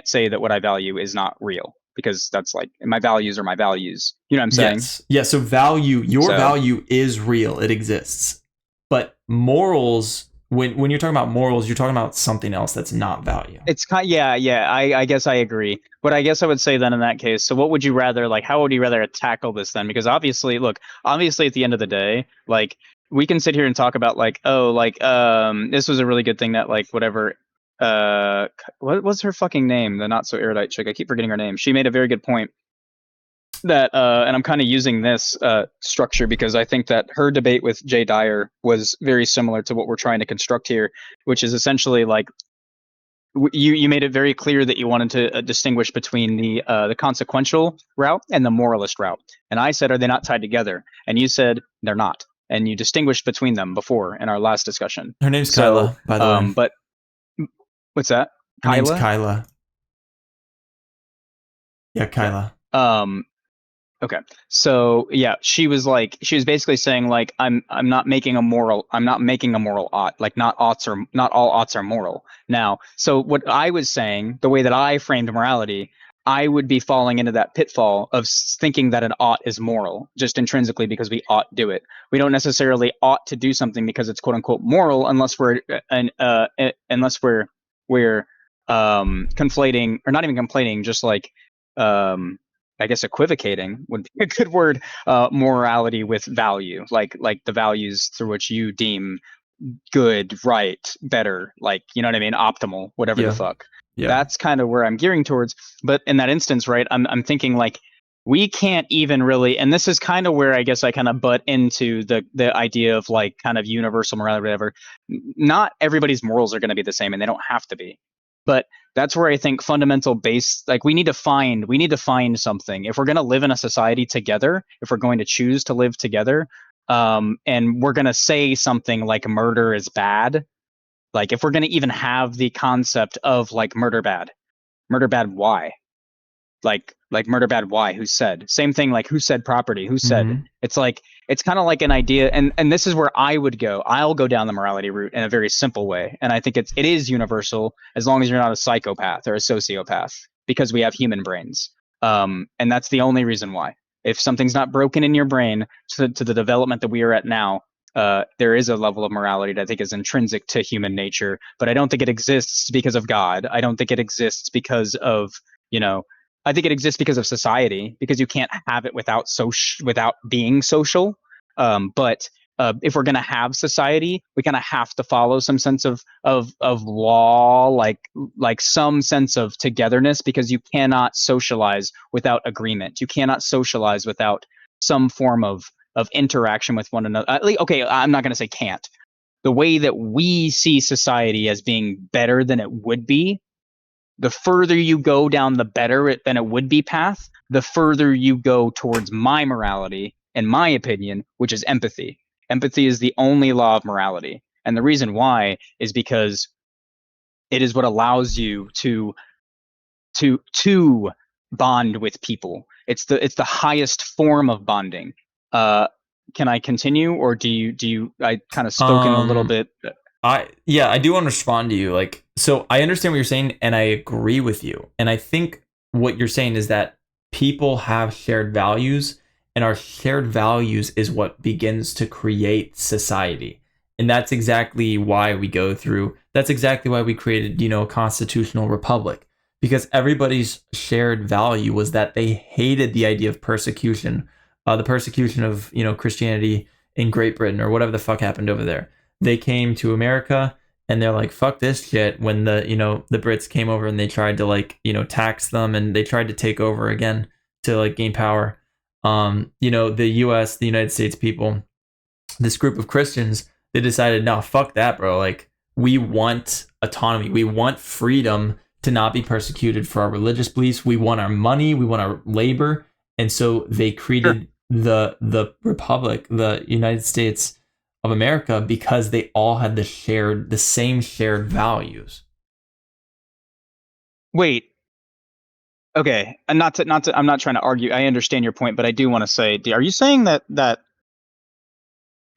say that what I value is not real because that's like my values are my values. You know what I'm saying? Yes. Yeah. So value, your So value is real. It exists. But morals, when you're talking about morals, you're talking about something else that's not value. it's kind, yeah. I guess I agree, but I guess I would say then in that case. So what would you rather like? How would you rather tackle this then? Because obviously, look, obviously at the end of the day, like we can sit here and talk about like, oh, like this was a really good thing that like whatever. What was her fucking name? The not so erudite chick. I keep forgetting her name. She made a very good point that, and I'm kind of using this structure because I think that her debate with Jay Dyer was very similar to what we're trying to construct here, which is essentially like you made it very clear that you wanted to distinguish between the consequential route and the moralist route. And I said, are they not tied together? And you said they're not. And you distinguished between them before in our last discussion. Her name's So, Kyla, by the way. but what's that? Her name's Kyla? Kyla. Yeah, Okay. Kyla. Um, Okay. So yeah, she was basically saying like I'm not making a moral ought. Like not all oughts are moral. Now, so what I was saying, the way that I framed morality, I would be falling into that pitfall of thinking that an ought is moral just intrinsically because we ought do it. We don't necessarily ought to do something because it's quote unquote moral unless we're conflating, or not even conflating, just like um I guess equivocating would be a good word. Morality with value, like the values through which you deem good, right, better, like you know what I mean, optimal, whatever the Yeah. fuck. Yeah. That's kind of where I'm gearing towards. But in that instance, right, I'm thinking like we can't even really, and this is kind of where I guess I kind of butt into the idea of like kind of universal morality, whatever. Not everybody's morals are going to be the same, and they don't have to be. But that's where I think fundamental base, like we need to find something if we're going to live in a society together, if we're going to choose to live together, and we're going to say something like murder is bad, like if we're going to even have the concept of like murder bad, why? Like murder bad, why? Who said? Same thing, like who said property? Who said? Mm-hmm. It's like it's kind of like an idea, and this is where I would go. I'll go down the morality route in a very simple way, and I think it is universal as long as you're not a psychopath or a sociopath because we have human brains, and that's the only reason why. If something's not broken in your brain to the development that we are at now, there is a level of morality that I think is intrinsic to human nature, but I don't think it exists because of God. I don't think it exists because of, you know, I think it exists because of society, because you can't have it without being social. But if we're gonna have society, we kind of have to follow some sense of law, like some sense of togetherness, because you cannot socialize without agreement. You cannot socialize without some form of interaction with one another. Okay, I'm not gonna say can't. The way that we see society as being better than it would be, the further you go down the better than it would be path, the further you go towards my morality, in my opinion, which is empathy. Empathy is the only law of morality. And the reason why is because it is what allows you to bond with people. It's the highest form of bonding. Uh, can I continue, or do you? I kind of spoken a little Um, bit. I do want to respond to you. Like, so I understand what you're saying, and I agree with you. And I think what you're saying is that people have shared values, and our shared values is what begins to create society. And that's exactly why we go through. That's exactly why we created, a constitutional republic, because everybody's shared value was that they hated the idea of persecution, the persecution of Christianity in Great Britain or whatever the fuck happened over there. They came to America and they're like, fuck this shit, when the Brits came over and they tried to tax them, and they tried to take over again to gain power. The US, the United States people, this group of Christians, they decided, no, fuck that, bro. Like, we want autonomy. We want freedom to not be persecuted for our religious beliefs. We want our money, we want our labor. And so they Sure. created the republic, the United States of America, because they all had the same shared values. Wait. Okay, and I'm not trying to argue. I understand your point, but I do want to say, are you saying that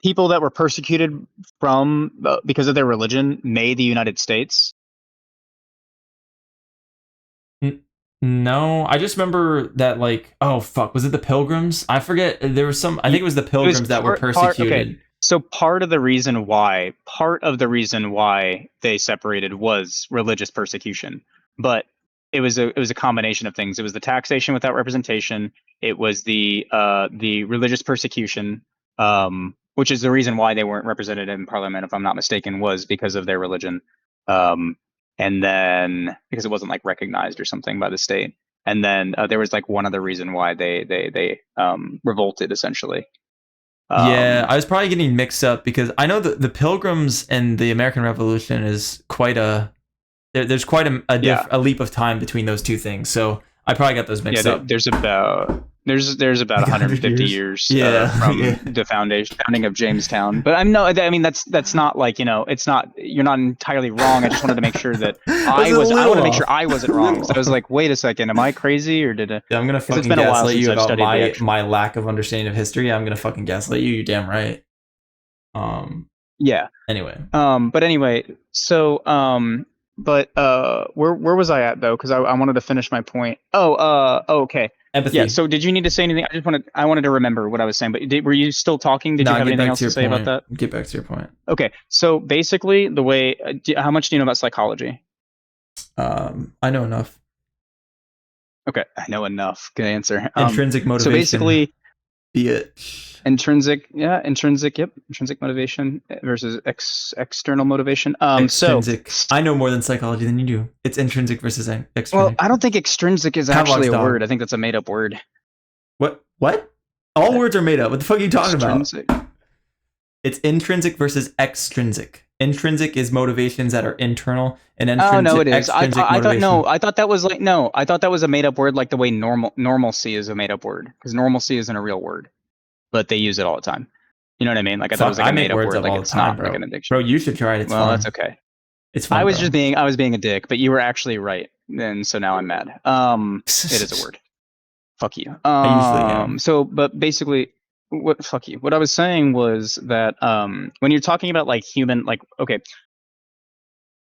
people that were persecuted from because of their religion made the United States? No, I just remember that like, oh fuck, was it the Pilgrims? I forget. There was some. I think it was the It was Pilgrims that were part. Okay, persecuted. so part of the reason why they separated was religious persecution, but it was a combination of things. It was the taxation without representation. It was the religious persecution, which is the reason why they weren't represented in parliament, if I'm not mistaken, was because of their religion, um, and then because it wasn't like recognized or something by the state. And then there was like one other reason why they revolted essentially. Yeah, Um, I was probably getting mixed up because I know that the Pilgrims and the American Revolution is quite a there's quite yeah, a leap of time between those two things. So I probably got those yeah. mixed up. There's about Like 100 150 years. years Yeah, yeah. from the founding of Jamestown. But I'm no, I mean that's not like it's not you're not entirely wrong. I just wanted to make sure that I was a I little want to make sure off. I A wasn't wrong little because I was off. like, wait a second, am I crazy or did it? Yeah, I'm gonna Because it's fucking been a while gaslight since you I've about studied the my actual. my lack of understanding of history. I'm gonna fucking gaslight you. You're damn right. Um. Yeah. Anyway, But anyway, so where was I at though? Because I wanted to finish my point. Okay. Yeah. empathy. So did you need to say anything? I wanted to remember what I was saying. But were you still talking? Did you Nah, have get anything back else to to your say about point. that? Get back to your point. Okay. So basically, the way how much do you know about psychology? I know enough. Okay, I know enough. Good answer. Intrinsic So motivation, basically, be it. intrinsic motivation versus external motivation. Extrinsic. I know more than psychology than you do. It's intrinsic versus Well, extrinsic. I don't think extrinsic is actually Pavlov's a word. dog. I think that's a made up word. What? What? All Uh, words are made up. What the fuck are you talking about? Extrinsic. It's intrinsic versus extrinsic. Intrinsic is motivations that are internal, and Oh no, intrinsic it is. extrinsic I thought no. motivation. I thought that was like no. I thought that was a made up word, like the way normalcy is a made up word, because normalcy isn't a real word, but they use it all the time. You know what I mean? Like I thought it Fuck, was like I a make made up words word. up Like all the it's time, not like bro. an Bro, addiction. you should try it. It's Well, that's fun. okay. It's fun, bro. I was being a dick, but you were actually right, and so now I'm mad. It is a word. Fuck you. I usually am. But basically, what fuck you. What I was saying was that when you're talking about like human, like okay,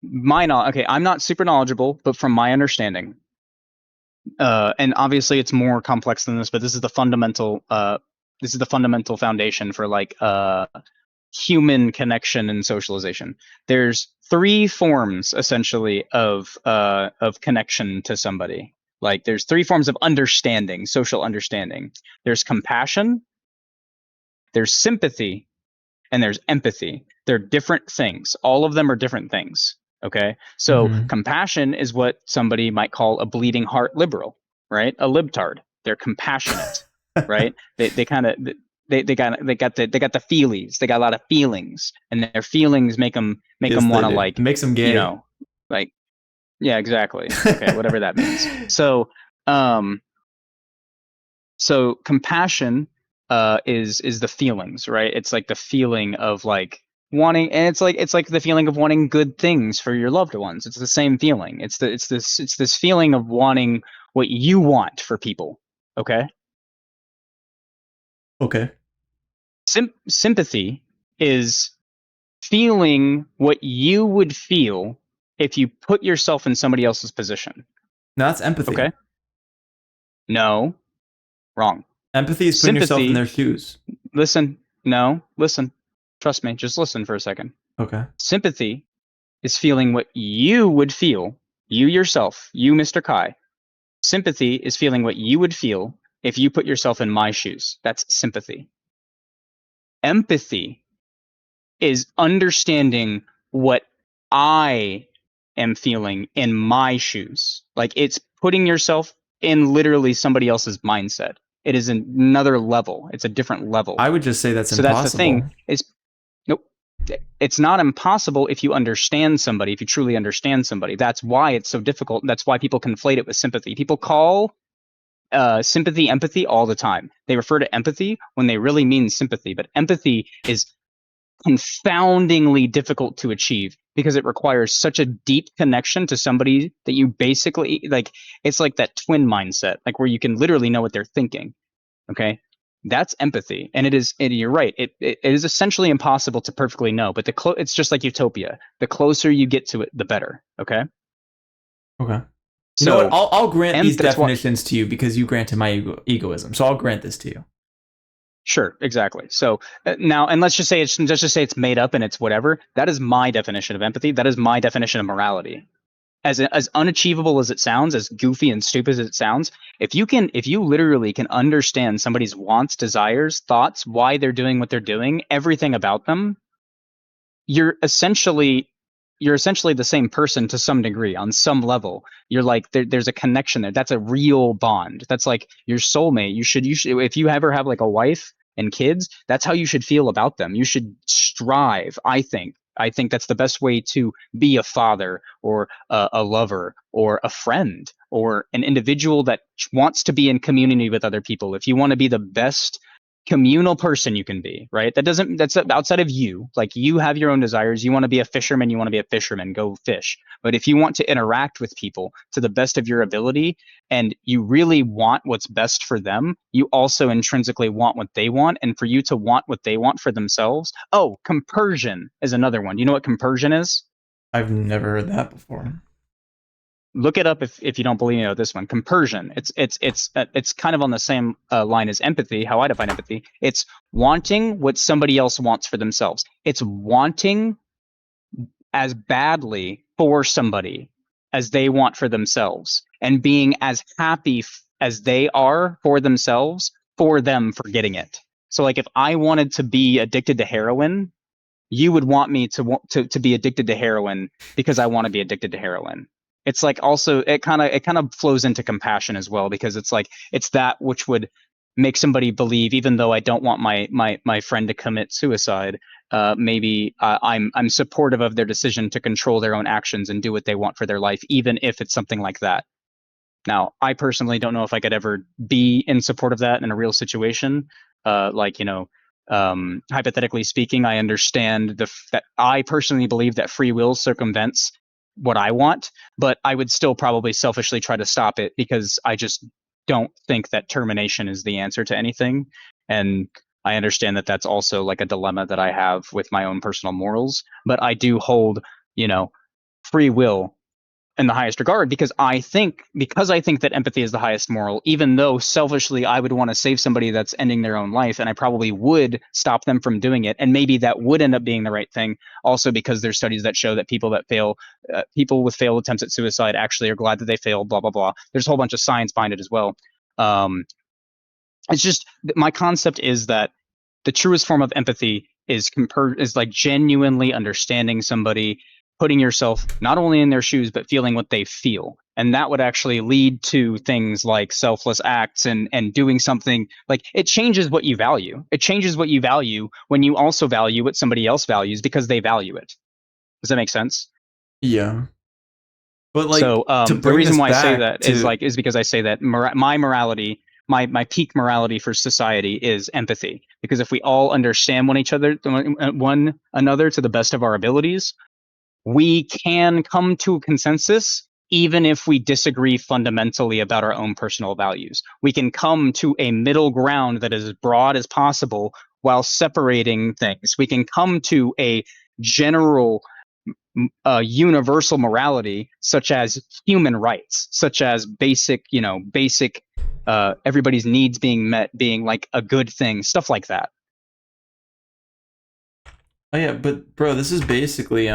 okay, I'm not super knowledgeable, but from my understanding, and obviously it's more complex than this, but this is the fundamental foundation for like human connection and socialization. There's three forms essentially of connection to somebody. Like there's three forms of understanding, social understanding. There's compassion, there's sympathy, and there's empathy. They're different things. All of them are different things. Okay. So Mm-hmm. compassion is what somebody might call a bleeding heart liberal, right? A libtard. They're compassionate, right? They kind of they got the feelies. They got a lot of feelings, and their feelings make Yes, them they want to do. like Makes them gay. like yeah, exactly. Okay, whatever that means. Um so compassion is the feelings, right? It's like the feeling of like wanting, and it's like the feeling of wanting good things for your loved ones. It's the same feeling. It's this feeling of wanting what you want for people. Okay. Okay. Sympathy is feeling what you would feel if you put yourself in somebody else's position. Now that's empathy. Okay. No, wrong. Empathy is putting yourself in Sympathy, their shoes. listen, no, listen. Trust me, just listen for a second. Okay. Sympathy is feeling what you would feel, you yourself, you, Mr. Kai. Sympathy is feeling what you would feel if you put yourself in my shoes. That's sympathy. Empathy is understanding what I am feeling in my shoes. Like it's putting yourself in literally somebody else's mindset. It is another level. It's a different level. I would just say that's So that's the thing. impossible. Is nope. It's not impossible if you understand somebody, if you truly understand somebody. That's why it's so difficult. That's why people conflate it with sympathy. People call sympathy empathy all the time. They refer to empathy when they really mean sympathy, but empathy is confoundingly difficult to achieve because it requires such a deep connection to somebody that you basically like. It's like that twin mindset, like where you can literally know what they're thinking. Okay, that's empathy, and it is. And you're right. It is essentially impossible to perfectly know, but it's just like utopia. The closer you get to it, the better. Okay, Okay. You know what? so I'll grant and these that's what. definitions to you because you granted my egoism. So I'll grant this to you. Sure, exactly. So now, and let's just say it's made up and it's whatever. That is my definition of empathy. That is my definition of morality. As unachievable as it sounds, as goofy and stupid as it sounds, if you literally can understand somebody's wants, desires, thoughts, why they're doing what they're doing, everything about them, you're essentially you're essentially the same person to some degree on some level. You're like there's a connection there. That's a real bond. That's like your soulmate. You should if you ever have like a wife and kids, that's how you should feel about them. You should strive, I think that's the best way to be a father or a lover or a friend or an individual that wants to be in community with other people. If you want to be the best communal person you can be, right? That's outside of you. Like you have your own desires. You want to be a fisherman, you want to be a fisherman, go fish. But if you want to interact with people to the best of your ability and you really want what's best for them, you also intrinsically want what they want. And for you to want what they want for themselves, oh, compersion is another one. You know what compersion is? I've never heard that before. Look it up if you don't believe me about this one. Compersion. It's kind of on the same line as empathy. How I define empathy. It's wanting what somebody else wants for themselves. It's wanting as badly for somebody as they want for themselves, and being as happy as they are for themselves for them for getting it. So like if I wanted to be addicted to heroin, you would want me to be addicted to heroin because I want to be addicted to heroin. It's like also it kind of flows into compassion as well, because it's like it's that which would make somebody believe, even though I don't want my friend to commit suicide, maybe I'm supportive of their decision to control their own actions and do what they want for their life, even if it's something like that. Now, I personally don't know if I could ever be in support of that in a real situation. Like, hypothetically speaking, I understand that I personally believe that free will circumvents what I want, but I would still probably selfishly try to stop it because I just don't think that termination is the answer to anything. And I understand that that's also like a dilemma that I have with my own personal morals, but I do hold, you know, free will in the highest regard because I think that empathy is the highest moral, even though selfishly I would want to save somebody that's ending their own life, and I probably would stop them from doing it, and maybe that would end up being the right thing. Also, because there's studies that show that people with failed attempts at suicide actually are glad that they failed. Blah blah blah. There's a whole bunch of science behind it as well. Um, it's just my concept is that the truest form of empathy is like genuinely understanding somebody, putting yourself not only in their shoes but feeling what they feel, and that would actually lead to things like selfless acts and doing something. Like it changes what you value. It changes what you value when you also value what somebody else values because they value it. Does that make sense? Yeah. But So like to the bring reason this why I say back that to is because I say that my morality, my peak morality for society is empathy. Because if we all understand one another to the best of our abilities, we can come to a consensus even if we disagree fundamentally about our own personal values. We can come to a middle ground that is as broad as possible while separating things. We can come to a general universal morality, such as human rights, such as basic everybody's needs being met, being like a good thing, stuff like that. oh yeah, but bro, this is basically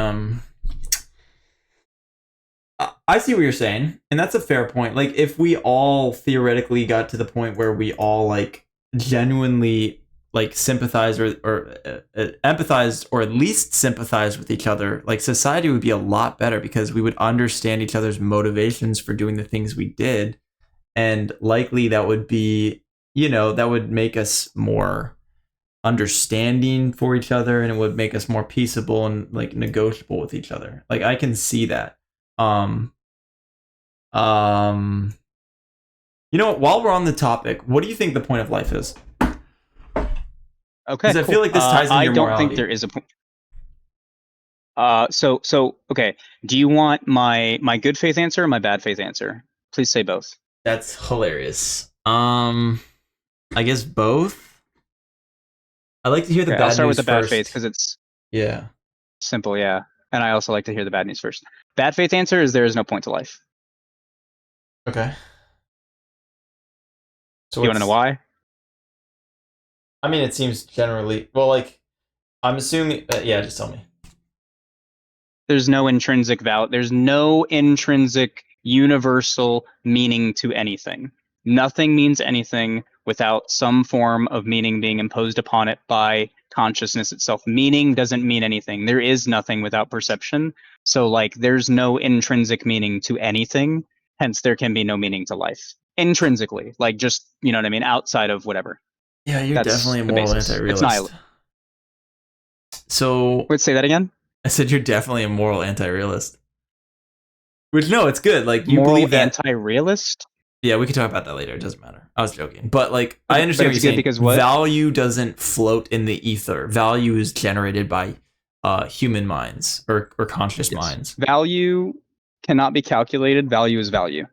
I see what you're saying, and that's a fair point. Like, if we all theoretically got to the point where we all like genuinely like sympathize or empathize or at least sympathize with each other, like society would be a lot better because we would understand each other's motivations for doing the things we did, and likely that would be, that would make us more understanding for each other, and it would make us more peaceable and like negotiable with each other. Like I can see that. Um, um, you know what? While we're on the topic, what do you think the point of life is? Okay, Because I feel cool. like this ties into I your don't think there morality. is a point. So okay. Do you want my good faith answer or my bad faith answer? Please say both. That's hilarious. I guess both. I like to hear the Okay, I'll bad start with news the bad faith first. because it's Yeah. simple, yeah. And I also like to hear the bad news first. Bad faith answer is there is no point to life. Okay. So Do you want to know what's? why? I mean, it seems generally well. Like I'm assuming. Yeah, just tell me. There's no intrinsic value. There's no intrinsic universal meaning to anything. Nothing means anything without some form of meaning being imposed upon it by consciousness itself. Meaning doesn't mean anything. There is nothing without perception. So, like, there's no intrinsic meaning to anything. Hence, there can be no meaning to life intrinsically. Like, just, you know what I mean? Outside of whatever. Yeah, you're That's definitely a the moral basis. It's nihil. anti-realist. So Wait, say that again? I said you're definitely a moral anti-realist. Which no, it's good. Like you Moral believe that. anti realist? Yeah, we can talk about that later. It doesn't matter. I was joking, but like I But understand what it's you're good saying. because what? Value doesn't float in the ether. Value is generated by human minds or conscious Yes. minds. Value cannot be calculated. Value is value.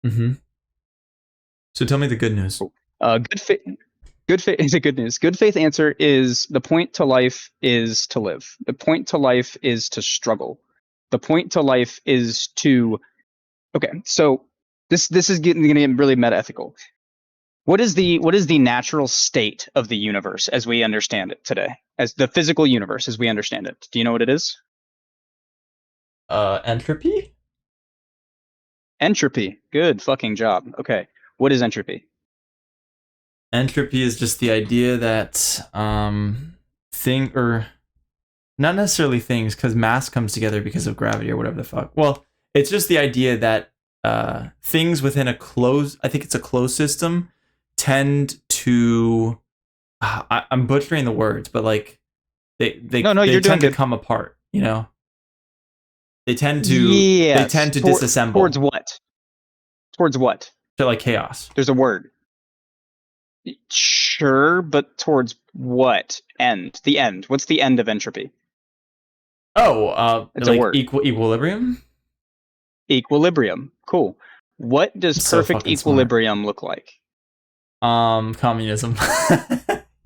Mm-hmm. So tell me the good news. Good faith. Good faith is a good news. Good faith answer is the point to life is to live. The point to life is to struggle. The point to life is to. Okay, so this is going to get really metaethical. What is the natural state of the universe as we understand it today? As the physical universe as we understand it. Do you know what it is? Entropy. Entropy. Good fucking job. Okay. What is entropy? Entropy is just the idea that thing or not necessarily things because mass comes together because of gravity or whatever the fuck. Well, it's just the idea that things within a closed, I think it's a closed system, tend to. I'm butchering the words, but like No, no, they you're doing tend to good. come apart. You know, they Yes. tend to disassemble Towards what? Towards what? to like chaos. There's a word. Sure, but towards what end? The end. What's the end of entropy? Oh, It's a like word. equilibrium. Equilibrium. Cool. What does I'm so perfect fucking smart. equilibrium look like? Communism.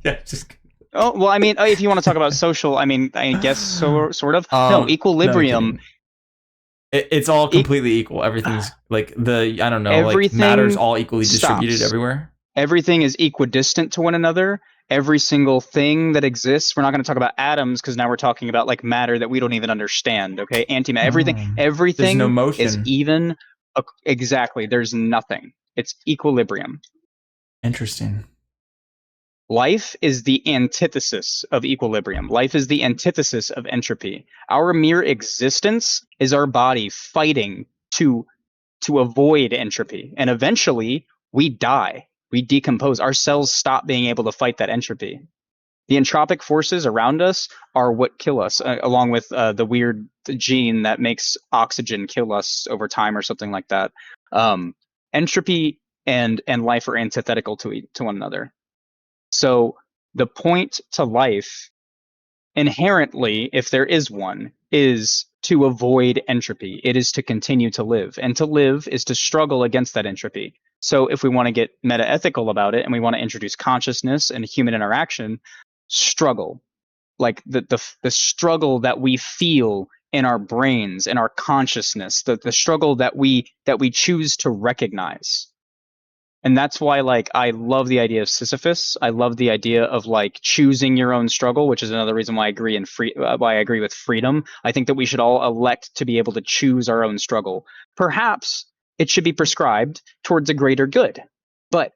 Yeah, just Oh, well, I mean, if you want to talk about social, I mean, I guess so, sort of. No, no, I'm equilibrium. kidding. It's all E- completely equal. Everything's like I don't know, like matter's Everything all equally distributed stops. everywhere. Everything is equidistant to one another. Every single thing that exists, we're not going to talk about atoms because now we're talking about like matter that we don't even understand. Okay, antimatter. Everything, Oh, there's no everything is motion. even. Exactly. There's nothing. It's equilibrium. Interesting. Life is the antithesis of equilibrium. Life is the antithesis of entropy. Our mere existence is our body fighting to avoid entropy. And eventually, we die. We decompose. Our cells stop being able to fight that entropy. The entropic forces around us are what kill us, along with the weird gene that makes oxygen kill us over time or something like that. Entropy and life are antithetical to one another. So the point to life inherently, if there is one, is to avoid entropy. It is to continue to live. And to live is to struggle against that entropy. So if we want to get metaethical about it and we want to introduce consciousness and human interaction, struggle. Like the struggle that we feel in our brains, in our consciousness, the struggle that we choose to recognize. And that's why like I love the idea of Sisyphus. I love the idea of like choosing your own struggle, which is another reason why I agree with freedom. I think that we should all elect to be able to choose our own struggle. Perhaps it should be prescribed towards a greater good. But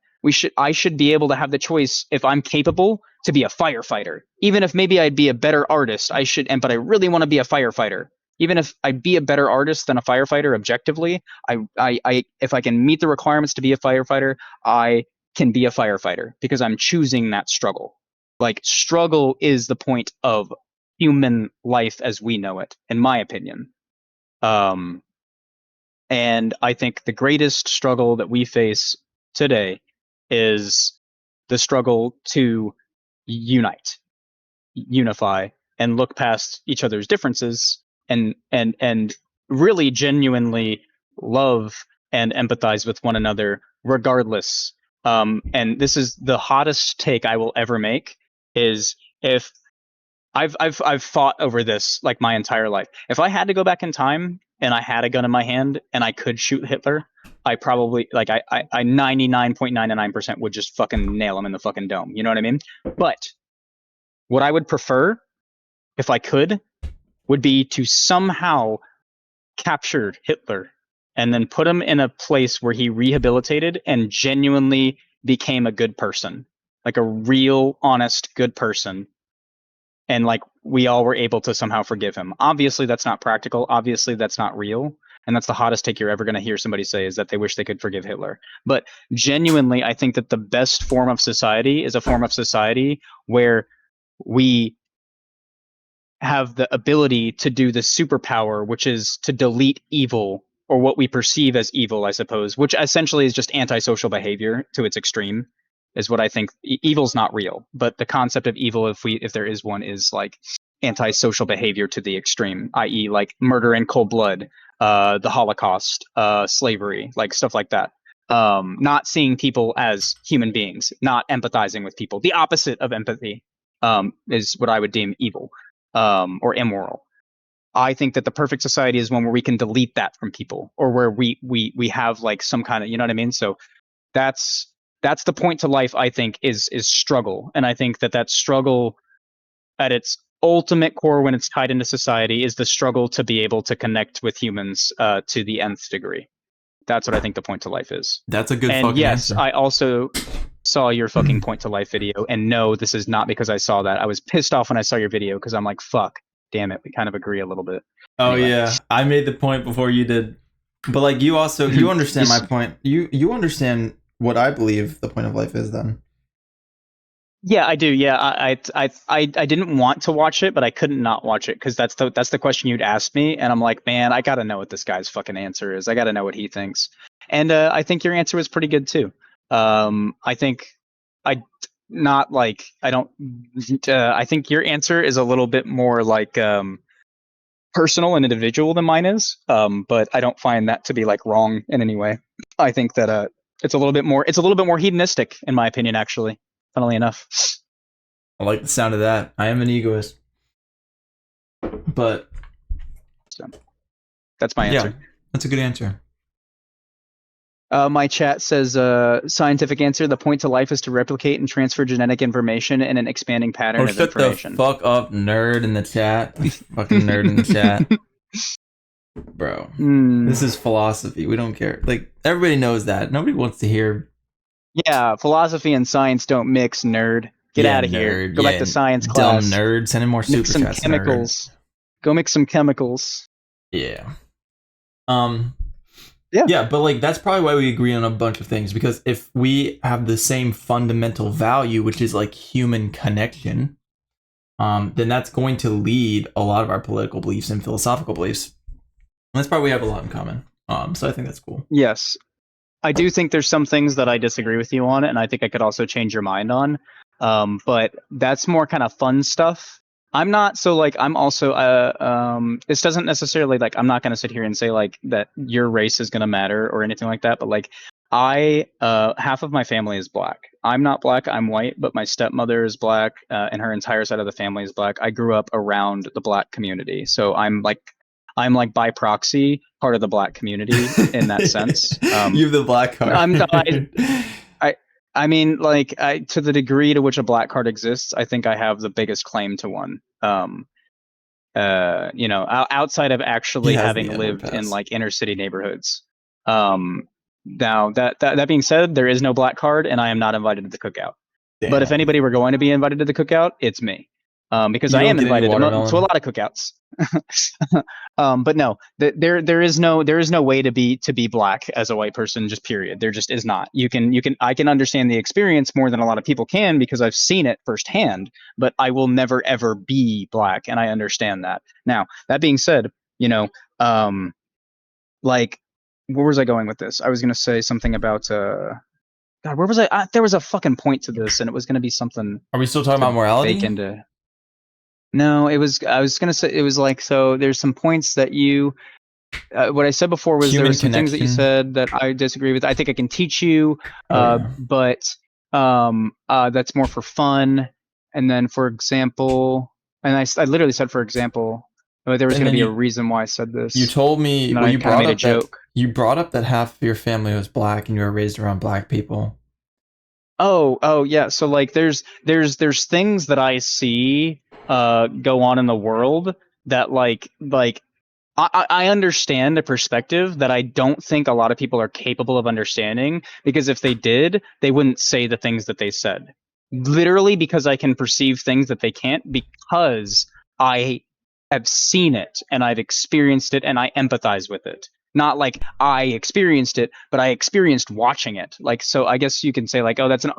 I should be able to have the choice if I'm capable to be a firefighter. Even if maybe I'd be a better artist, but I really want to be a firefighter. Even if I'd be a better artist than a firefighter objectively, if I can meet the requirements to be a firefighter, I can be a firefighter because I'm choosing that struggle. Like struggle is the point of human life as we know it, in my opinion. Um, and I think the greatest struggle that we face today is the struggle to unify, and look past each other's differences, and really genuinely love and empathize with one another regardless. And this is the hottest take I will ever make, is if I've fought over this like my entire life. If I had to go back in time and I had a gun in my hand and I could shoot Hitler, I probably like I 99.99% would just fucking nail him in the fucking dome. You know what I mean? But what I would prefer, if I could, would be to somehow capture Hitler and then put him in a place where he rehabilitated and genuinely became a good person, like a real, honest, good person. And like we all were able to somehow forgive him. Obviously, that's not practical. Obviously, that's not real. And that's the hottest take you're ever going to hear somebody say, is that they wish they could forgive Hitler. But genuinely, I think that the best form of society is a form of society where we have the ability to do the superpower, which is to delete evil, or what we perceive as evil, I suppose, which essentially is just antisocial behavior to its extreme, is what I think. Evil's not real, but the concept of evil, if there is one, is like antisocial behavior to the extreme, i.e., like murder in cold blood, the Holocaust, slavery, like stuff like that. Not seeing people as human beings, not empathizing with people. The opposite of empathy is what I would deem evil, or immoral. I think that the perfect society is one where we can delete that from people, or where we have like some kind of, you know what I mean. So that's the point to life. I think is struggle, and I think that struggle at its ultimate core, when it's tied into society, is the struggle to be able to connect with humans to the nth degree. That's what I think the point to life is. That's a good And fucking yes, answer. I also saw your fucking point to life video, and no, this is not because I saw that. I was pissed off when I saw your video because I'm like, fuck, damn it, we kind of agree a little bit. Oh Anyway, yeah, I made the point before you did, but like you also you understand my point. You understand what I believe the point of life is. Then yeah, I do. Yeah, I didn't want to watch it, but I couldn't not watch it because that's the question you'd asked me, and I'm like, man, I gotta know what this guy's fucking answer is. I gotta know what he thinks, and I think your answer was pretty good too. I think I not like I don't. I think your answer is a little bit more like personal and individual than mine is. But I don't find that to be like wrong in any way. I think that it's a little bit more hedonistic in my opinion, actually. Funnily enough. I like the sound of that. I am an egoist, but So that's my yeah, answer. that's a good answer. My chat says scientific answer: the point to life is to replicate and transfer genetic information in an expanding Oh, pattern of shut the information. fuck up, nerd in the chat. Fucking nerd in the chat. Bro. This is philosophy. We don't care. Like, everybody knows that. Nobody wants to hear. Yeah, philosophy and science don't mix, nerd. Get Yeah, out of here. nerd. Go back Yeah, to science dumb class. nerd. Send in more Mix super some chats, nerd. chemicals. Go mix some chemicals. Yeah. Yeah. Yeah, but like that's probably why we agree on a bunch of things, because if we have the same fundamental value, which is like human connection, then that's going to lead a lot of our political beliefs and philosophical beliefs. And that's probably we have a lot in common. So I think that's cool. Yes. I do think there's some things that I disagree with you on, and I think I could also change your mind on. But that's more kind of fun stuff. I'm not so like I'm also this doesn't necessarily like I'm not gonna sit here and say like that your race is gonna matter or anything like that, but like I half of my family is black. I'm not black, I'm white, but my stepmother is black, and her entire side of the family is black. I grew up around the black community. So I'm like by proxy part of the black community in that sense. You have the black card. I mean, like, to the degree to which a black card exists, I think I have the biggest claim to one. You know, outside of actually He has the having N-word lived in pass. like inner city neighborhoods. Now that being said, there is no black card, and I am not invited to the cookout. But if Damn. anybody were going to be invited to the cookout, it's me, because You I don't am get any invited to a watermelon? lot of cookouts. But no, there is no way to be black as a white person. Just period. There just is not. I can understand the experience more than a lot of people can because I've seen it firsthand. But I will never ever be black, and I understand that. Now that being said, you know, like where was I going with this? I was going to say something about God, where was I? There was a fucking point to this, and it was going to be something Are we still talking to about bake morality? into. No, it was. I was going to say it was like so. There's some points that you. What I said before was there were Human some things that you connection? said that I disagree with. I think I can teach you, Oh yeah. but that's more for fun. And then, for example, and I literally said, for example, there was And going to then be a you reason why I said you this, told me, and then well, I you kind of brought made a up that joke. half of your family was black and you were raised around black people. Oh yeah. So like there's things that I see go on in the world that like I understand a perspective that I don't think a lot of people are capable of understanding because if they did, they wouldn't say the things that they said. Literally because I can perceive things that they can't because I have seen it and I've experienced it and I empathize with it. Not like I experienced it, but I experienced watching it. Like so, I guess you can say like, oh, that's an.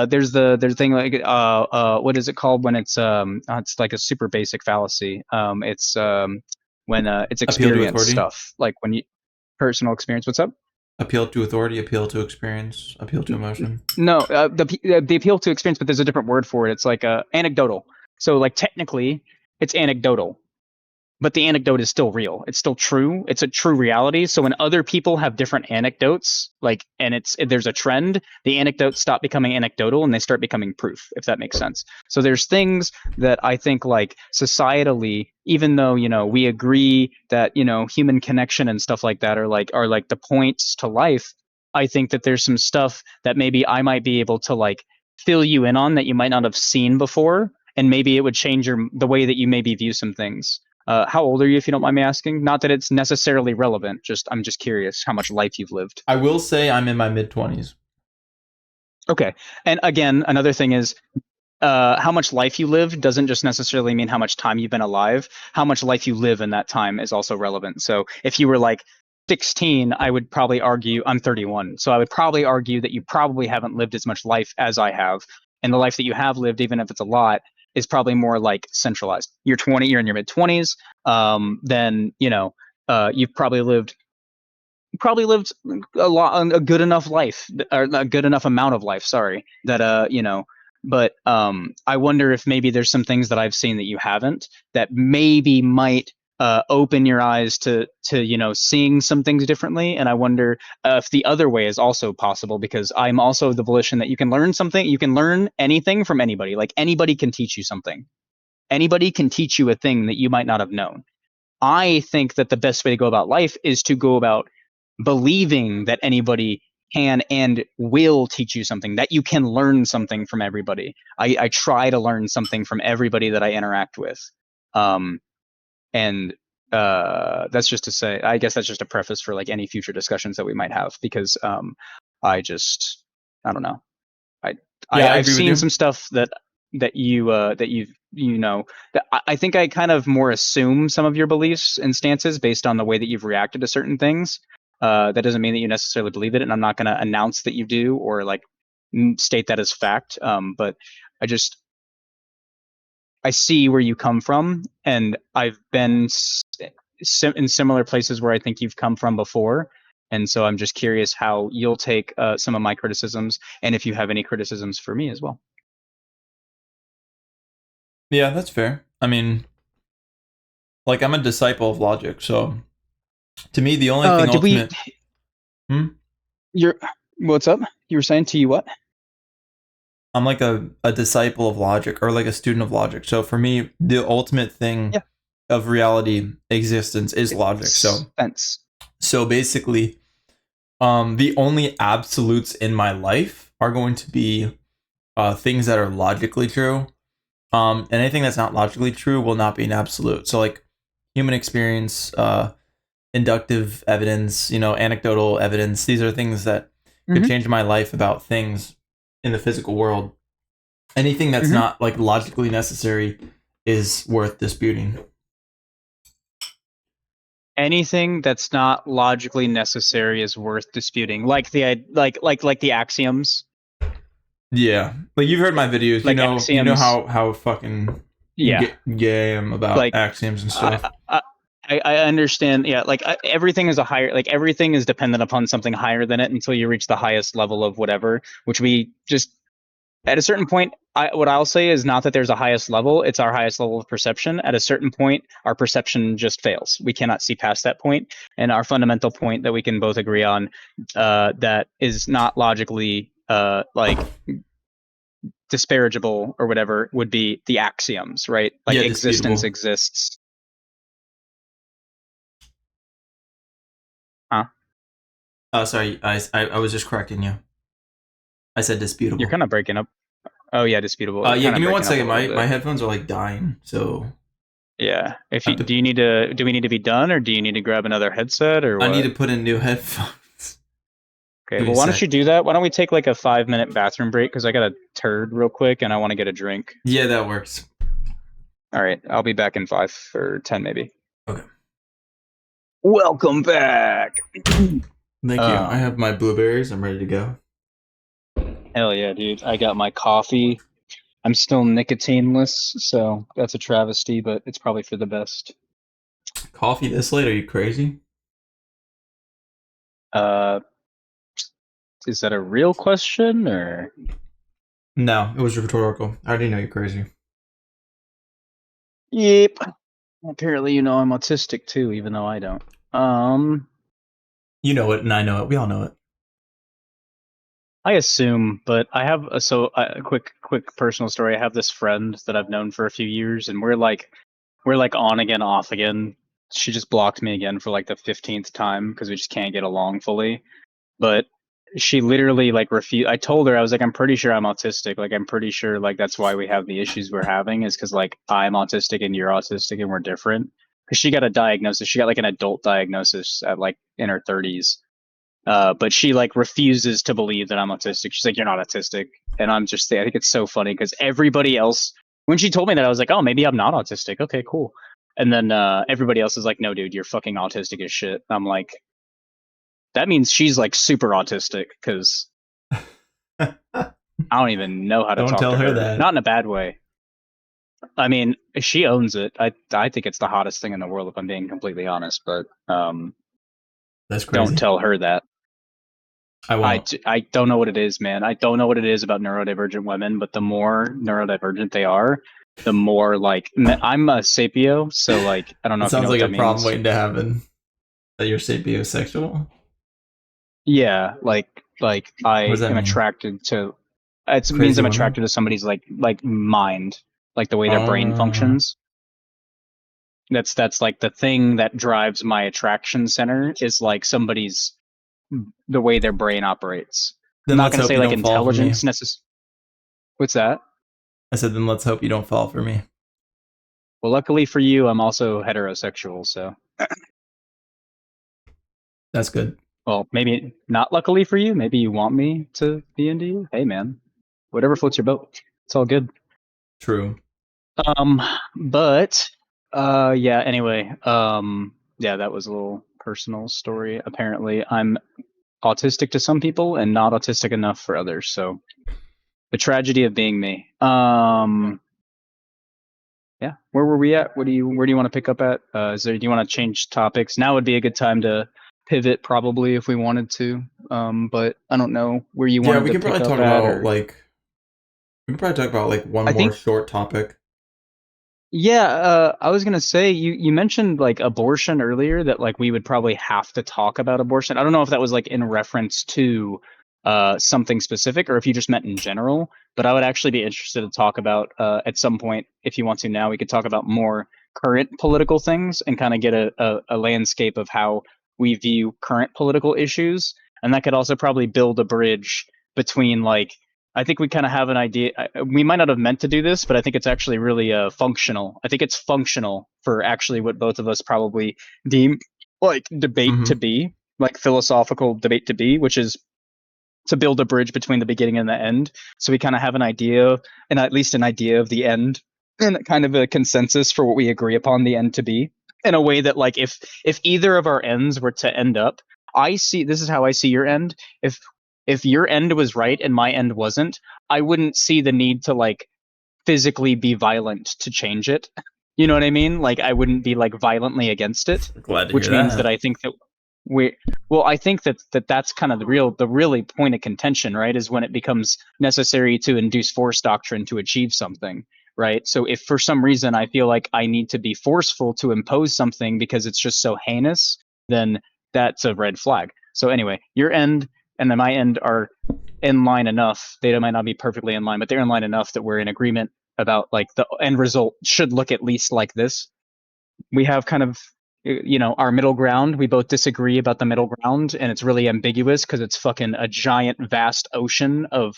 There's a thing like what is it called when it's like a super basic fallacy. It's when it's Appeal to experience authority? stuff like when you personal experience. What's up? Appeal to authority, appeal to experience, appeal to emotion. No, the appeal to experience, but there's a different word for it. It's like anecdotal. So like technically, it's anecdotal, but the anecdote is still real. It's still true. It's a true reality. So when other people have different anecdotes, like and there's a trend, the anecdotes stop becoming anecdotal and they start becoming proof, if that makes sense. So there's things that I think like societally, even though, we agree that, human connection and stuff like that are like the points to life, I think that there's some stuff that maybe I might be able to like fill you in on that you might not have seen before, and maybe it would change the way that you maybe view some things. How old are you, if you don't mind me asking? Not that it's necessarily relevant. Just I'm just curious how much life you've lived. I will say I'm in my mid 20s. Okay, and again, another thing is how much life you live doesn't just necessarily mean how much time you've been alive. How much life you live in that time is also relevant. So if you were like 16, I would probably argue I'm 31. So I would probably argue that you probably haven't lived as much life as I have. And the life that you have lived, even if it's a lot, is probably more like centralized. You're 20, you're in your mid 20s. Then, you've probably lived a good enough life, or a good enough amount of life, sorry, that but I wonder if maybe there's some things that I've seen that you haven't, that maybe might open your eyes to seeing some things differently. And I wonder if the other way is also possible, because I'm also the volition that you can learn anything from anybody. Like anybody can teach you something. Anybody can teach you a thing that you might not have known. I think that the best way to go about life is to go about believing that anybody can and will teach you something, that you can learn something from everybody. I try to learn something from everybody that I interact with. Um, and that's just to say, I guess that's just a preface for like any future discussions that we might have, because I just, I don't know. I, Yeah, I I've agree with seen you. some stuff that you know that I think I kind of more assume some of your beliefs and stances based on the way that you've reacted to certain things. That doesn't mean that you necessarily believe it, and I'm not going to announce that you do or like state that as fact. But I just I see where you come from, and I've been in similar places where I think you've come from before. And so I'm just curious how you'll take some of my criticisms, and if you have any criticisms for me as well. Yeah, that's fair. I mean, like I'm a disciple of logic, so to me the only thing Did we? ultimate. Hmm? You're what's up? You were saying to you what? I'm like a disciple of logic or like a student of logic. So for me, the ultimate thing Yeah, of reality existence is logic. it's sense. So basically, the only absolutes in my life are going to be things that are logically true. And anything that's not logically true will not be an absolute. So like human experience, inductive evidence, anecdotal evidence. These are things that could Hmm. change my life about things in the physical world. Anything that's Hmm. not like logically necessary is worth disputing. Anything that's not logically necessary is worth disputing, like like the axioms, Yeah, like you've heard my videos. You like know axioms. how fucking Yeah, gay I am about like axioms and I, stuff. I I understand. Yeah, like everything is a higher, like everything is dependent upon something higher than it until you reach the highest level of whatever, which we just at a certain point. What I'll say is not that there's a highest level; it's our highest level of perception. At a certain point, our perception just fails. We cannot see past that point, and our fundamental point that we can both agree on that is not logically like disparageable or whatever would be the axioms, right? Like Yeah, existence disputable. exists. Huh? Sorry, I was just correcting you. I said You're disputable. kind of breaking up. Oh yeah, disputable. You're Yeah, kind give of me one breaking up a second. little My bit. headphones are like dying, so Yeah. If I you have to. do, you need to. Do we need to be done, or do you need to grab another headset, or I need what? to put in new headphones. Okay. Give me a Well, why don't sec. you do that? Why don't we take like a 5 minute bathroom break because I got a turd real quick and I want to get a drink. Yeah, that works. All right. I'll be back in 5 or 10 maybe. Okay. Welcome back. Thank you. I have my blueberries. I'm ready to go. Hell yeah, dude. I got my coffee. I'm still nicotineless, so that's a travesty, but it's probably for the best. Coffee this late? Are you crazy? Uh, is that a real question or? No, it was rhetorical. I already know you're crazy. Yep. Apparently, you know I'm autistic too, even though I don't. Um, You know it, and I know it. We all know it. I assume, but I have a quick personal story. I have this friend that I've known for a few years, and we're like on again, off again. She just blocked me again for like the 15th time because we just can't get along fully. But she literally like refused. I told her I was like, I'm pretty sure I'm autistic. Like I'm pretty sure like that's why we have the issues we're having is because like I'm autistic and you're autistic and we're different. Because she got a diagnosis. She got like an adult diagnosis at like in her 30s. But she like refuses to believe that I'm autistic. She's like, you're not autistic, and I'm just I think it's so funny because everybody else when she told me that I was like, oh maybe I'm not autistic. Okay, cool. And then everybody else is like, no, dude, you're fucking autistic as shit. I'm like, that means she's like super autistic because I don't even know how to Don't talk tell to her her. that. Not in a bad way. I mean, she owns it. I think it's the hottest thing in the world if I'm being completely honest. But That's don't crazy. tell her that. I won't. I don't know what it is, man. I don't know what it is about neurodivergent women, but the more neurodivergent they are, the more like I'm a sapio, so like I don't know It if you know sounds what like a that problem means. waiting to happen. That you're sapiosexual. Yeah, like What does I that am mean? attracted to. It means Crazy I'm women. attracted to somebody's like mind, like the way their brain Oh, functions. That's like the thing that drives my attraction center is like somebody's the way their brain operates. I'm then not let's going to hope say you like don't fall for me. intelligence necessarily. What's that? I said, then let's hope you don't fall for me. Well, luckily for you, I'm also heterosexual, so That's good. well, maybe not luckily for you. Maybe you want me to be into you. Hey, man, whatever floats your boat. It's all good. True. Um, but yeah. Anyway, yeah, that was a little personal story. Apparently, I'm autistic to some people and not autistic enough for others. So the tragedy of being me. Yeah. Where were we at? Where do you want to pick up at? Do you want to change topics? Now would be a good time to pivot probably if we wanted to. But I don't know where you Yeah, wanted we to can pick probably up talk at about or like one I more think short topic. yeah, I was gonna say you mentioned like abortion earlier that like we would probably have to talk about abortion. I don't know if that was like in reference to something specific or if you just meant in general, but I would actually be interested to talk about at some point if you want to now we could talk about more current political things and kind of get a landscape of how we view current political issues, and that could also probably build a bridge between like I think we kind of have an idea. We might not have meant to do this, but I think it's actually really functional. I think it's functional for actually what both of us probably deem like debate to Mm-hmm. be, like philosophical debate to be, which is to build a bridge between the beginning and the end. So we kind of have an idea, and at least an idea of the end, and kind of a consensus for what we agree upon the end to be. In a way that, like, if either of our ends were to end up, I see this is how I see your end. If your end was right and my end wasn't, I wouldn't see the need to like physically be violent to change it. You know what I mean? Like I wouldn't be like violently against it, Glad to hear which means that that. I think that we well, I think that's kind of the really point of contention, right? Is when it becomes necessary to induce force doctrine to achieve something, right? So if for some reason I feel like I need to be forceful to impose something because it's just so heinous, then that's a red flag. So anyway, your end and then my end are in line enough. They might not be perfectly in line, but they're in line enough that we're in agreement about like the end result should look at least like this. We have kind of our middle ground. We both disagree about the middle ground, and it's really ambiguous because it's fucking a giant vast ocean of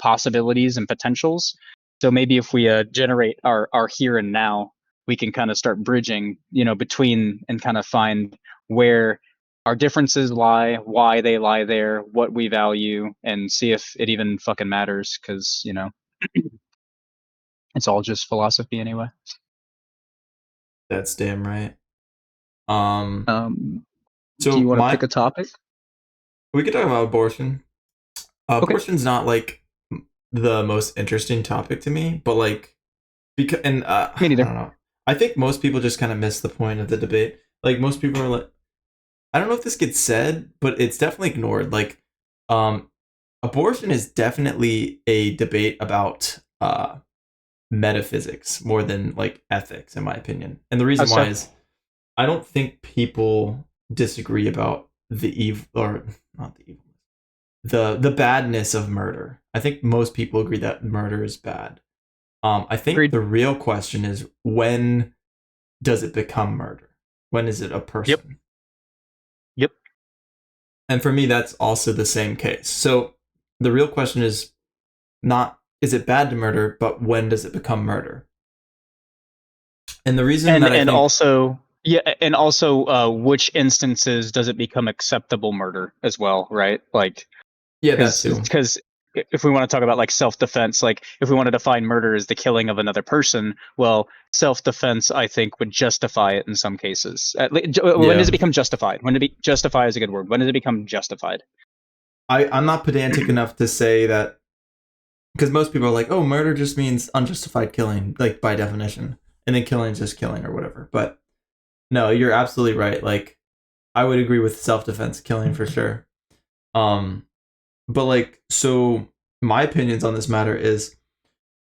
possibilities and potentials. So maybe if we generate our here and now, we can kind of start bridging between and kind of find where our differences lie, why they lie there, what we value, and see if it even fucking matters because it's all just philosophy anyway. That's damn right. Um, um do so you want to pick my a topic? we could talk about abortion. Okay. Abortion's not like the most interesting topic to me, but like because and Me I neither. don't know. I think most people just kind of miss the point of the debate. Like most people are like, I don't know if this gets said, but it's definitely ignored. Like, um, abortion is definitely a debate about metaphysics more than like ethics, in my opinion. And the How reason why so? is I don't think people disagree about the evil or not the evil, the badness of murder. I think most people agree that murder is bad. I think Agreed. the real question is when does it become murder? When is it a Yep. person? Yep. And for me, that's also the same case. So the real question is not is it bad to murder, but when does it become murder? And the reason that I And think, also and also which instances does it become acceptable murder as well, right? Like yeah, that too. because if we want to talk about like self-defense, like if we want to define murder as the killing of another person, well, self-defense I think would justify it in some cases. When does Yeah. it become justified? When to be justify is a good word. When does it become justified? I'm not pedantic enough to say that because most people are like, oh, murder just means unjustified killing, like by definition. And then killing is just killing or whatever. But no, you're absolutely right. Like I would agree with self defense killing for sure. Um, but like, so my opinions on this matter is,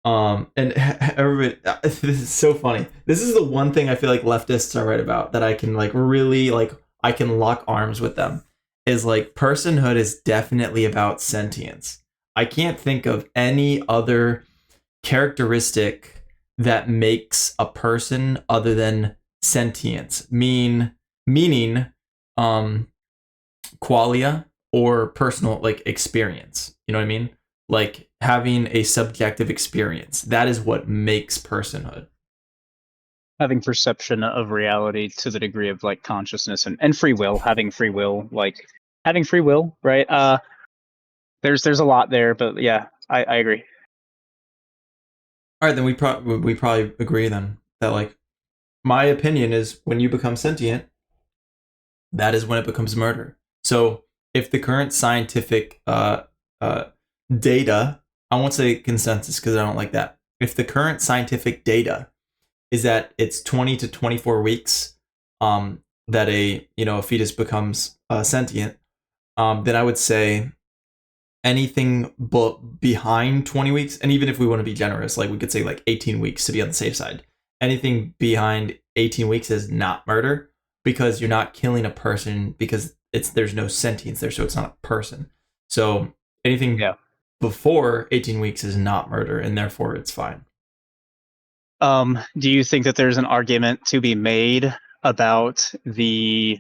and everybody, this is so funny. This is the one thing I feel like leftists are right about that I can like really like, I can lock arms with them is like personhood is definitely about sentience. I can't think of any other characteristic that makes a person other than sentience meaning um qualia or personal like experience, you know what I mean, like having a subjective experience. That is what makes personhood. Having perception of reality to the degree of like consciousness and free will, having free will, like having free will, right? There's a lot there, but yeah, I agree. All right, then we probably agree then that like my opinion is when you become sentient, that is when it becomes murder. So if the current scientific uh, data, I won't say consensus because I don't like that. If the current scientific data is that it's 20 to 24 weeks that a fetus becomes sentient, then I would say anything but behind 20 weeks, and even if we want to be generous, like we could say like 18 weeks to be on the safe side, anything behind 18 weeks is not murder because you're not killing a person because there's no sentience there, so it's not a person. So anything Yeah. before 18 weeks is not murder, and therefore it's fine. Do you think that there's an argument to be made about the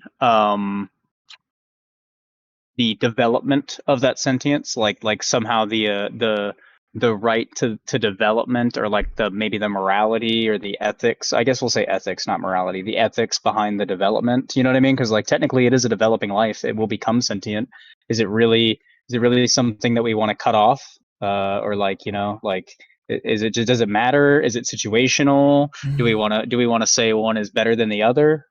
development of that sentience, like somehow the right to development, or like the maybe the morality or the ethics, I guess we'll say ethics, not morality, the ethics behind the development, you know what I mean? Because like technically it is a developing life, it will become sentient. Is it really something that we want to cut off, or like like is it just, does it matter, is it situational? Do we want to say one is better than the other?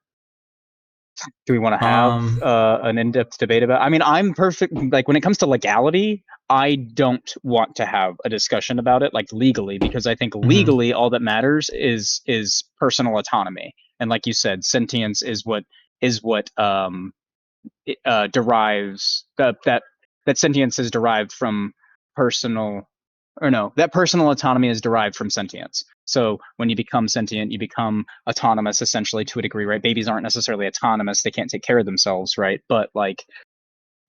Do we want to have Um. an in-depth debate about? I mean, I'm perfect. Like when it comes to legality, I don't want to have a discussion about it like legally because I think Mhm. legally all that matters is personal autonomy. And like you said, sentience is what derives that sentience is derived from personal or no, that personal autonomy is derived from sentience. So when you become sentient, you become autonomous essentially to a degree, right? Babies aren't necessarily autonomous; they can't take care of themselves, right? But like,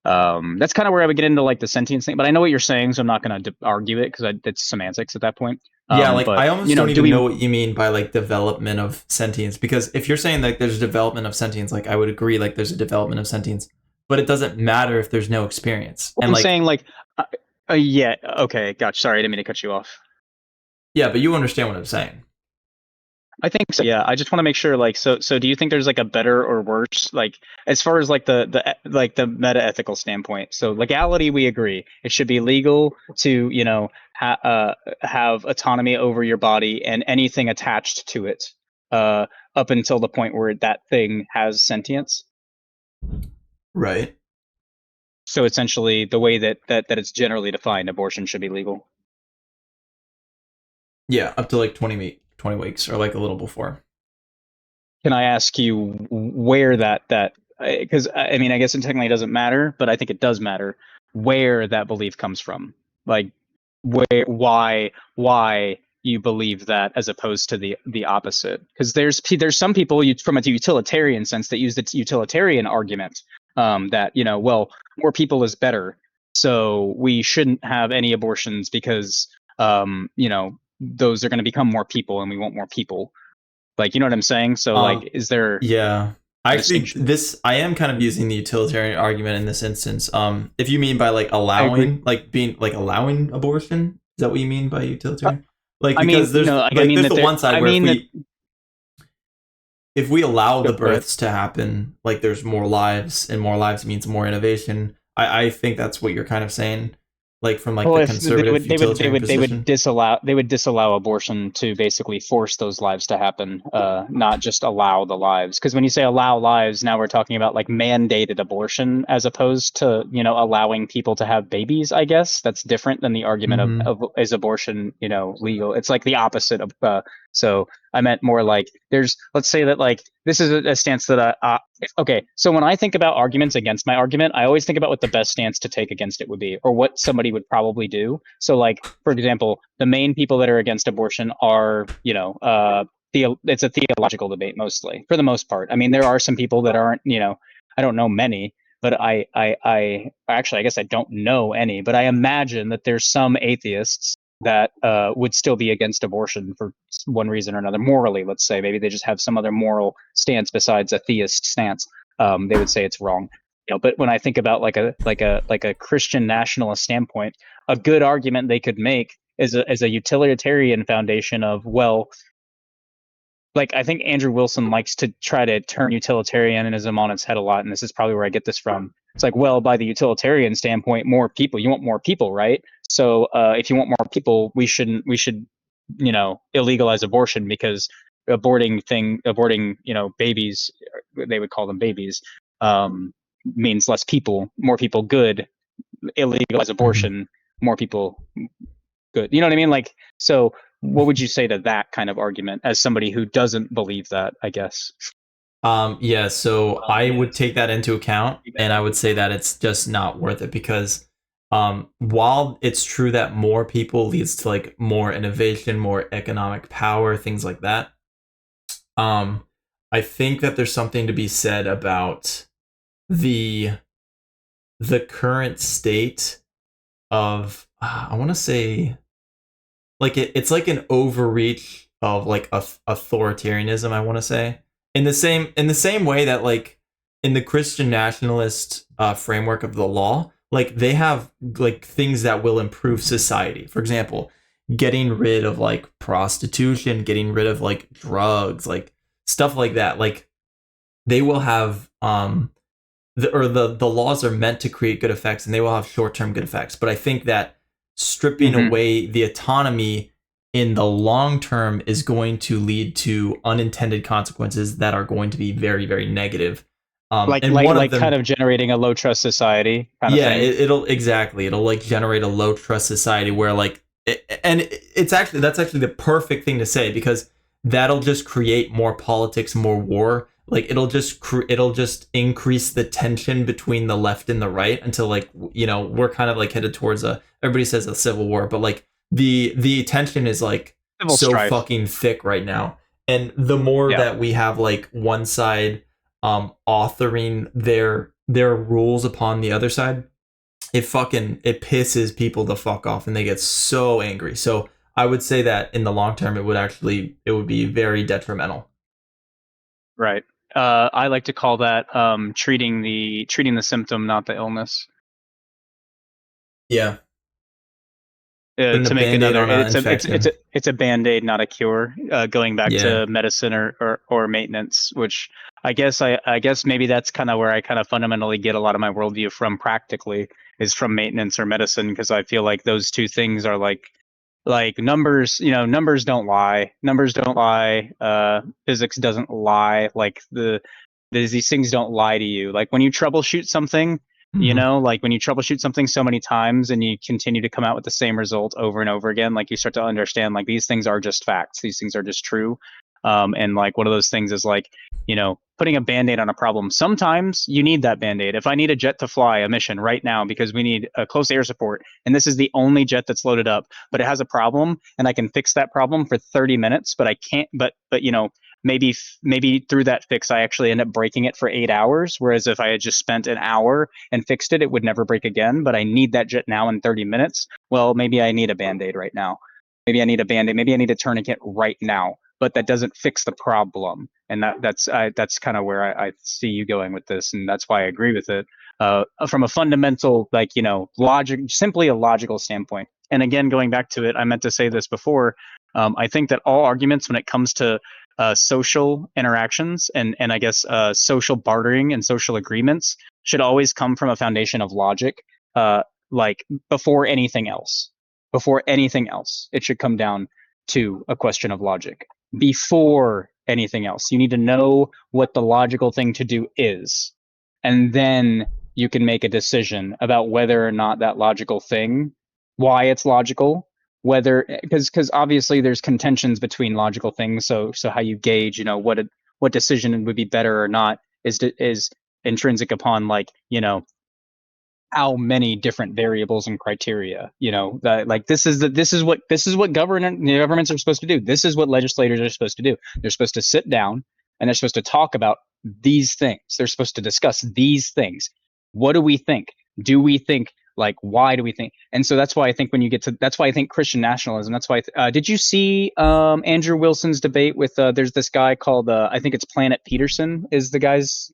that's kind of where I would get into like the sentience thing. But I know what you're saying, so I'm not going to argue it because it's semantics at that point. Yeah, like But I you almost know, don't do even we? know what you mean by like development of sentience, because if you're saying like there's a development of sentience, like I would agree like there's a development of sentience, but it doesn't matter if there's no experience. Well, And I'm like saying like, yeah, okay, gotcha. Sorry, I didn't mean to cut you off. yeah, but you understand what I'm saying. I think so. Yeah, I just want to make sure. Like, so do you think there's like a better or worse, like, as far as like the meta ethical standpoint? So legality, we agree. It should be legal to have autonomy over your body and anything attached to it, up until the point where that thing has sentience. Right. So essentially, the way that it's generally defined, abortion should be legal. Yeah, up to like 20 weeks or like a little before. Can I ask you where that because I mean I guess it technically doesn't matter, but I think it does matter where that belief comes from. Like where why you believe that as opposed to the opposite. Because there's some people from a utilitarian sense that use the utilitarian argument, that well, more people is better, so we shouldn't have any abortions because those are going to become more people and we want more people, like, you know what I'm saying? So, like, Um, is there yeah. a Actually, distinction? this I am kind of using the utilitarian argument in this instance. If you mean by like I agree. allowing, like being like allowing abortion, is that what you mean by Uh, utilitarian? Like I mean, because there's no, like, I like mean there's that the there. one side I where mean that. if we allow the Go ahead. births to happen, like there's more lives, and more lives means more innovation. I think that's what you're kind of saying, like from like Well, the if they conservative would, they would, they utilitarian would, they would position. disallow abortion to basically force those lives to happen, not just allow the lives. Because when you say allow lives, now we're talking about like mandated abortion as opposed to allowing people to have babies. I guess that's different than the argument Mm-hmm. of is abortion legal? It's like the opposite of. So I meant more like let's say that like this is a stance that okay, so when I think about arguments against my argument, I always think about what the best stance to take against it would be, or what somebody would probably do. So, like, for example, the main people that are against abortion are, it's a theological debate mostly, for the most part. I mean, there are some people that aren't, I don't know many, but I actually, I guess I don't know any, but I imagine that there's some atheists that would still be against abortion for one reason or another, morally. Let's say maybe they just have some other moral stance besides a theist stance. They would say it's wrong. But when I think about like a Christian nationalist standpoint, a good argument they could make is a utilitarian foundation of, well, like, I think Andrew Wilson likes to try to turn utilitarianism on its head a lot, and this is probably where I get this from. It's like, well, by the utilitarian standpoint, more people, you want more people, right? So if you want more people, we should illegalize abortion because aborting babies, they would call them babies, um, means less people, more people good. Illegalize Mm-hmm. abortion, more people good. You know what I mean? Like, so what would you say to that kind of argument as somebody who doesn't believe that, I guess? Yeah, so I would take that into account, and I would say that it's just not worth it because while it's true that more people leads to like more innovation, more economic power, things like that, um I think that there's something to be said about the the current state of I want to say like it's like an overreach of like authoritarianism, I want to say, in the same way that like in the Christian nationalist framework of the law, like they have like things that will improve society, for example, getting rid of like prostitution, getting rid of like drugs, like stuff like that. Like they will have the laws are meant to create good effects, and they will have short-term good effects, but I think that stripping Mm-hmm. away the autonomy in the long term is going to lead to unintended consequences that are going to be very, very negative. And one of kind them, of generating a low trust society kind of yeah, thing. it'll like generate a low trust society where like and it's actually that's actually the perfect thing to say because that'll just create more politics, more war. Like it'll just increase the tension between the left and the right until like we're kind of like headed towards a everybody says a civil war, but like the tension is like Civil so strife. fucking thick right now. And the more Yeah. that we have like one side authoring their rules upon the other side, it pisses people the fuck off and they get so angry. So I would say that in the long term it would be very detrimental. Right. I like to call that treating the symptom, not the illness. Yeah. Putting a To make band-aid another, on an it's infection. a band-aid, not a cure. Going back Yeah. to medicine or maintenance, which I guess maybe that's kind of where I kind of fundamentally get a lot of my worldview from. Practically, is from maintenance or medicine, because I feel like those two things are like numbers. You know, numbers don't lie. Numbers don't lie. Physics doesn't lie. Like these things don't lie to you. Like when you troubleshoot something, you Mm-hmm. know, like when you troubleshoot something so many times and you continue to come out with the same result over and over again, like you start to understand like these things are just facts. These things are just true. And like one of those things is like, you know, putting a band-aid on a problem. Sometimes you need that band-aid. If I need a jet to fly a mission right now because we need a close air support and this is the only jet that's loaded up, but it has a problem and I can fix that problem for 30 minutes, but I can't but you know, maybe through that fix I actually end up breaking it for 8 hours, whereas if I had just spent an hour and fixed it, it would never break again. But I need that jet now in 30 minutes. Well, maybe I need a band-aid right now. Maybe I need a band-aid. Maybe I need a tourniquet right now. But that doesn't fix the problem, and that's kind of where I see you going with this, and that's why I agree with it from a fundamental, like, you know, logic, simply a logical standpoint. And again, going back to it, I meant to say this before. I think that all arguments when it comes to social interactions and I guess social bartering and social agreements should always come from a foundation of logic, uh, like before anything else. Before anything else, it should come down to a question of logic. Before anything else, you need to know what the logical thing to do is, and then you can make a decision about whether or not that logical thing, why it's logical, whether because obviously there's contentions between logical things. So how you gauge, you know, what decision would be better or not is intrinsic upon, like, you know, how many different variables and criteria, you know, that like this is what governments are supposed to do. This is what legislators are supposed to do. They're supposed to sit down and they're supposed to talk about these things. They're supposed to discuss these things. What do we think? Do we think, like, why do we think? And so that's why I think when you get to, that's why I think Christian nationalism, that's why did you see Andrew Wilson's debate with there's this guy called I think it's Planet Peterson is the guy's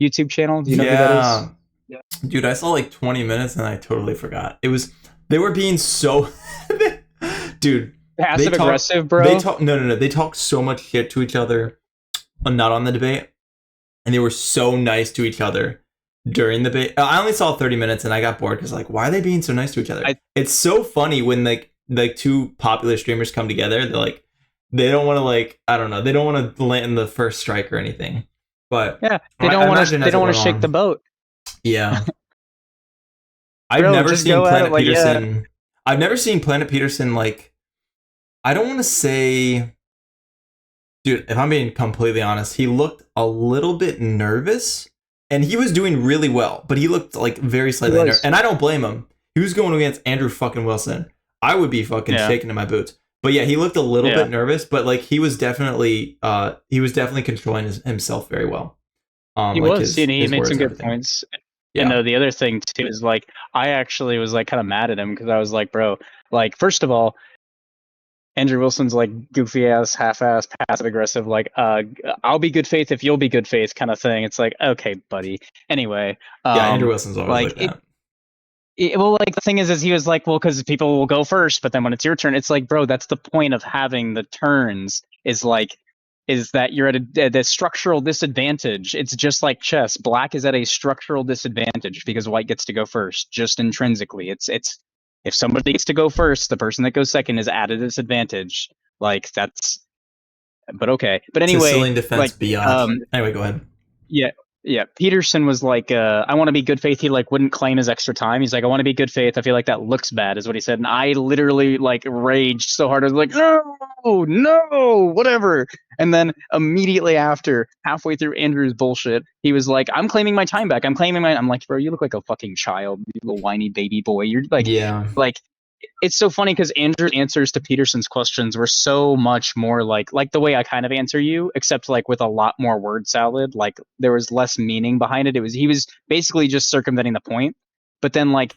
YouTube channel. Do you know who that is? Yeah. Dude, I saw like 20 minutes and I totally forgot. They were being so dude, Passive aggressive, bro. no, they talk so much shit to each other, not on the debate, and they were so nice to each other during the debate. I only saw 30 minutes and I got bored because like, why are they being so nice to each other? I It's so funny when like two popular streamers come together. They're like, they don't want to, like, I don't know, they don't want to land the first strike or anything. But Yeah, I imagine they as it don't want went to shake the on, boat, yeah. I've bro. never Just seen go at it Planet like, yeah, Peterson. I've never seen Planet Peterson like, I don't want to say, dude, if I'm being completely honest, he looked a little bit nervous and he was doing really well, but he looked like very he slightly nervous. was. And I don't blame him. He was going against Andrew fucking Wilson. I would be fucking Yeah, shaking in my boots. But yeah, he looked a little yeah, bit nervous, but like he was definitely controlling himself very well. he Like was. He his made words some and good everything. points. And Yeah. the other thing too is like I actually was like kind of mad at him because I was like, bro, like first of all, Andrew Wilson's like goofy ass, half ass, passive aggressive, like I'll be good faith if you'll be good faith kind of thing. It's like, okay, buddy. Anyway, Yeah, Andrew um, Wilson's always like like that. well, like the thing is he was like, well, because people will go first, but then when it's your turn, it's like, bro, that's the point of having the turns. Is like, is that you're at a structural disadvantage. It's just like chess. Black is at a structural disadvantage because white gets to go first, just intrinsically. It's if somebody gets to go first, the person that goes second is at a disadvantage. Like that's, but okay. But anyway, Sicilian defense like, biatch. Anyway, go ahead. yeah. Yeah, Peterson was like, I want to be good faith. He like wouldn't claim his extra time. He's like, I want to be good faith. I feel like that looks bad, is what he said. And I literally like raged so hard. I was like, no, no, whatever. And then immediately after, halfway through Andrew's bullshit, he was like, I'm claiming my time back. I'm claiming my. I'm like, bro, you look like a fucking child, you little whiny baby boy. You're Yeah. like it's so funny because Andrew's answers to Peterson's questions were so much more like the way I kind of answer you, except like with a lot more word salad. Like there was less meaning behind it. It was he was basically just circumventing the point. But then like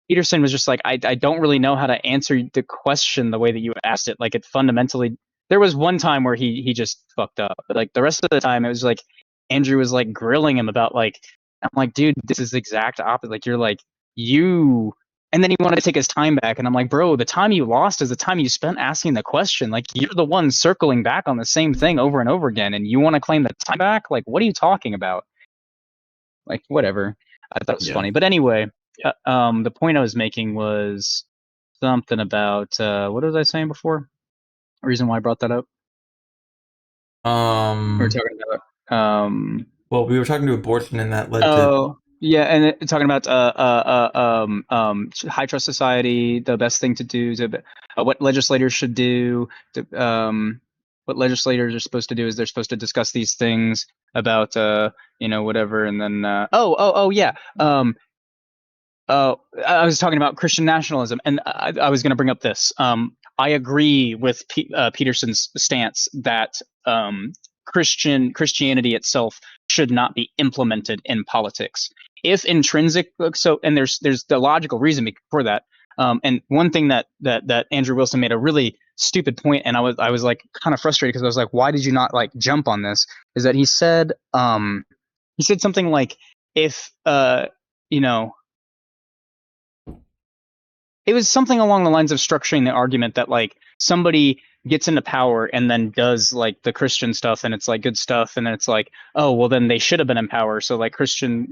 Peterson was just like, I don't really know how to answer the question the way that you asked it. Like it fundamentally there was one time where he just fucked up. But like the rest of the time it was like Andrew was like grilling him about like I'm like, dude, this is the exact opposite. Like you're like you and then he wanted to take his time back and I'm like, bro, the time you lost is the time you spent asking the question. Like you're the one circling back on the same thing over and over again and you want to claim the time back? Like what are you talking about? Like whatever. I thought it was Yeah. funny. But anyway, the point I was making was something about what was I saying before? Reason why I brought that up? We were Um. talking about Well, we were talking to abortion, and that led to. oh yeah, and talking about high trust society, the best thing to do to what legislators should do. To, what legislators are supposed to do is they're supposed to discuss these things about whatever, and then oh yeah I was talking about Christian nationalism, and I was going to bring up this. I agree with Peterson's stance that Christianity itself should not be implemented in politics. If intrinsic, so and there's the logical reason for that. And one thing that Andrew Wilson made a really stupid point, and I was like kind of frustrated because I was like, why did you not like jump on this? Is that he said something like if you know it was something along the lines of structuring the argument that like somebody gets into power and then does like the Christian stuff and it's like good stuff and then it's like oh well then they should have been in power so like Christian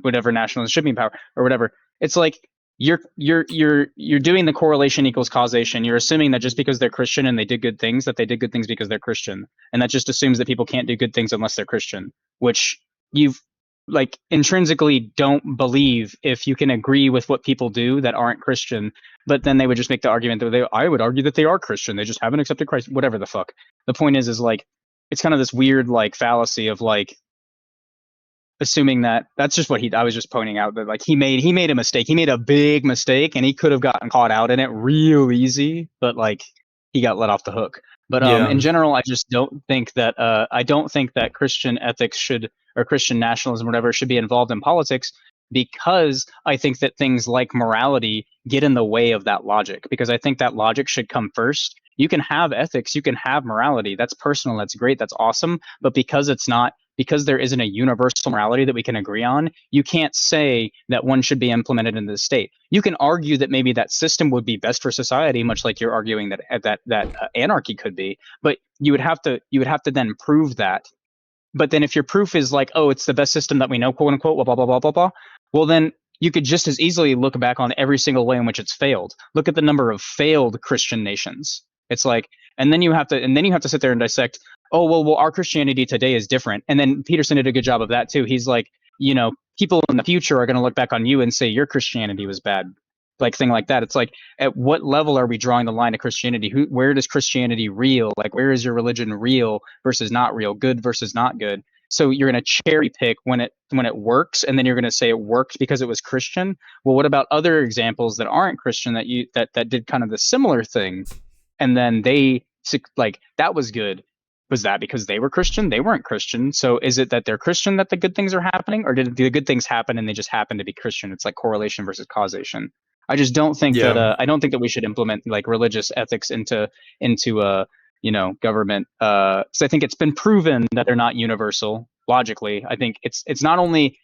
whatever nationalists should be in power or whatever. It's like you're doing the correlation equals causation. You're assuming that just because they're Christian and they did good things that they did good things because they're Christian, and that just assumes that people can't do good things unless they're Christian, which you've like intrinsically don't believe if you can agree with what people do that aren't Christian, but then they would just make the argument that I would argue that they are Christian. They just haven't accepted Christ, whatever the fuck. The point is like, it's kind of this weird like fallacy of like assuming that that's just what I was just pointing out that like he made a mistake. He made a big mistake and he could have gotten caught out in it real easy, but like he got let off the hook. But in Yeah. general, I don't think that Christian ethics should or Christian nationalism or whatever should be involved in politics because I think that things like morality get in the way of that logic because I think that logic should come first. You can have ethics, you can have morality. That's personal, that's great, that's awesome, but because there isn't a universal morality that we can agree on, you can't say that one should be implemented in the state. You can argue that maybe that system would be best for society, much like you're arguing that anarchy could be, but you would have to then prove that. But then if your proof is like, oh, it's the best system that we know, quote unquote, blah blah blah blah blah, well then you could just as easily look back on every single way in which it's failed. Look at the number of failed Christian nations. It's like, and then you have to sit there and dissect. Oh well, our Christianity today is different. And then Peterson did a good job of that too. He's like, people in the future are going to look back on you and say your Christianity was bad, like thing like that. It's like, at what level are we drawing the line of Christianity? Where does Christianity real? Like, where is your religion real versus not real? Good versus not good? So you're going to cherry pick when it works, and then you're going to say it worked because it was Christian. Well, what about other examples that aren't Christian that did kind of the similar thing, and then they like that was good? Was that because they were Christian? They weren't Christian. So is it that they're Christian that the good things are happening, or did the good things happen and they just happen to be Christian? It's like correlation versus causation. I just don't think that Yeah. I don't think that we should implement like religious ethics into government. So I think it's been proven that they're not universal logically. I think it's not only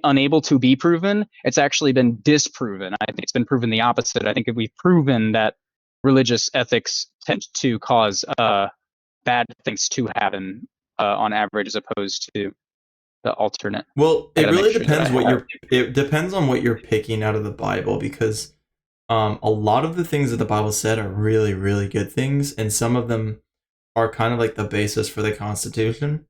unable to be proven, it's actually been disproven. I think it's been proven the opposite. I think that we've proven that religious ethics tend to cause bad things to happen on average, as opposed to the alternate. Well, I it got to make really sure that I depends what have. you're. It depends on what you're picking out of the Bible because a lot of the things that the Bible said are really, really good things, and some of them are kind of like the basis for the Constitution.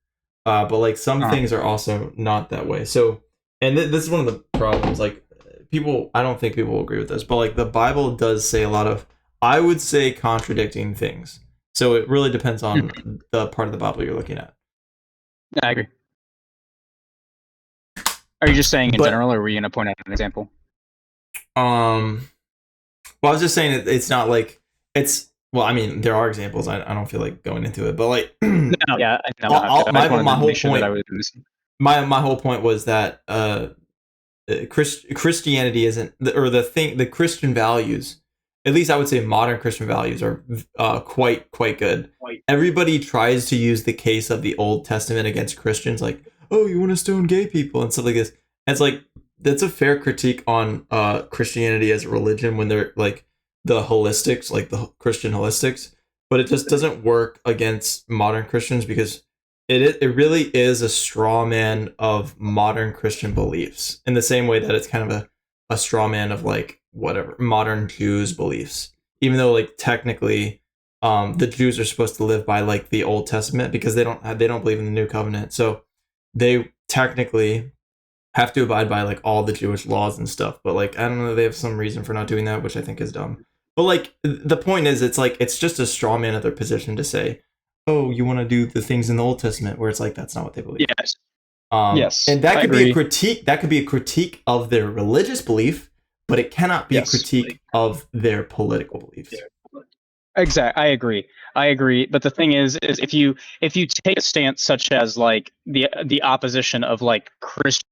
But like some things are also not that way. So, and this is one of the problems. Like people, I don't think people will agree with this, but like the Bible does say a lot of, I would say, contradicting things. So it really depends on the part of the Bible you're looking at. I agree. Are you just saying in But general, or were you going to point out an example? well, I was just saying it's not like it's. Well, I mean, there are examples. I don't feel like going into it, but like, No, yeah, I don't have to. I just wanted my to whole make sure that point, I was. my whole point was that Christianity isn't, or the Christian values. At least I would say modern Christian values are quite good. Everybody tries to use the case of the Old Testament against Christians, like, oh, you want to stone gay people and stuff like this. And it's like that's a fair critique on Christianity as a religion when they're like the holistics, like the Christian holistics, but it just doesn't work against modern Christians because it really is a straw man of modern Christian beliefs in the same way that it's kind of a straw man of like whatever modern Jews beliefs, even though like technically the Jews are supposed to live by like the Old Testament because they don't believe in the New Covenant, so they technically have to abide by like all the Jewish laws and stuff. But like I don't know, they have some reason for not doing that, which I think is dumb. But like the point is, it's like it's just a straw man of their position to say, oh, you want to do the things in the Old Testament, where it's like that's not what they believe. Yes. Yes, And that I could be a agree. critique. That could be a critique of their religious belief, but it cannot be a Yes. critique of their political beliefs. Exactly. I agree. I agree. But the thing is if you take a stance such as like the opposition of like Christian.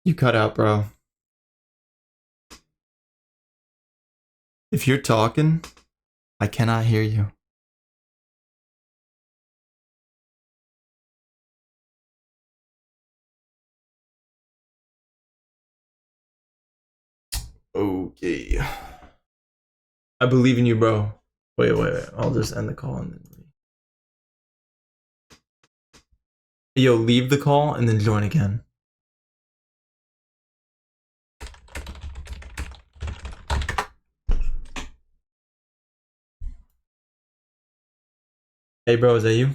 You cut out, bro. If you're talking, I cannot hear you. Okay. I believe in you, bro. Wait. I'll just end the call and then. Yo, leave the call and then join again. Hey, bro, is that you?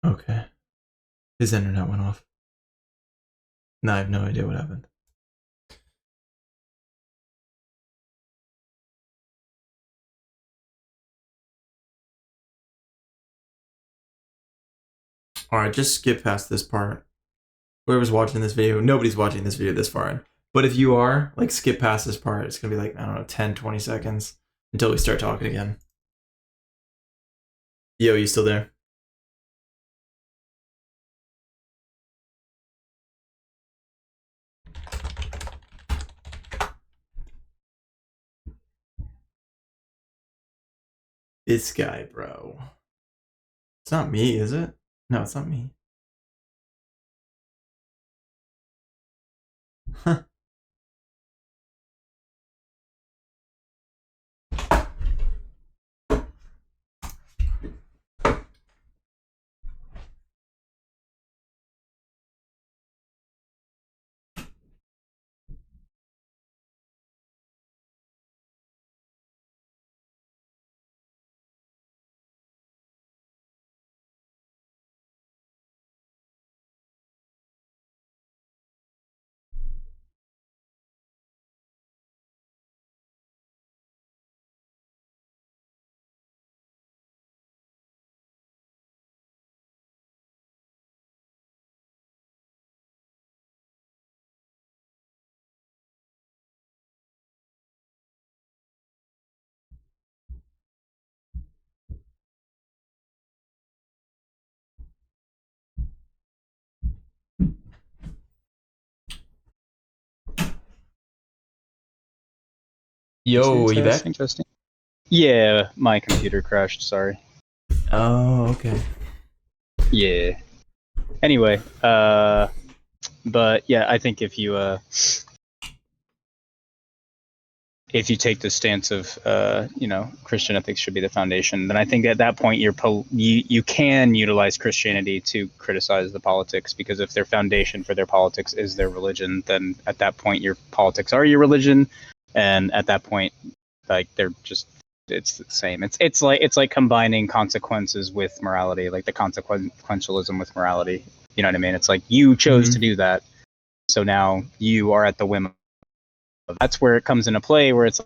Okay. His internet went off. No, I have no idea what happened. Alright, just skip past this part. Whoever's watching this video, nobody's watching this video this far in. But if you are, like, skip past this part. It's gonna be like, I don't know, 10, 20 seconds until we start talking again. Yo, you still there? This guy, bro. It's not me, is it? No, it's not me. Huh. Yo, are you back? Testing. Yeah, my computer crashed. Sorry. Oh, okay. Yeah. Anyway, but yeah, I think if you if you take the stance of Christian ethics should be the foundation, then I think at that point you can utilize Christianity to criticize the politics, because if their foundation for their politics is their religion, then at that point your politics are your religion, and at that point, like, they're just, it's the same. It's like combining consequences with morality, like the consequentialism with morality. You know what I mean? It's like you chose to Mm-hmm. do that, so now you are at the whim of. That's where it comes into play, where it's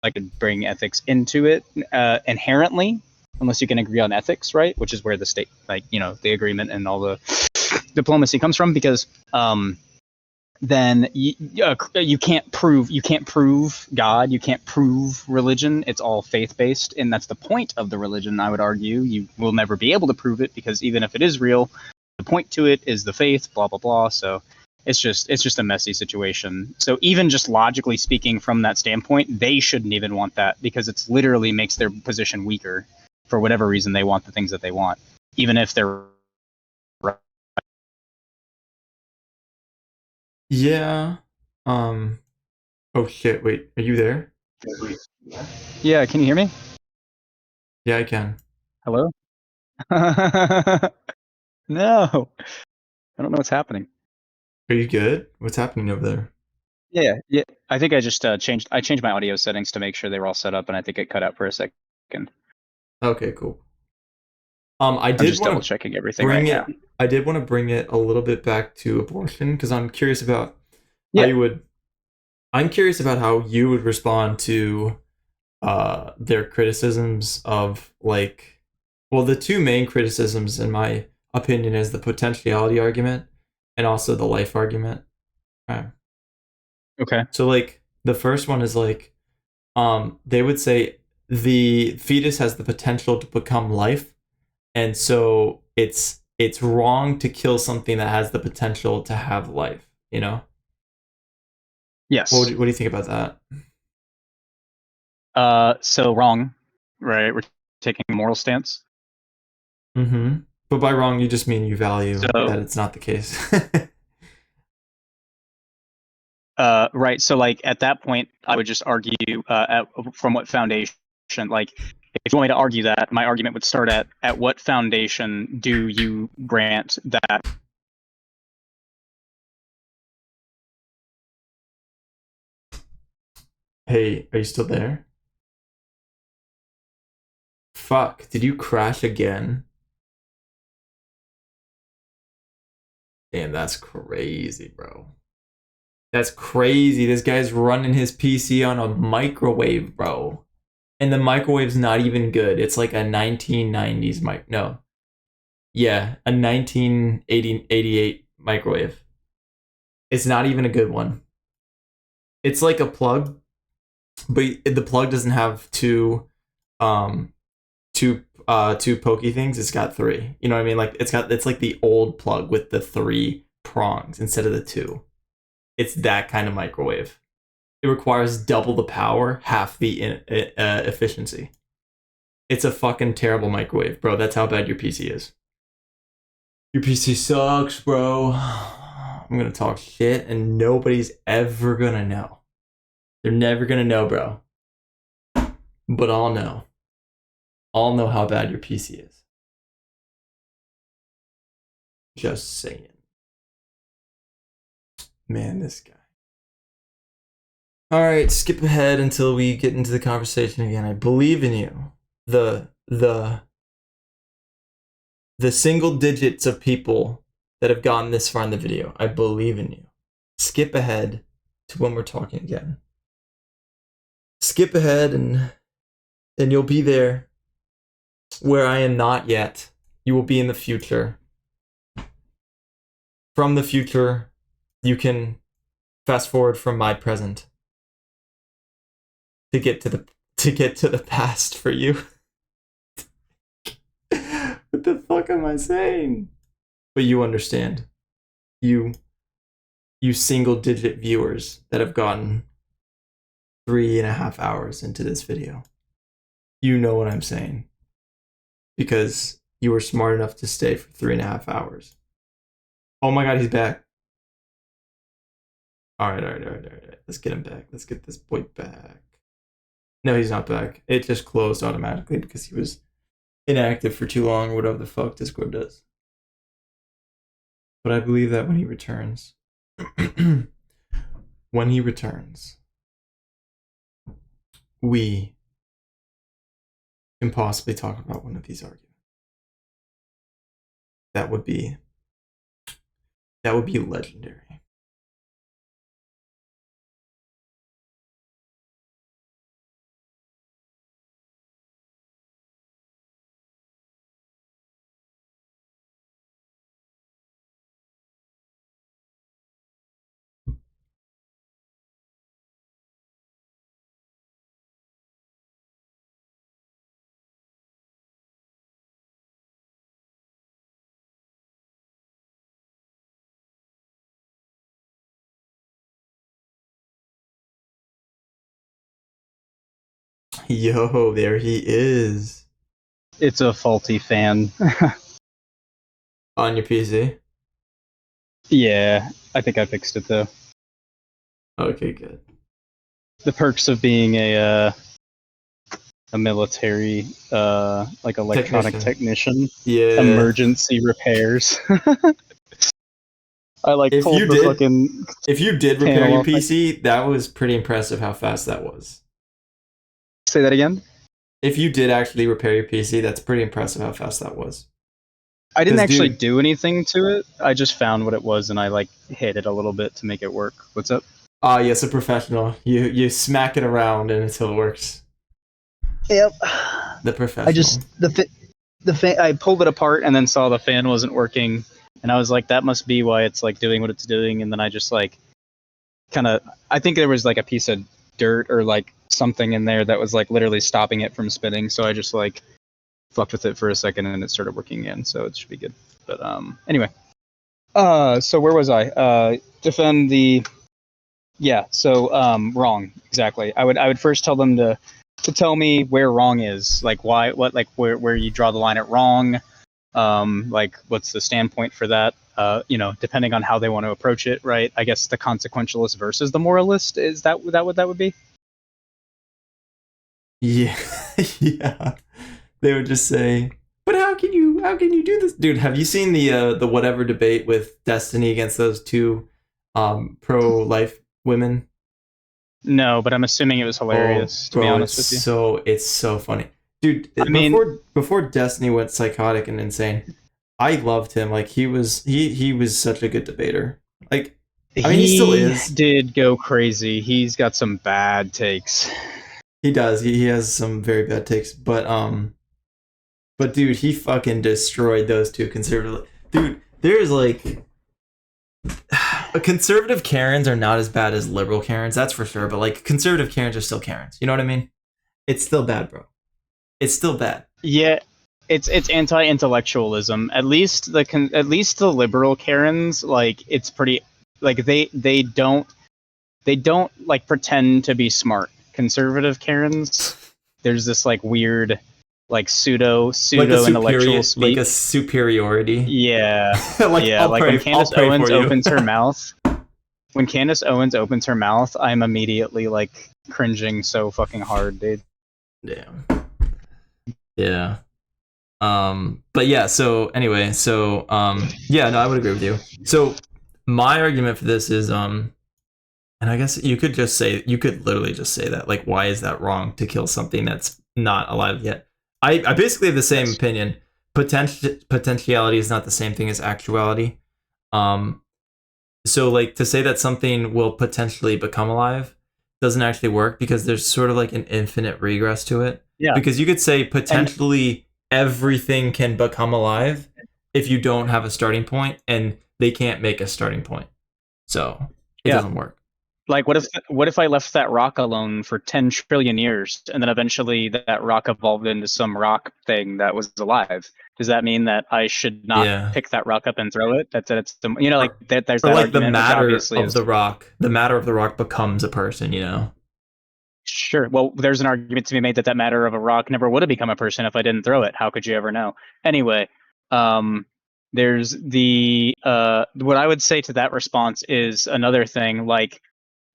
like to bring ethics into it inherently, unless you can agree on ethics, right? Which is where the state, like, the agreement and all the diplomacy comes from, because then you can't prove God, you can't prove religion. It's all faith based, and that's the point of the religion. I would argue you will never be able to prove it, because even if it is real, the point to it is the faith. Blah blah blah. So it's just a messy situation. So even just logically speaking, from that standpoint, they shouldn't even want that, because it's literally makes their position weaker. For whatever reason, they want the things that they want, even if they're right. Yeah. Oh shit, wait, are you there? Yeah, can you hear me? Yeah, I can. Hello? No, I don't know what's happening. Are you good? What's happening over there? Yeah, yeah. I think I just changed my audio settings to make sure they were all set up, and I think it cut out for a second. Okay, cool. I I'm did just want double to checking everything right bring now. it. I did want to bring it a little bit back to abortion because I'm curious about how Yeah. you would. I'm curious about how you would respond to their criticisms of, like, well, the two main criticisms in my opinion is the potentiality argument and also the life argument. Right. Okay. So like the first one is like they would say the fetus has the potential to become life, and so it's wrong to kill something that has the potential to have life, you know? Yes. What do you think about that? So wrong, right? We're taking a moral stance. Mm-hmm. But by wrong, you just mean you value So, that it's not the case. right. So, like, at that point, I would just argue from what foundation. Like, if you want me to argue that, my argument would start at what foundation do you grant that? Hey, are you still there? Fuck, did you crash again? Damn, that's crazy, bro. That's crazy. This guy's running his PC on a microwave, bro. And the microwave's not even good. It's like a 1990s mic. No. Yeah, a 1988 microwave. It's not even a good one. It's like a plug, but the plug doesn't have um two pokey things. It's got three. You know what I mean? Like it's like the old plug with the three prongs instead of the two. It's that kind of microwave. It requires double the power, half the efficiency. It's a fucking terrible microwave, bro. That's how bad your PC is. Your PC sucks, bro. I'm gonna talk shit and nobody's ever gonna know. They're never gonna know, bro. But I'll know. I'll know how bad your PC is. Just saying. Man, this guy. Alright, skip ahead until we get into the conversation again. I believe in you. The single digits of people that have gotten this far in the video. I believe in you. Skip ahead to when we're talking again. Skip ahead and you'll be there where I am not yet. You will be in the future. From the future, you can fast forward from my present to get to the past for you. What the fuck am I saying? But you understand. You single digit viewers that have gotten 3.5 hours into this video. You know what I'm saying. Because you were smart enough to stay for 3.5 hours. Oh my god, he's back. All right. Let's get him back. Let's get this boy back. No, he's not back. It just closed automatically because he was inactive for too long, or whatever the fuck Discord does. But I believe that when he returns, when he returns, we can possibly talk about one of these arguments. That would be legendary. Yo, there he is. It's a faulty fan. On your PC? Yeah, I think I fixed it though. Okay, good. The perks of being a military like electronic technician. Yeah. Emergency repairs. I like pulled the fucking if you did repair your PC, that was pretty impressive how fast that was. Say that again? If you did actually repair your PC, that's pretty impressive how fast that was. I didn't actually do anything to it. I just found what it was and I like hit it a little bit to make it work. What's up? Yes, a professional. You smack it around and until it works. Yep. The professional. I just the fan. I pulled it apart and then saw the fan wasn't working, and I was like, that must be why it's like doing what it's doing. And then I just like kind of, I think there was like a piece of dirt or like something in there that was like literally stopping it from spinning. So I just like fucked with it for a second and it started working again. So it should be good. But anyway. So where was I? Defend the. Yeah. So wrong. Exactly. I would first tell them to tell me where wrong is, like why, what, like where you draw the line at wrong, like what's the standpoint for that, depending on how they want to approach it, right? I guess the consequentialist versus the moralist, is that what that would be? Yeah. Yeah. They would just say, but how can you do this? Dude, have you seen the whatever debate with Destiny against those two pro-life women? No, but I'm assuming it was hilarious, to be honest with you. So it's so funny. Dude, before Destiny went psychotic and insane, I loved him. Like he was such a good debater. Like he still is. Did go crazy. He's got some bad takes. He does. He has some very bad takes, but dude, he fucking destroyed those two conservative. Dude, there's like conservative Karens are not as bad as liberal Karens, that's for sure. But like conservative Karens are still Karens. You know what I mean? It's still bad, bro. It's still bad. Yeah, it's anti-intellectualism. At least the liberal Karens, like it's pretty, like they don't like pretend to be smart. Conservative Karens, there's this like weird, like pseudo intellectual speak, like a superiority. Yeah, like when Candace Owens opens her mouth. When Candace Owens opens her mouth, I'm immediately like cringing so fucking hard, dude. Damn. Yeah. But yeah, so anyway, so yeah, no, I would agree with you. So my argument for this is and I guess you could literally just say that, like, why is that wrong to kill something that's not alive yet? I basically have the same opinion. Potentiality is not the same thing as actuality. So like to say that something will potentially become alive doesn't actually work because there's sort of like an infinite regress to it. Yeah. Because you could say potentially everything can become alive if you don't have a starting point, and they can't make a starting point. So it doesn't work. Like, what if I left that rock alone for 10 trillion years, and then eventually that rock evolved into some rock thing that was alive? Does that mean that I should not pick that rock up and throw it? That's like that. There's that like argument, the matter of the rock. The matter of the rock becomes a person. Sure. Well, there's an argument to be made that matter of a rock never would have become a person if I didn't throw it. How could you ever know? Anyway, there's the what I would say to that response is another thing, like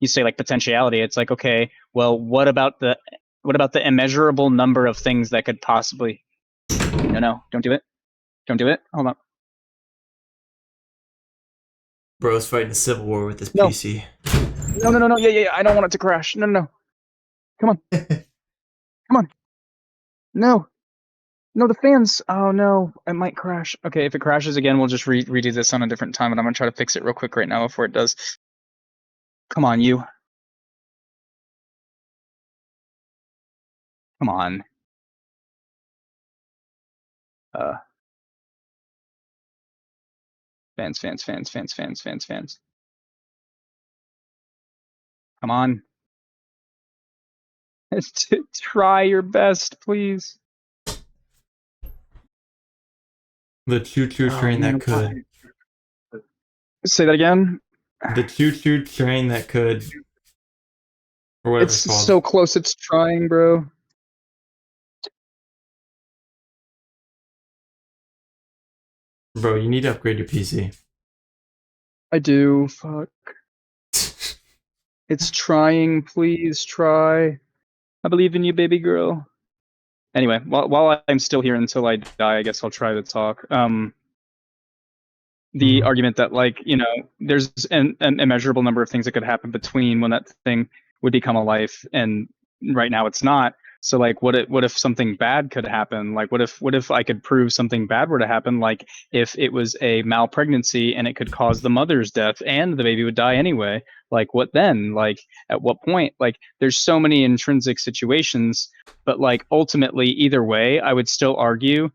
you say like potentiality, it's like, okay, well, what about the immeasurable number of things that could possibly? No, don't do it. Don't do it. Hold on. Bro's fighting a civil war with his No, PC. no. Yeah. I don't want it to crash. No. Come on. Come on. No. No, the fans. Oh no, it might crash. Okay, if it crashes again, we'll just redo this on a different time, and I'm gonna try to fix it real quick right now before it does. Come on, you. Come on. Uh, fans. Come on. Try your best, please. The choo-choo Oh train man, that could. say that again. The choo-choo train that could, or whatever It's it's called. so close. It's trying, bro. Bro, you need to upgrade your PC. I do. Fuck. It's trying. Please try. I believe in you, baby girl. Anyway, while I'm still here until I die, I guess I'll try to talk. The Mhm. argument that, like, there's an immeasurable number of things that could happen between when that thing would become a life, and right now it's not. So like, what if something bad could happen? Like, what if I could prove something bad were to happen? Like, if it was a malpregnancy and it could cause the mother's death and the baby would die anyway. Like, what then? Like, at what point? Like, there's so many intrinsic situations, but like ultimately, either way, I would still argue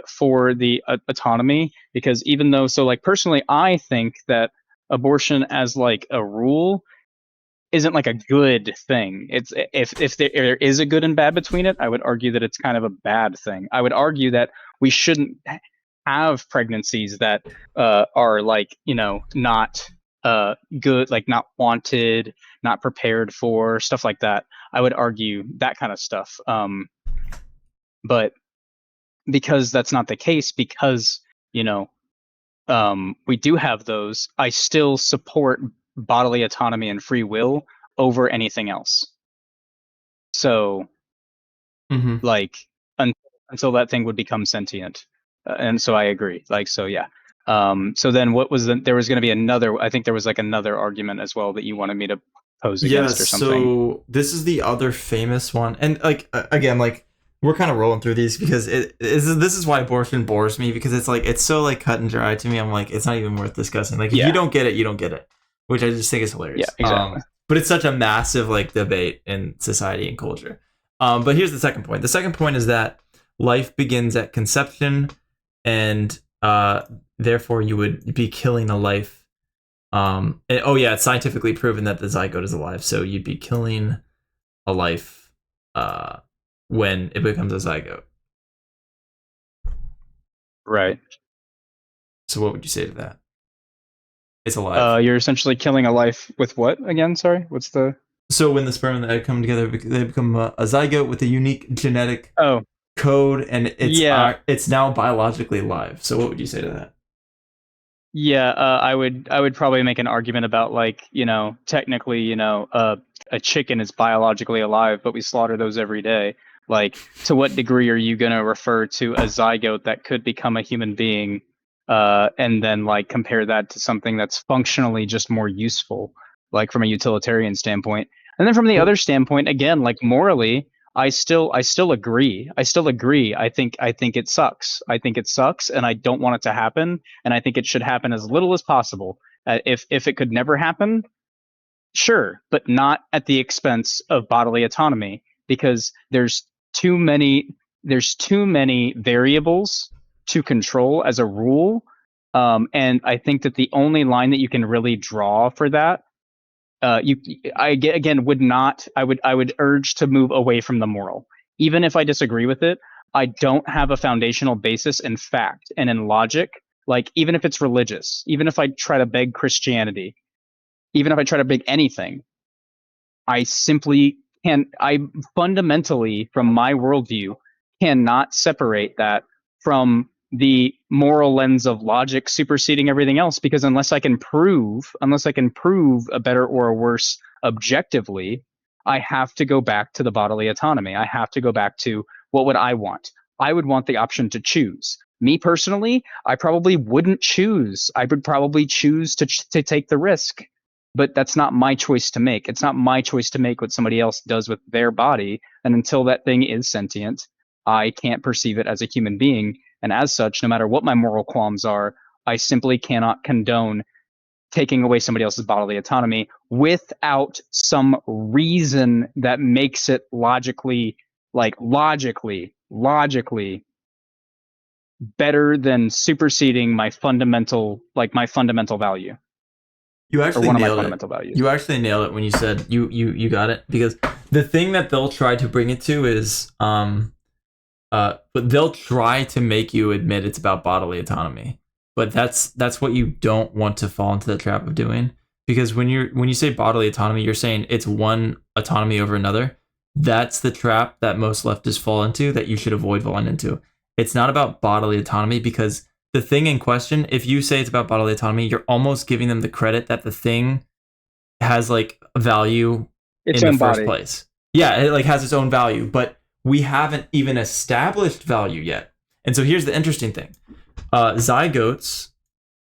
for the autonomy, because even though, so like personally, I think that abortion as like a rule isn't like a good thing. It's, if there is a good and bad between it, I would argue that it's kind of a bad thing. I would argue that we shouldn't have pregnancies that are like, not good, like not wanted, not prepared for, stuff like that. I would argue that kind of stuff. But because that's not the case, because you know we do have those, I still support bodily autonomy and free will over anything else. So Mhm. like, un- until that thing would become sentient. And so I agree, like, so yeah. So then what was there was going to be another, I think there was like another argument as well that you wanted me to pose Yeah, against or something. so this is the other famous one. And like again, like we're kind of rolling through these because this is why abortion bores me, because it's like it's so like cut and dry to me. I'm like, it's not even worth discussing. Like if you Yeah, don't get it, you don't get it, which I just think is yeah, hilarious. exactly. But it's such a massive like debate in society and culture. But here's the second point. The second point is that life begins at conception, and therefore you would be killing a life. Oh yeah, it's scientifically proven that the zygote is alive, so you'd be killing a life uh, when it becomes a zygote. Right. So what would you say to that? It's alive. You're essentially killing a life with what again? Sorry, what's the? So when the sperm and the egg come together, they become a zygote with a unique genetic Oh, code, and yeah. it's now biologically alive. So what would you say to that? Yeah, I would probably make an argument about, like, technically, a chicken is biologically alive, but we slaughter those every day. Like, to what degree are you going to refer to a zygote that could become a human being, and then like compare that to something that's functionally just more useful, like from a utilitarian standpoint? And then from the Well, other standpoint, again, like morally, I still agree. I think it sucks. I think it sucks, and I don't want it to happen, and I think it should happen as little as possible. If it could never happen, sure, but not at the expense of bodily autonomy, because there's too many variables to control as a rule, and I think that the only line that you can really draw for that, you again would not I would urge to move away from the moral, even if I disagree with it. I don't have a foundational basis in fact and in logic. Like, even if it's religious, even if I try to beg Christianity, even if I try to beg anything, I simply can I fundamentally, from my worldview, cannot separate that from the moral lens of logic superseding everything else, because unless I can prove a better or a worse objectively, I have to go back to the bodily autonomy. I have to go back to what would I want? I would want the option to choose. Me personally, I probably wouldn't choose. I would probably choose to take the risk, but that's not my choice to make. It's not my choice to make what somebody else does with their body, and until that thing is sentient, I can't perceive it as a human being. And as such, no matter what my moral qualms are, I simply cannot condone taking away somebody else's bodily autonomy without some reason that makes it logically better than superseding my fundamental value, You or actually one of my nailed it. fundamental values. You actually nailed it when you said you got it, because the thing that they'll try to bring it to is but they'll try to make you admit it's about bodily autonomy. But that's what you don't want to fall into the trap of doing, because when you say bodily autonomy, you're saying it's one autonomy over another. That's the trap that most leftists fall into, that you should avoid falling into. It's not about bodily autonomy, because the thing in question, if you say it's about bodily autonomy, you're almost giving them the credit that the thing has like value Its in the own first body. place. Yeah, it like has its own value, but we haven't even established value yet. And so here's the interesting thing. Zygotes,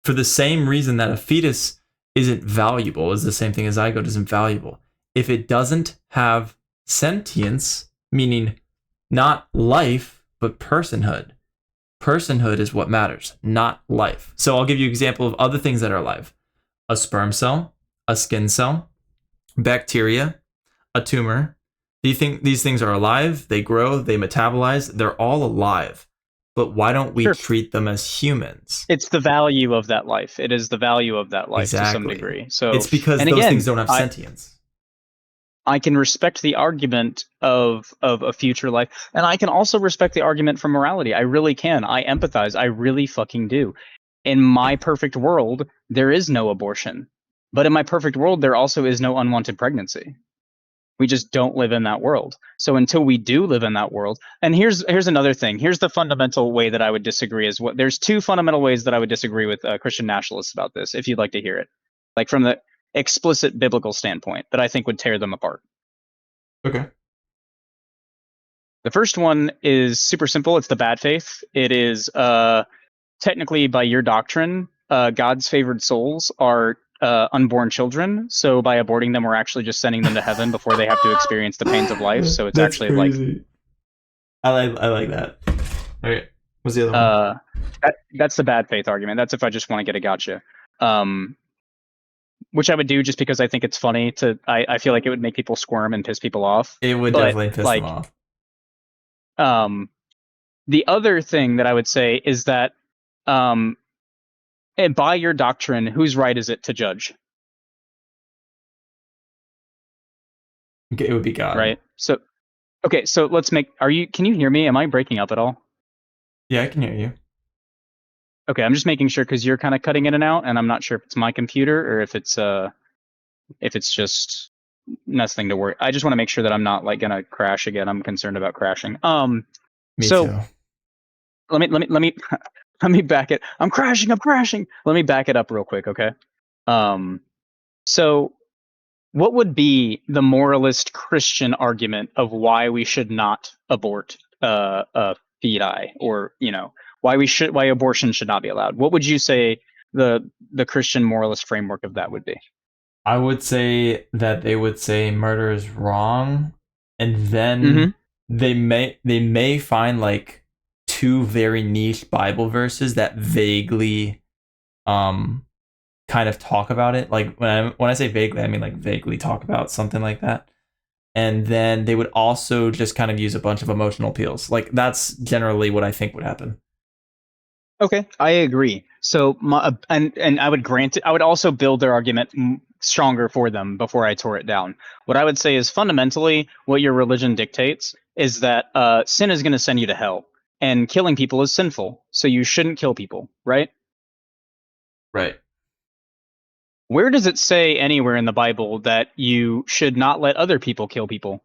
for the same reason that a fetus isn't valuable, is the same thing as zygote isn't valuable. If it doesn't have sentience, meaning not life, but personhood. Personhood is what matters, not life. So I'll give you an example of other things that are alive. A sperm cell, a skin cell, bacteria, a tumor. Do you think these things are alive? They grow, they metabolize, they're all alive. But why don't we Sure. treat them as humans? It's the value of that life. It is the value of that life to some Exactly. degree. So, It's because and those things again, don't have sentience. I can respect the argument of a future life, and I can also respect the argument for morality. I really can. I empathize. I really fucking do. In my perfect world, there is no abortion, but in my perfect world, there also is no unwanted pregnancy. We just don't live in that world. So until we do live in that world, and here's another thing. Here's the fundamental way that I would disagree. Is what there's two fundamental ways that I would disagree with Christian nationalists about this. If you'd like to hear it, like from the explicit biblical standpoint, that I think would tear them apart. Okay. The first one is super simple. It's the bad faith. It is technically, by your doctrine, God's favored souls are unborn children. So by aborting them, we're actually just sending them to heaven before they have to experience the pains of life. So it's That's actually like crazy. I like that. Okay. What's the other one? uh, that's the bad faith argument. That's if I just want to get a gotcha. Um, which I would do just because I think it's funny I feel like it would make people squirm and piss people off. It would But definitely piss them like, off. um, the other thing that I would say is that, um, and by your doctrine, whose right is it to judge? Okay, it would be God. Right. So, okay. So let's make. Can you hear me? Am I breaking up at all? Yeah, I can hear you. Okay. I'm just making sure because you're kind of cutting in and out, and I'm not sure if it's my computer or if it's just nothing to worry. I just want to make sure that I'm not like gonna crash again. I'm concerned about crashing. Me So too. let me let me back it. I'm crashing. I'm crashing. Let me back it up real quick. Okay. Um. So what would be the moralist Christian argument of why we should not abort feti, or why abortion should not be allowed? What would you say the Christian moralist framework of that would be? I would say that they would say murder is wrong, and then Mm-hmm. they may find like two very niche Bible verses that vaguely um kind of talk about it. Like when I say vaguely, I mean like vaguely talk about something like that. And then they would also just kind of use a bunch of emotional appeals. Like that's generally what I think would happen. Okay, I agree. So and I would grant it. I would also build their argument stronger for them before I tore it down. What I would say is fundamentally what your religion dictates is that sin is going to send you to hell, and killing people is sinful. So you shouldn't kill people, right? Right. Where does it say anywhere in the Bible that you should not let other people kill people?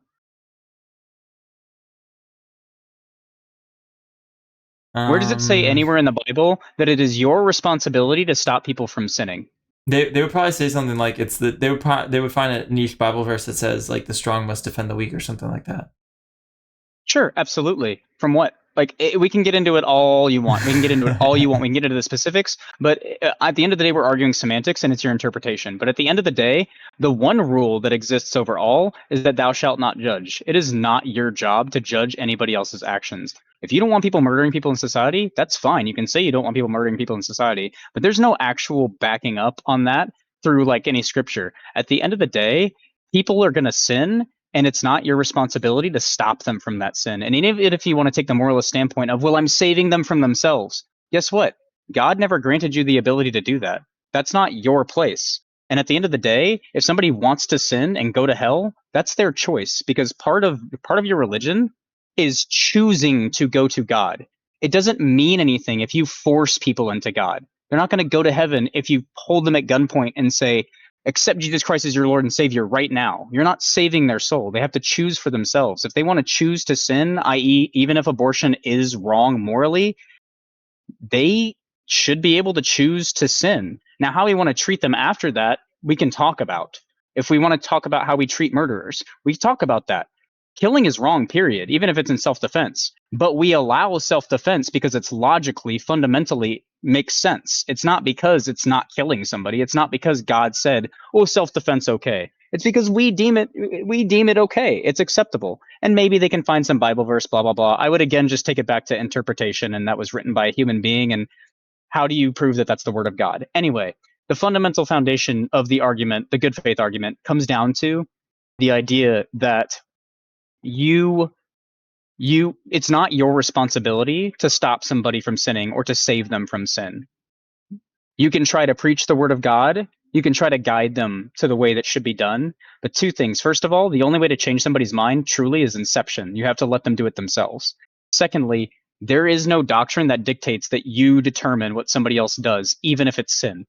Where does it say Um, anywhere in the Bible that it is your responsibility to stop people from sinning? they would probably say something like it's the they would find a niche Bible verse that says like the strong must defend the weak or something like that. Sure, absolutely. From what? Like, we can get into it all you want. We can get into it all you want. We can get into the specifics, but at the end of the day, we're arguing semantics and it's your interpretation. But at the end of the day, the one rule that exists over all is that thou shalt not judge. It is not your job to judge anybody else's actions. If you don't want people murdering people in society, that's fine. You can say you don't want people murdering people in society, but there's no actual backing up on that through like any scripture. At the end of the day, people are going to sin, and it's not your responsibility to stop them from that sin. And even if you want to take the moralist standpoint of, well, I'm saving them from themselves, guess what? God never granted you the ability to do that. That's not your place. And at the end of the day, if somebody wants to sin and go to hell, that's their choice, because part of your religion is choosing to go to God. It doesn't mean anything if you force people into God. They're not going to go to heaven if you hold them at gunpoint and say, accept Jesus Christ as your Lord and Savior right now. You're not saving their soul. They have to choose for themselves. If they want to choose to sin, i.e., even if abortion is wrong morally, they should be able to choose to sin. Now, how we want to treat them after that, we can talk about. If we want to talk about how we treat murderers, we talk about that. Killing is wrong, period, even if it's in self defense. But we allow self defense because it's logically, fundamentally makes sense. It's not because it's not killing somebody. It's not because God said, oh, self defense okay. It's because we deem it okay. It's acceptable. And maybe they can find some Bible verse, blah, blah, blah. I would again just take it back to interpretation, and that was written by a human being. And how do you prove that that's the word of God? Anyway, the fundamental foundation of the argument, the good faith argument, comes down to the idea that you it's not your responsibility to stop somebody from sinning or to save them from sin. You can try to preach the word of God. You can try to guide them to the way that should be done. But two things. First of all, the only way to change somebody's mind truly is inception. You have to let them do it themselves. Secondly, there is no doctrine that dictates that you determine what somebody else does, even if it's sin.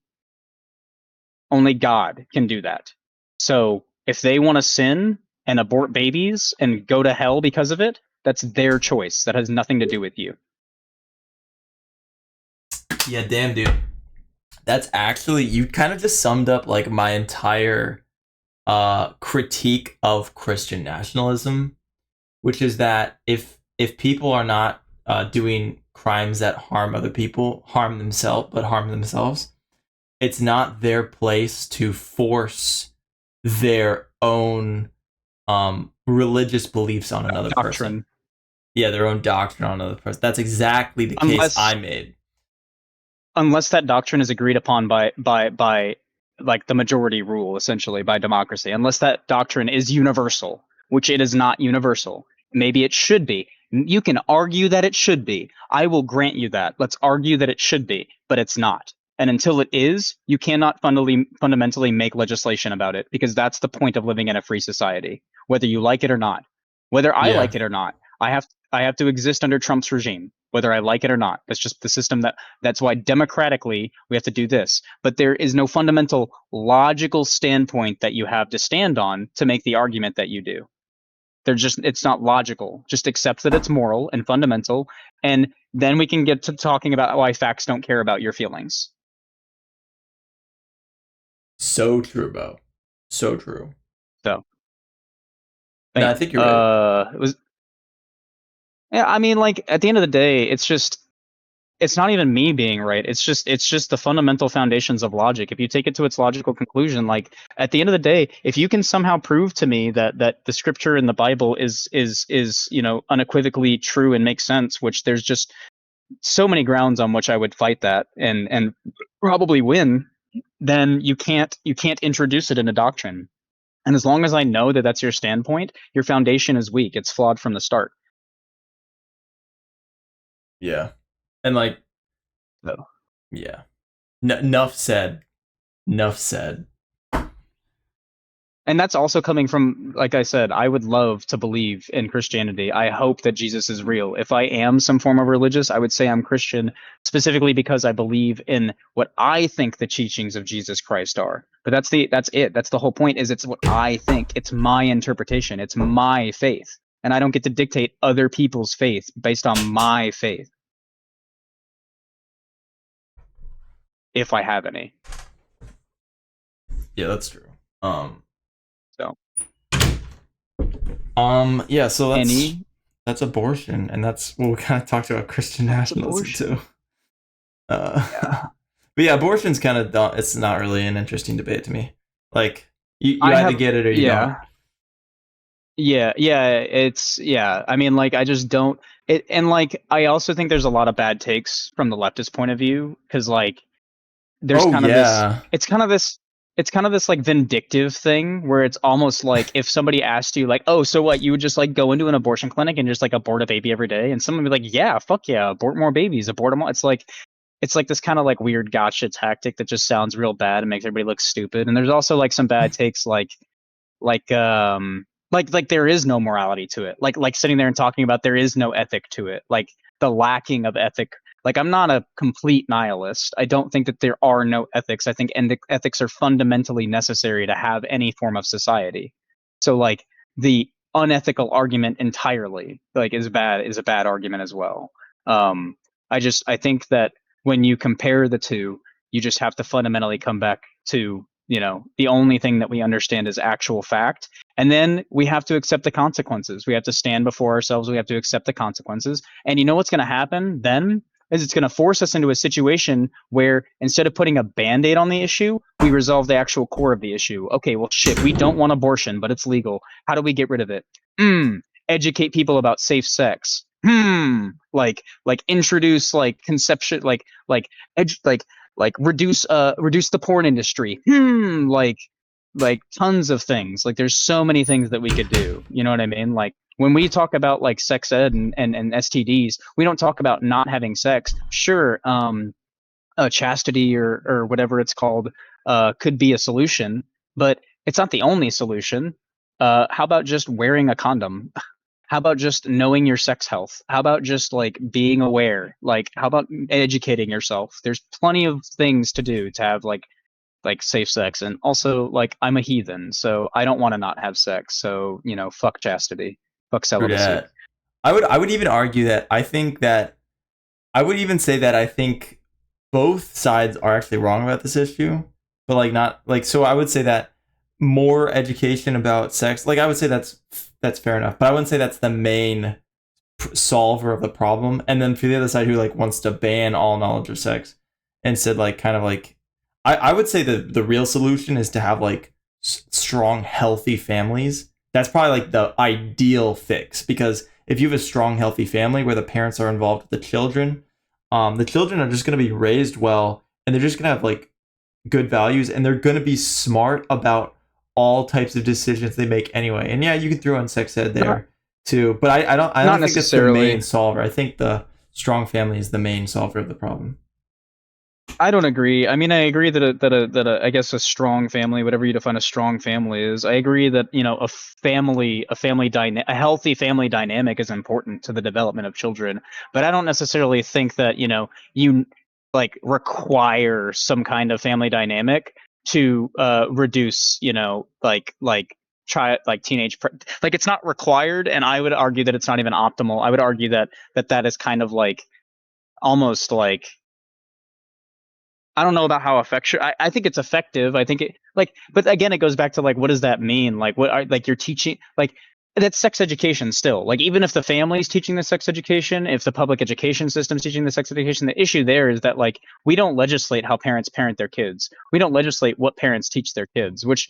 Only God can do that. So if they want to sin and abort babies and go to hell because of it, that's their choice. That has nothing to do with you. Yeah, damn, dude. That's actually you kind of just summed up like my entire critique of Christian nationalism, which is that if people are not doing crimes that harm other people, harm themselves, it's not their place to force their own religious beliefs on another person. Doctrine. Yeah, their own doctrine on another person. That's exactly the case I Unless made. unless that doctrine is agreed upon by like the majority rule, essentially by democracy, unless that doctrine is universal, which it is not universal. Maybe it should be. You can argue that it should be. I will grant you that. Let's argue that it should be, but it's not. And until it is, you cannot fundamentally make legislation about it, because that's the point of living in a free society, whether you like it or not. Whether I Yeah. like it or not, I have to exist under Trump's regime, whether I like it or not. That's just the system that's why democratically we have to do this. But there is no fundamental logical standpoint that you have to stand on to make the argument that you do. It's not logical. Just accept that it's moral and fundamental, and then we can get to talking about why facts don't care about your feelings. So true, bro. So true. So No, I thank you. think you're right. It was yeah. I mean, like at the end of the day, it's not even me being right. It's just the fundamental foundations of logic. If you take it to its logical conclusion, like at the end of the day, if you can somehow prove to me that the scripture in the Bible is unequivocally true and makes sense, which there's just so many grounds on which I would fight that and probably win, then you can't introduce it in a doctrine. And as long as I know that that's your standpoint, your foundation is weak. It's flawed from the start. Yeah. And like, So. yeah. Enough said. Enough said. And that's also coming from, like I said, I would love to believe in Christianity. I hope that Jesus is real. If I am some form of religious, I would say I'm Christian, specifically because I believe in what I think the teachings of Jesus Christ are. But that's it. That's the whole point. Is it's what I think. It's my interpretation. It's my faith, and I don't get to dictate other people's faith based on my faith. if I have any. Yeah, that's true. Um, So yeah, so any that's abortion, and that's what we kind of talked about Christian that's nationalism too. abortion. But Yeah. yeah, abortion's kind of dumb. It's not really an interesting debate to me. Like you I either have get it or you don't. yeah. Yeah, it's yeah. I mean, like, I just don't. It, and like, I also think there's a lot of bad takes from the leftist point of view because like, there's Oh kind of this. yeah. It's kind of this. It's kind of this like vindictive thing where it's almost like if somebody asked you like, oh, so what? You would just like go into an abortion clinic and just like abort a baby every day, and someone would be like, yeah, fuck yeah, abort more babies, abort them all. It's like this kind of like weird gotcha tactic that just sounds real bad and makes everybody look stupid. And there's also like some bad takes like there is no morality to it, like sitting there and talking about there is no ethic to it, like the lacking of ethic. Like, I'm not a complete nihilist. I don't think that there are no ethics. I think ethics are fundamentally necessary to have any form of society. So like the unethical argument entirely like is a bad argument as well. um I think that when you compare the two, you just have to fundamentally come back to, the only thing that we understand is actual fact. And then we have to accept the consequences. We have to stand before ourselves. We have to accept the consequences. And you know what's going to happen then is it's going to force us into a situation where instead of putting a band-aid on the issue, we resolve the actual core of the issue. Okay, well shit, we don't want abortion, but it's legal. How do we get rid of it? Educate people about safe sex. Like introduce like conception edu- like reduce the porn industry. Like tons of things. Like there's so many things that we could do. You know what I mean? Like when we talk about like sex ed and STDs, we don't talk about not having sex. Sure, chastity or whatever it's called could be a solution, but it's not the only solution. How about just wearing a condom? How about just knowing your sex health? How about just like being aware? Like how about educating yourself? There's plenty of things to do to have like safe sex. And also like I'm a heathen, so I don't want to not have sex. So, fuck chastity, fuck True celibacy. that. I would even argue that I would even say that I think both sides are actually wrong about this issue, but like not like so I would say that more education about sex, like I would say that's fair enough, but I wouldn't say that's the main solver of the problem. And then for the other side who like wants to ban all knowledge of sex instead, like kind of like I would say the real solution is to have like strong healthy families. That's probably like the ideal fix, because if you have a strong healthy family where the parents are involved with the children are just going to be raised well, and they're just going to have like good values, and they're going to be smart about all types of decisions they make anyway. And yeah, you can throw in sex ed Not there too, but I not don't think that's the main necessarily. solver. I think the strong family is the main solver of the problem. I don't agree. I mean, I agree that I guess a strong family, whatever you define a strong family is, I agree that a healthy family dynamic is important to the development of children. But I don't necessarily think that you like require some kind of family dynamic to reduce try like like it's not required, and I would argue that it's not even optimal. I would argue that is kind of like almost like I don't know about how effective. I think it's effective. I think it like, but again, it goes back to like, what does that mean? Like, what are like you're teaching like that's sex education still. Like, even if the family's teaching the sex education, if the public education system's teaching the sex education, the issue there is that like we don't legislate how parents parent their kids. We don't legislate what parents teach their kids, which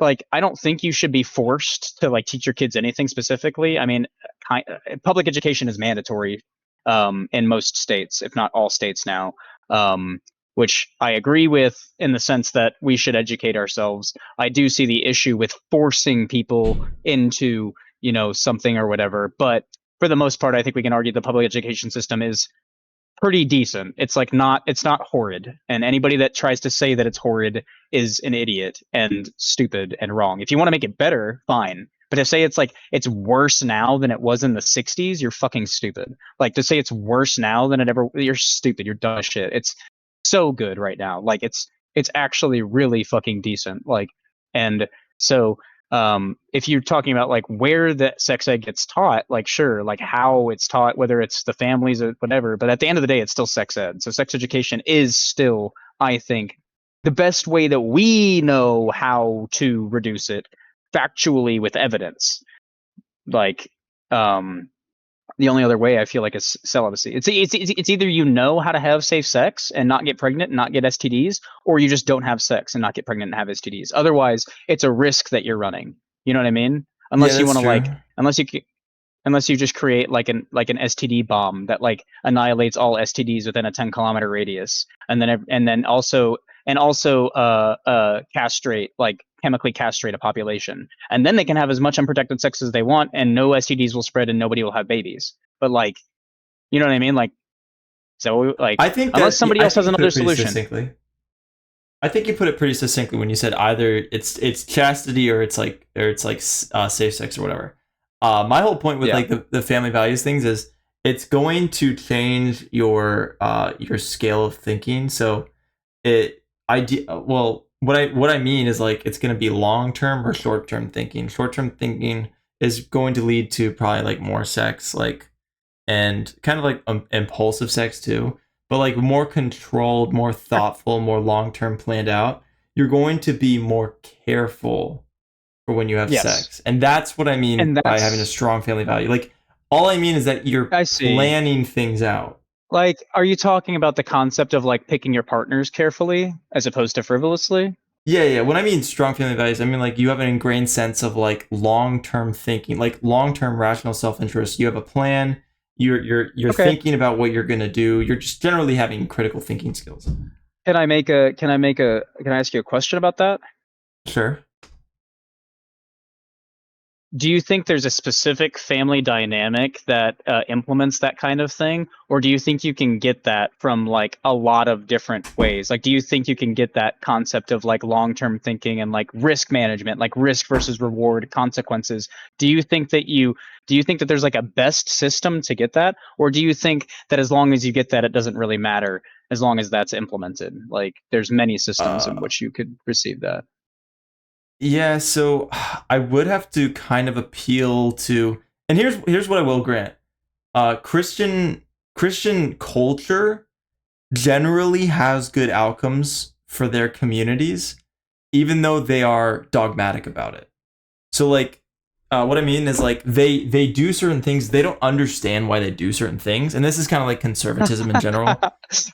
like I don't think you should be forced to like teach your kids anything specifically. I mean, public education is mandatory in most states, if not all states now. Um, which I agree with in the sense that we should educate ourselves. I do see the issue with forcing people into, something or whatever. But for the most part, I think we can argue the public education system is pretty decent. It's not horrid. And anybody that tries to say that it's horrid is an idiot and stupid and wrong. If you want to make it better, fine. But to say it's worse now than it was in the 60s, you're fucking stupid. Like to say it's worse now than it ever you're stupid. You're dumb as shit. It's so good right now. Like it's actually really fucking decent. Like and so if you're talking about like where the sex ed gets taught, like sure, like how it's taught, whether it's the families or whatever, but at the end of the day it's still sex ed. So sex education is still I think the best way that we know how to reduce it factually with evidence, like the only other way I feel like is celibacy. It's either you know how to have safe sex and not get pregnant and not get STDs, or you just don't have sex and not get pregnant and have STDs. Otherwise, it's a risk that you're running. You know what I mean? Yeah, Unless you that's want to true. like, unless you just create like an STD bomb that like annihilates all STDs within a 10-kilometer radius, and then castrate, like chemically castrate a population, and then they can have as much unprotected sex as they want, and no STDs will spread and nobody will have babies. But like, you know what I mean? Like, so like, I think unless that somebody I else think has you put another it pretty solution. succinctly. I think you put it pretty succinctly when you said either it's chastity or it's like safe sex or whatever. My whole point with Yeah. like the family values things is it's going to change your scale of thinking. So well, what I mean is like it's going to be long term or short term thinking. Short term thinking is going to lead to probably like more sex, like, and kind of like impulsive sex too, but like more controlled, more thoughtful, more long term planned out. You're going to be more careful for when you have Yes. sex, and that's what I mean And by having a that's, strong family value. Like, all I mean is that you're I see. planning things out. Like, are you talking about the concept of like picking your partners carefully as opposed to frivolously? Yeah, yeah. When I mean strong family values, I mean like you have an ingrained sense of like long-term thinking, like long-term rational self-interest. You have a plan. You're Okay. thinking about what you're gonna do. You're just generally having critical thinking skills. Can I ask you a question about that? Sure. Do you think there's a specific family dynamic that implements that kind of thing, or do you think you can get that from like a lot of different ways? Like, do you think you can get that concept of like long-term thinking and like risk management, like risk versus reward consequences? Do you think that you do you think that there's like a best system to get that, or do you think that as long as you get that, it doesn't really matter as long as that's implemented? Like, there's many systems in Uh, which you could receive that. yeah. So I would have to kind of appeal to, and here's what I will grant. Christian culture generally has good outcomes for their communities, even though they are dogmatic about it. So like, what I mean is like they do certain things. They don't understand why they do certain things, and this is kind of like conservatism in general.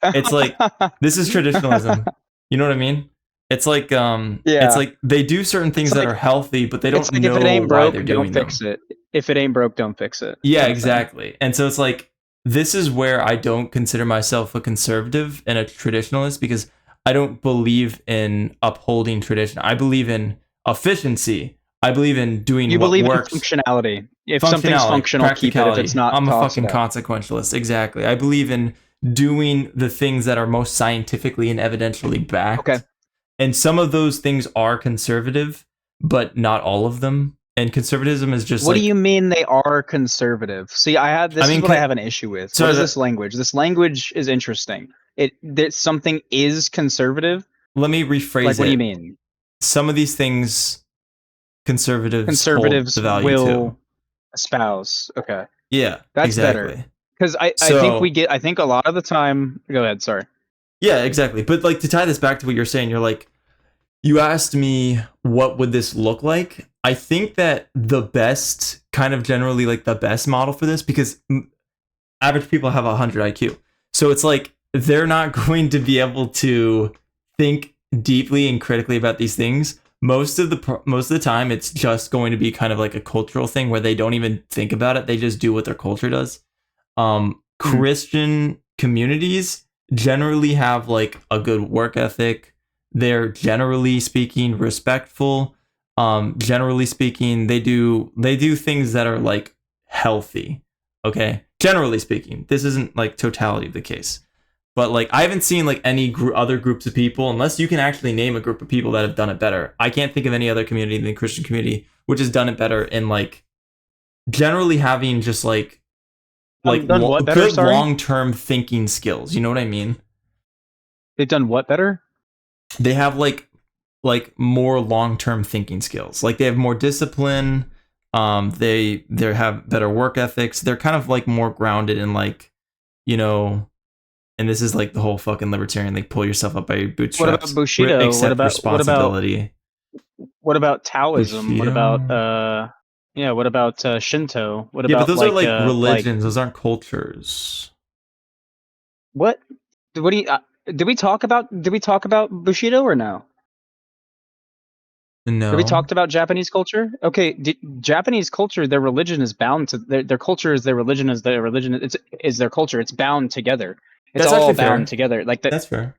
It's like this is traditionalism. You know what I mean? It's Yeah. like they do certain It's things that like are healthy, but they it's don't like if it know ain't why broke, they're don't doing fix them. it. If it ain't broke, don't fix it, Yeah, kind of thing. exactly. And so it's like this is where I don't consider myself a conservative and a traditionalist because I don't believe in upholding tradition. I believe in efficiency. I believe in doing You what believe in works. functionality. If something's Functionality, functional, keep it. If it's practicality. not, I'm a toss it fucking out. consequentialist. Exactly. I believe in doing the things that are most scientifically and evidentially Okay. backed. And some of those things are conservative, but not all of them. And conservatism is just What do you like, mean they are conservative? See, I this is mean, what I have an issue with. What is so this language? This language is interesting. It that something is conservative. let me Like, rephrase what do you it. mean? Some of these things conservatives hold the Conservatives value to. will espouse. Okay, Yeah, that's better. exactly. Because I think we So, get. I think a lot of the time. Go ahead. Sorry. yeah, exactly. But like to tie this back to what you're saying, you're like, you asked me what would this look like? I think that the best kind of generally like the best model for this because average people have 100 IQ. So it's like they're not going to be able to think deeply and critically about these things. Most of the time it's just going to be kind of like a cultural thing where they don't even think about it. They just do what their culture does. Mhm. Christian communities generally have like a good work ethic. They're generally speaking respectful. Generally speaking, they do things that are like healthy. Okay, generally speaking, this isn't like totality of the case, but like I haven't seen like any other groups of people, unless you can actually name a group of people that have done it better. I can't think of any other community than the Christian community which has done it better in like generally having just Done what better? good Sorry. long term thinking skills. You know what I mean? They've done what better? They have like more long term thinking skills. Like they have more discipline. They have better work ethics. They're kind of like more grounded in like you know And this is like the whole fucking libertarian, like pull yourself up by your What about bootstraps, Bushido? accept responsibility. What about Taoism? What about Bushido. yeah, what about Shinto? What Yeah, but about those are like religions. Those aren't cultures. what? What do you did we talk about Bushido or no? Have we No, talked about Japanese culture? Okay, Japanese culture, their religion is bound to their culture is their religion is their religion. It's is their culture. It's bound together. It's that's all actually bound fair. together. Like the That's fair.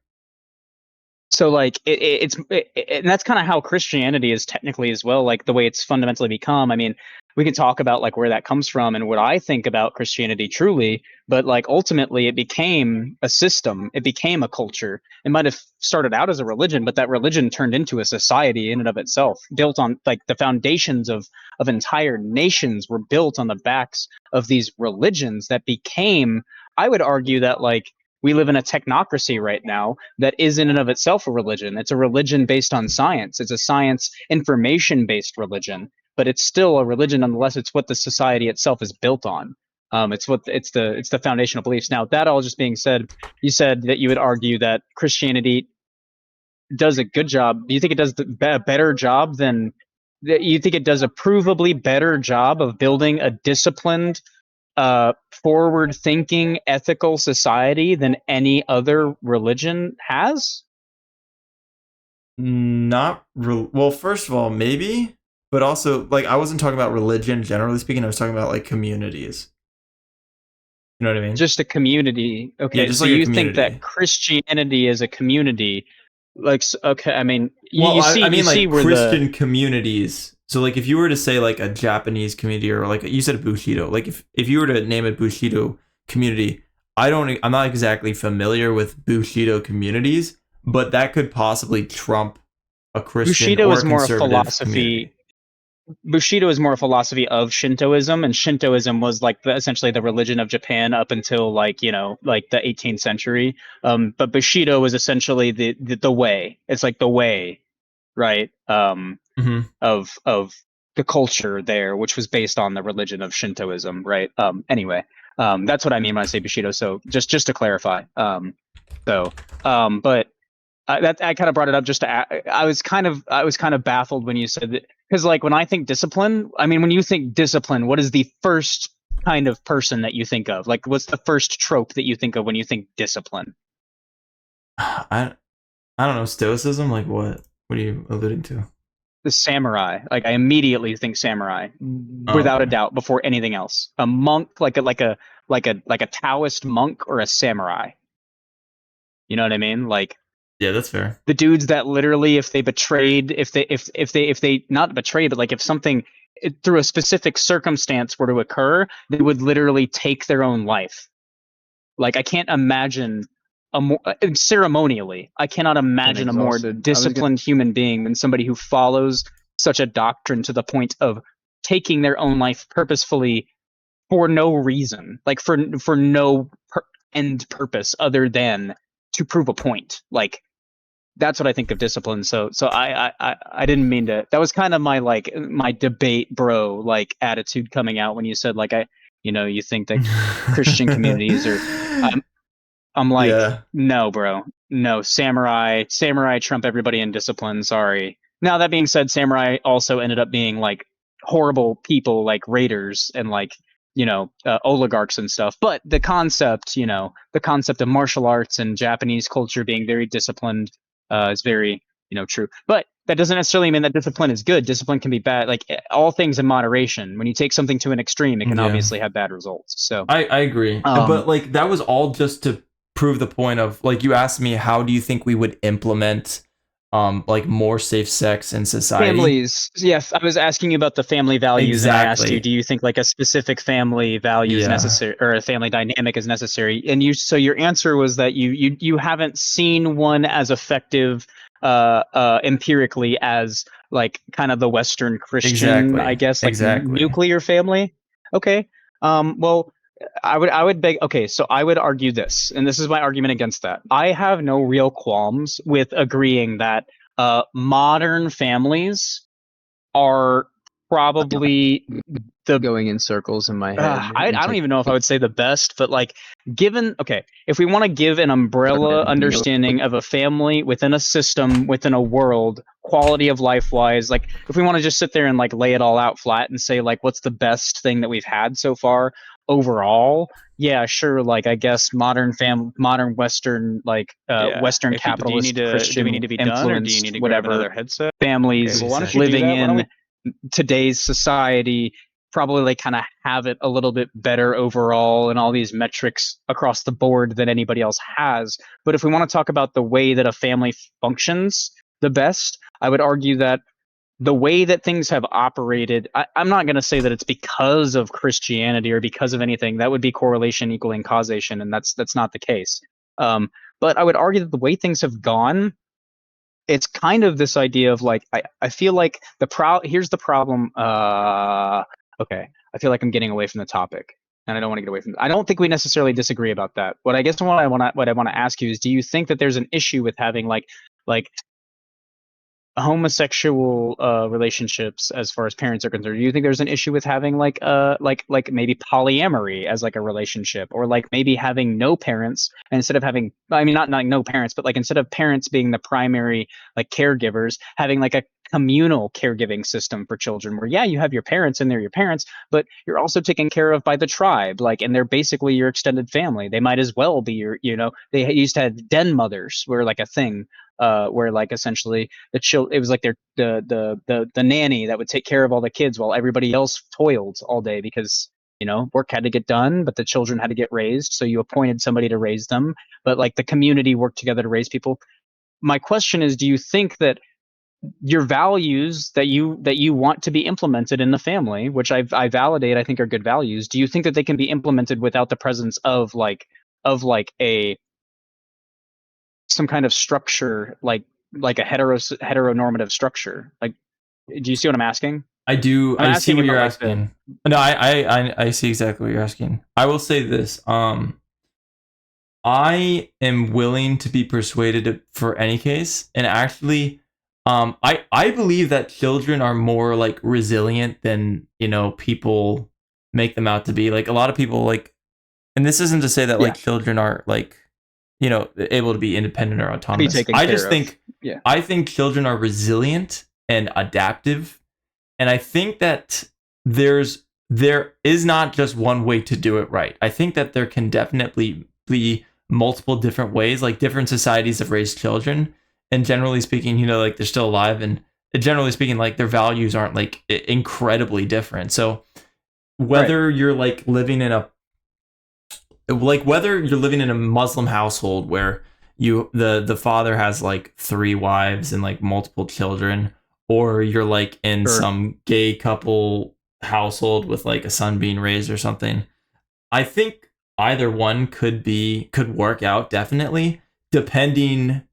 so like and that's kind of how Christianity is technically as well, like the way it's fundamentally become. I mean, we can talk about like where that comes from and what I think about Christianity truly, but like ultimately it became a system, it became a culture. It might have started out as a religion, but that religion turned into a society in and of itself, built on like the foundations of entire nations were built on the backs of these religions that became, I would argue that like we live in a technocracy right now that is in and of itself a religion. It's a religion based on science. It's a science information based religion, but it's still a religion nonetheless. It's what the society itself is built on. It's the foundational beliefs. Now, that all just being said, you said that you would argue that Christianity does a good job. Do you think it does a better job than? You think it does a provably better job of building a disciplined forward thinking ethical society than any other religion has? Well, first of all, maybe, but also like I wasn't talking about religion generally speaking. I was talking about like communities. You know what I mean? Just a community. Yeah, Okay, just so like a you think that community. Christianity is a community, like okay, I mean, Well, I you mean see like where the Christian communities. So like if you were to say like a Japanese community or like you said Bushido, like if you were to name a Bushido community, I'm not exactly familiar with Bushido communities, but that could possibly trump a Christian Bushido or is a more a conservative philosophy. community. Bushido is more a philosophy of Shintoism, and Shintoism was like essentially the religion of Japan up until like like the 18th century. But Bushido was essentially the way. It's like the way, right? Mm-hmm. Of the culture there, which was based on the religion of Shintoism, right? Anyway, that's what I mean when I say Bushido. So just to clarify, so but that I kind of brought it up just to I was kind of baffled when you said that because like when I think discipline, I mean when you think discipline, what is the first kind of person that you think of? Like what's the first trope that you think of when you think discipline? I I don't know, stoicism, like what? What are you alluding to? The samurai. Like I immediately think samurai Oh, without a okay. doubt before anything else. A monk, like a Taoist monk or a samurai. You know what I mean? Like Yeah, that's fair. the dudes that literally if they betrayed if they not betray but like if something through a specific circumstance were to occur, they would literally take their own life. Like I can't imagine a more ceremonially, I cannot And imagine a more exhausted. I was gonna disciplined human being than somebody who follows such a doctrine to the point of taking their own life purposefully for no reason, like for no end purpose other than to prove a point. Like that's what I think of discipline. So I didn't mean to. That was kind of my like my debate, bro, like attitude coming out when you said like you think that Christian communities are. I'm like, Yeah. no, bro, no. Samurai trump everybody in discipline. Sorry. Now that being said, samurai also ended up being like horrible people, like raiders and like oligarchs and stuff. But the concept of martial arts and Japanese culture being very disciplined is very true. But that doesn't necessarily mean that discipline is good. Discipline can be bad. Like all things in moderation. When you take something to an extreme, it can Yeah. obviously have bad results. So, I agree. um, But like that was all just to prove the point of like you asked me how do you think we would implement like more safe sex in society? families. Yes, I was asking you about the family values, and I asked you, Exactly. do you think like a specific family value is Yeah. necessary or a family dynamic is necessary? And so your answer was that you haven't seen one as effective empirically as like kind of the Western Christian, I Exactly. guess, like Exactly. nuclear family. Okay. Well, I would beg okay, so I would argue this, and this is my argument against that. I have no real qualms with agreeing that modern families are probably the Going in circles in my head. I don't even know if I would say the best, but like given okay, if we want to give an umbrella understanding of a family within a system, within a world, quality of life wise, like if we want to just sit there and like lay it all out flat and say like what's the best thing that we've had so far overall, yeah, sure, like I guess modern Western like Western If you, do you need capitalist to do we need Christian to be done, or do you need influenced to grab whatever another headset? Okay, families well, why don't you do living that? Why don't in we? today's society probably like kind of have it a little bit better overall and all these metrics across the board than anybody else has. But if we want to talk about the way that a family functions the best, I would argue that the way that things have operated, I'm not going to say that it's because of Christianity or because of anything. That would be correlation equaling causation, and that's not the case. But I would argue that the way things have gone, it's kind of this idea of like I feel like here's the problem. Okay, I feel like I'm getting away from the topic, and I don't want to get away from. I don't think we necessarily disagree about that. What I want to ask you is, do you think that there's an issue with having like homosexual relationships as far as parents are concerned? Do you think there's an issue with having like maybe polyamory as like a relationship, or like maybe having no parents and instead of having, I mean, not no parents, but like instead of parents being the primary like caregivers, having like a communal caregiving system for children where yeah, you have your parents and they're your parents, but you're also taken care of by the tribe, like, and they're basically your extended family. They might as well be your, they used to have den mothers were like a thing, where like essentially it was like the nanny that would take care of all the kids while everybody else toiled all day because work had to get done, but the children had to get raised, so you appointed somebody to raise them, but like the community worked together to raise people. My question is, do you think that your values that you want to be implemented in the family, which I validate, I think are good values, do you think that they can be implemented without the presence of like a some kind of structure, like a heteronormative structure? Like, do you see what I'm asking? I do. I'm I see asking what you're about like the asking. No, I see exactly what you're asking. I will say this. I am willing to be persuaded for any case, and actually, I believe that children are more like resilient than people make them out to be. Like a lot of people like, and this isn't to say that yeah, like children are like able to be independent or to be autonomous. taken I care just of. think Yeah. I think children are resilient and adaptive, and I think that there is not just one way to do it right. I think that there can definitely be multiple different ways. Like different societies have raised children, and generally speaking, like they're still alive, and generally speaking, like their values aren't like incredibly different. So Right. whether you're whether you're living in a Muslim household where the father has like three wives and like multiple children, or you're like in Sure. some gay couple household with like a son being raised or something, I think either one could work out definitely, depending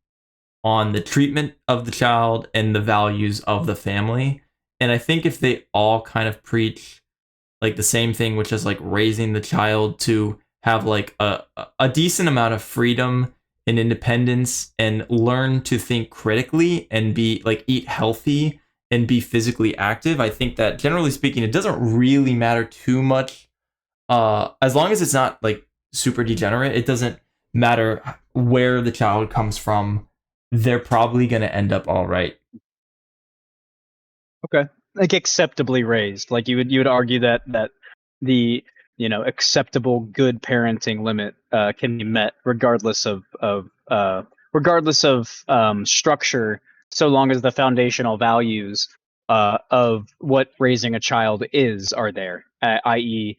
on the treatment of the child and the values of the family. And I think if they all kind of preach like the same thing, which is like raising the child to have like a decent amount of freedom and independence and learn to think critically and be like eat healthy and be physically active. I think that generally speaking, it doesn't really matter too much. As long as it's not like super degenerate, it doesn't matter where the child comes from. They're probably going to end up all right. Okay. Like acceptably raised. Like you would argue that the acceptable good parenting limit can be met regardless of structure, so long as the foundational values of what raising a child is are there, i.e.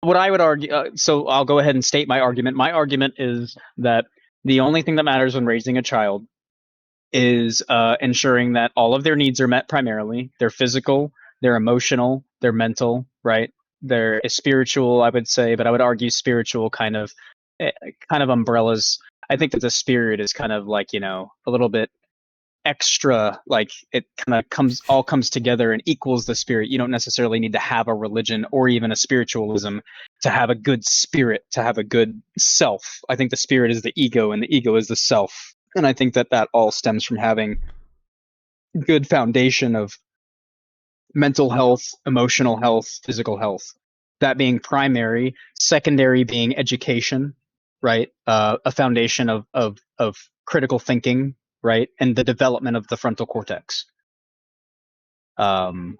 what I would argue. So I'll go ahead and state my argument. My argument is that the only thing that matters when raising a child is ensuring that all of their needs are met primarily, their physical, their emotional, their mental, right? Their spiritual, I would say, but I would argue spiritual kind of umbrellas. I think that the spirit is kind of like, a little bit extra, like it kind of comes together and equals the spirit. You don't necessarily need to have a religion or even a spiritualism to have a good spirit, to have a good self. I think the spirit is the ego and the ego is the self. And I think that all stems from having good foundation of mental health, emotional health, physical health. That being primary, secondary being education, right? A foundation of critical thinking, right, and the development of the frontal cortex. And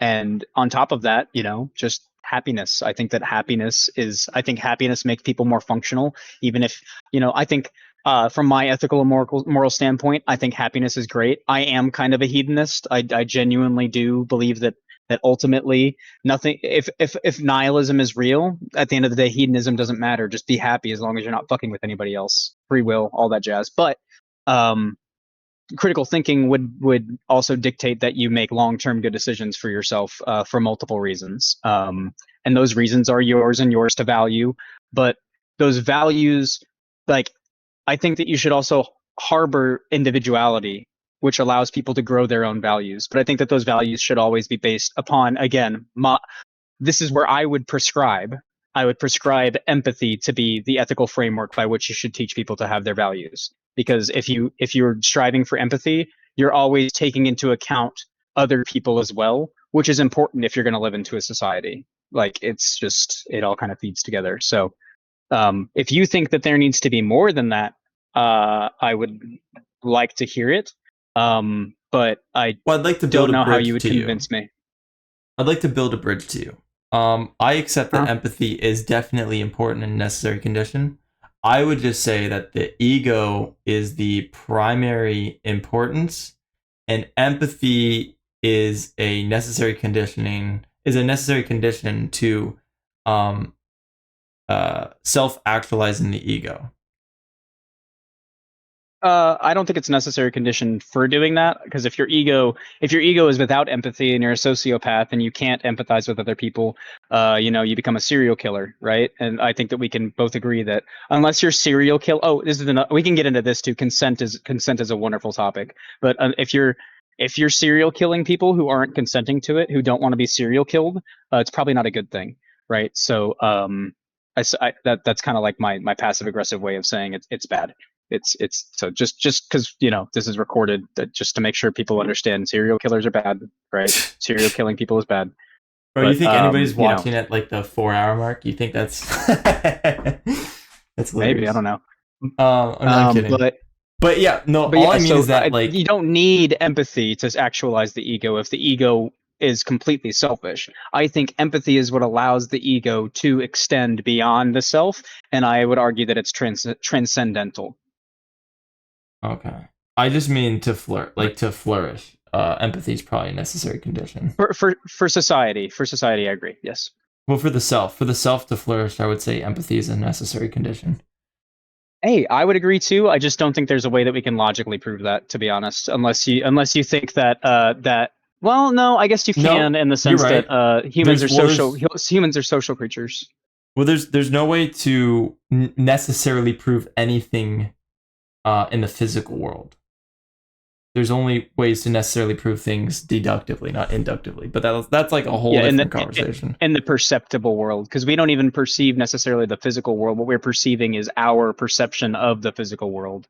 on top of that, just happiness. I think happiness makes people more functional. Even if, I think from my ethical and moral standpoint, I think happiness is great. I am kind of a hedonist. I genuinely do believe that ultimately nothing. If nihilism is real, at the end of the day, hedonism doesn't matter. Just be happy as long as you're not fucking with anybody else. Free will, all that jazz. But critical thinking would also dictate that you make long-term good decisions for yourself for multiple reasons, and those reasons are yours and yours to value. But those values, like, I think that you should also harbor individuality, which allows people to grow their own values. But I think that those values should always be based upon, again, this is where I would prescribe empathy to be the ethical framework by which you should teach people to have their values. Because if you're striving for empathy, you're always taking into account other people as well, which is important if you're going to live into a society. Like, it's just, it all kind of feeds together. So if you think that there needs to be more than that, I would like to hear it. But I Well, I'd like to build don't a know how you bridge would to you. convince me. I'd like to build a bridge to you. I accept that empathy is definitely important and necessary condition. I would just say that the ego is the primary importance, and empathy is a necessary condition to self-actualizing the ego. I don't think it's a necessary condition for doing that, because if your ego is without empathy and you're a sociopath and you can't empathize with other people, you become a serial killer, right? And I think that we can both agree that unless you're serial kill, we can get into this too. Consent is a wonderful topic, but if you're serial killing people who aren't consenting to it, who don't want to be serial killed, it's probably not a good thing, right? So that's kind of like my passive aggressive way of saying it's bad. It's so just because this is recorded, just to make sure people understand, serial killers are bad, right? Serial killing people is bad. Bro, you But think anybody's watching at like the 4-hour mark? You think that's that's hilarious. Maybe, I don't know. I'm kidding. But yeah, no. But all yeah, I mean so is that like you don't need empathy to actualize the ego if the ego is completely selfish. I think empathy is what allows the ego to extend beyond the self, and I would argue that it's transcendental. okay. I just mean to flourish. Empathy is probably a necessary condition. For society, I agree. Yes. Well, for the self to flourish, I would say empathy is a necessary condition. Hey, I would agree too. I just don't think there's a way that we can logically prove that, to be honest. Unless you think that. Well, no, I guess you can, No, in the you're sense right. that humans are social creatures. Well, there's no way to necessarily prove anything in the physical world. There's only ways to necessarily prove things deductively, not inductively. But that's like a whole different conversation. In the perceptible world, because we don't even perceive necessarily the physical world. What we're perceiving is our perception of the physical world,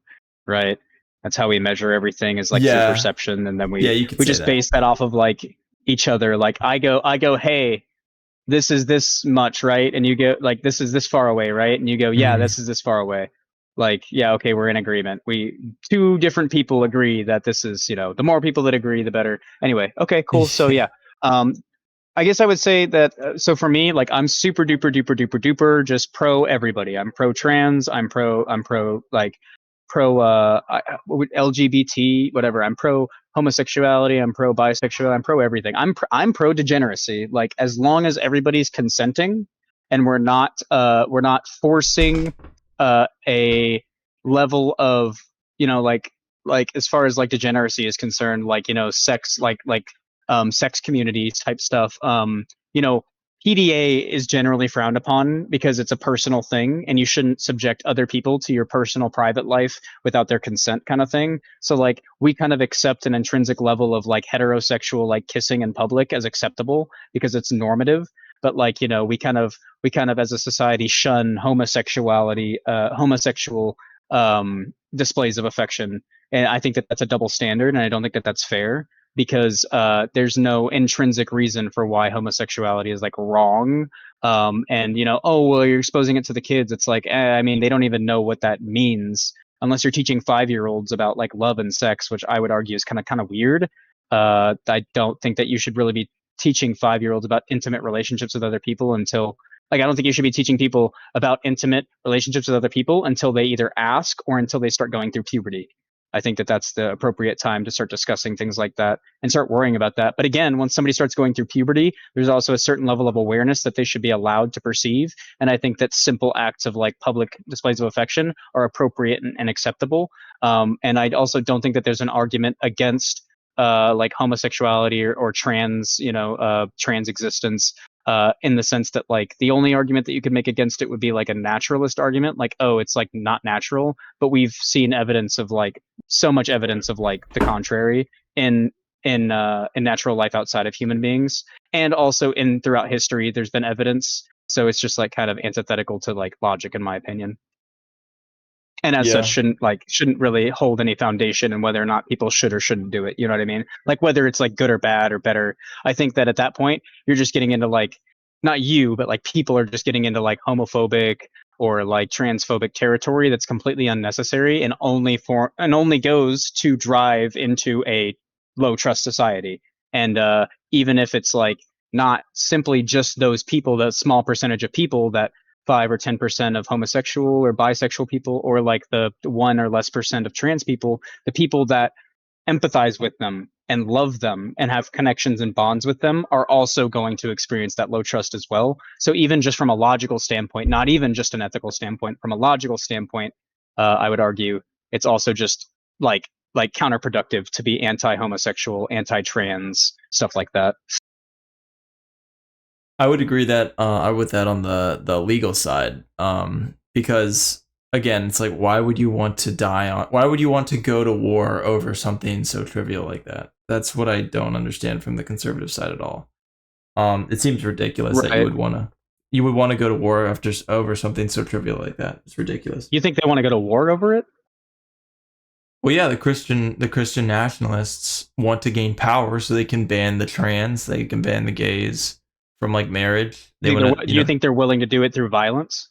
right? That's how we measure everything, is like through perception, and then we just base that off of like each other. Like I go, hey, this is this much, right? And you go, like, this is this far away, right? And you go, yeah, this is this far away. Like, yeah, okay, we're in agreement. Two different people agree that this is, the more people that agree, the better. Anyway, okay, cool. So yeah, I guess I would say that. So for me, like, I'm super duper duper duper duper just pro everybody. I'm pro trans. I'm pro like pro LGBT, whatever. I'm pro homosexuality. I'm pro bisexual. I'm pro everything. I'm pro degeneracy. Like, as long as everybody's consenting and we're not forcing a level of, like as far as like degeneracy is concerned, like, sex, sex community type stuff. PDA is generally frowned upon because it's a personal thing, and you shouldn't subject other people to your personal private life without their consent, kind of thing. So like, we kind of accept an intrinsic level of like heterosexual like kissing in public as acceptable because it's normative. But like, we kind of as a society shun homosexuality, homosexual displays of affection, and I think that that's a double standard, and I don't think that that's fair. because there's no intrinsic reason for why homosexuality is like wrong. And oh well, you're exposing it to the kids. It's like, I mean, they don't even know what that means unless you're teaching 5-year-olds about like love and sex, which I would argue is kind of weird. I don't think that you should really be teaching 5-year-olds about intimate relationships with other people until like I don't think you should be teaching people about intimate relationships with other people until they either ask or until they start going through puberty. I think that that's the appropriate time to start discussing things like that and start worrying about that. But again, once somebody starts going through puberty, there's also a certain level of awareness that they should be allowed to perceive. And I think that simple acts of like public displays of affection are appropriate and acceptable. And I also don't think that there's an argument against like homosexuality or trans, trans existence, in the sense that like the only argument that you could make against it would be like a naturalist argument, like, oh, it's like not natural. But we've seen evidence of like so much evidence of like the contrary in natural life outside of human beings, and also in throughout history there's been evidence. So it's just like kind of antithetical to like logic, in my opinion, and as such Yeah. shouldn't really hold any foundation in whether or not people should or shouldn't do it. You know what I mean? Like whether it's like good or bad or better. I think that at that point you're just getting into like, not you, but like people are just getting into like homophobic or like transphobic territory that's completely unnecessary and only goes to drive into a low trust society. And even if it's like not simply just those people, that small percentage of people, that 5 or 10% of homosexual or bisexual people, or like the 1 or less% of trans people, the people that empathize with them and love them and have connections and bonds with them are also going to experience that low trust as well. So even just from a logical standpoint, not even just an ethical standpoint, from a logical standpoint, I would argue it's also just like counterproductive to be anti-homosexual, anti-trans, stuff like that. I would agree that I would that on the legal side, because again, it's like why would you want to die on? Why would you want to go to war over something so trivial like that? That's what I don't understand from the conservative side at all. It seems ridiculous that Right. you would want to go to war after over something so trivial like that. It's ridiculous. You think they want to go to war over it? Well, yeah, the Christian nationalists want to gain power so they can ban the trans, they can ban the gays from like marriage. They want to, Do you think they're willing to do it through violence?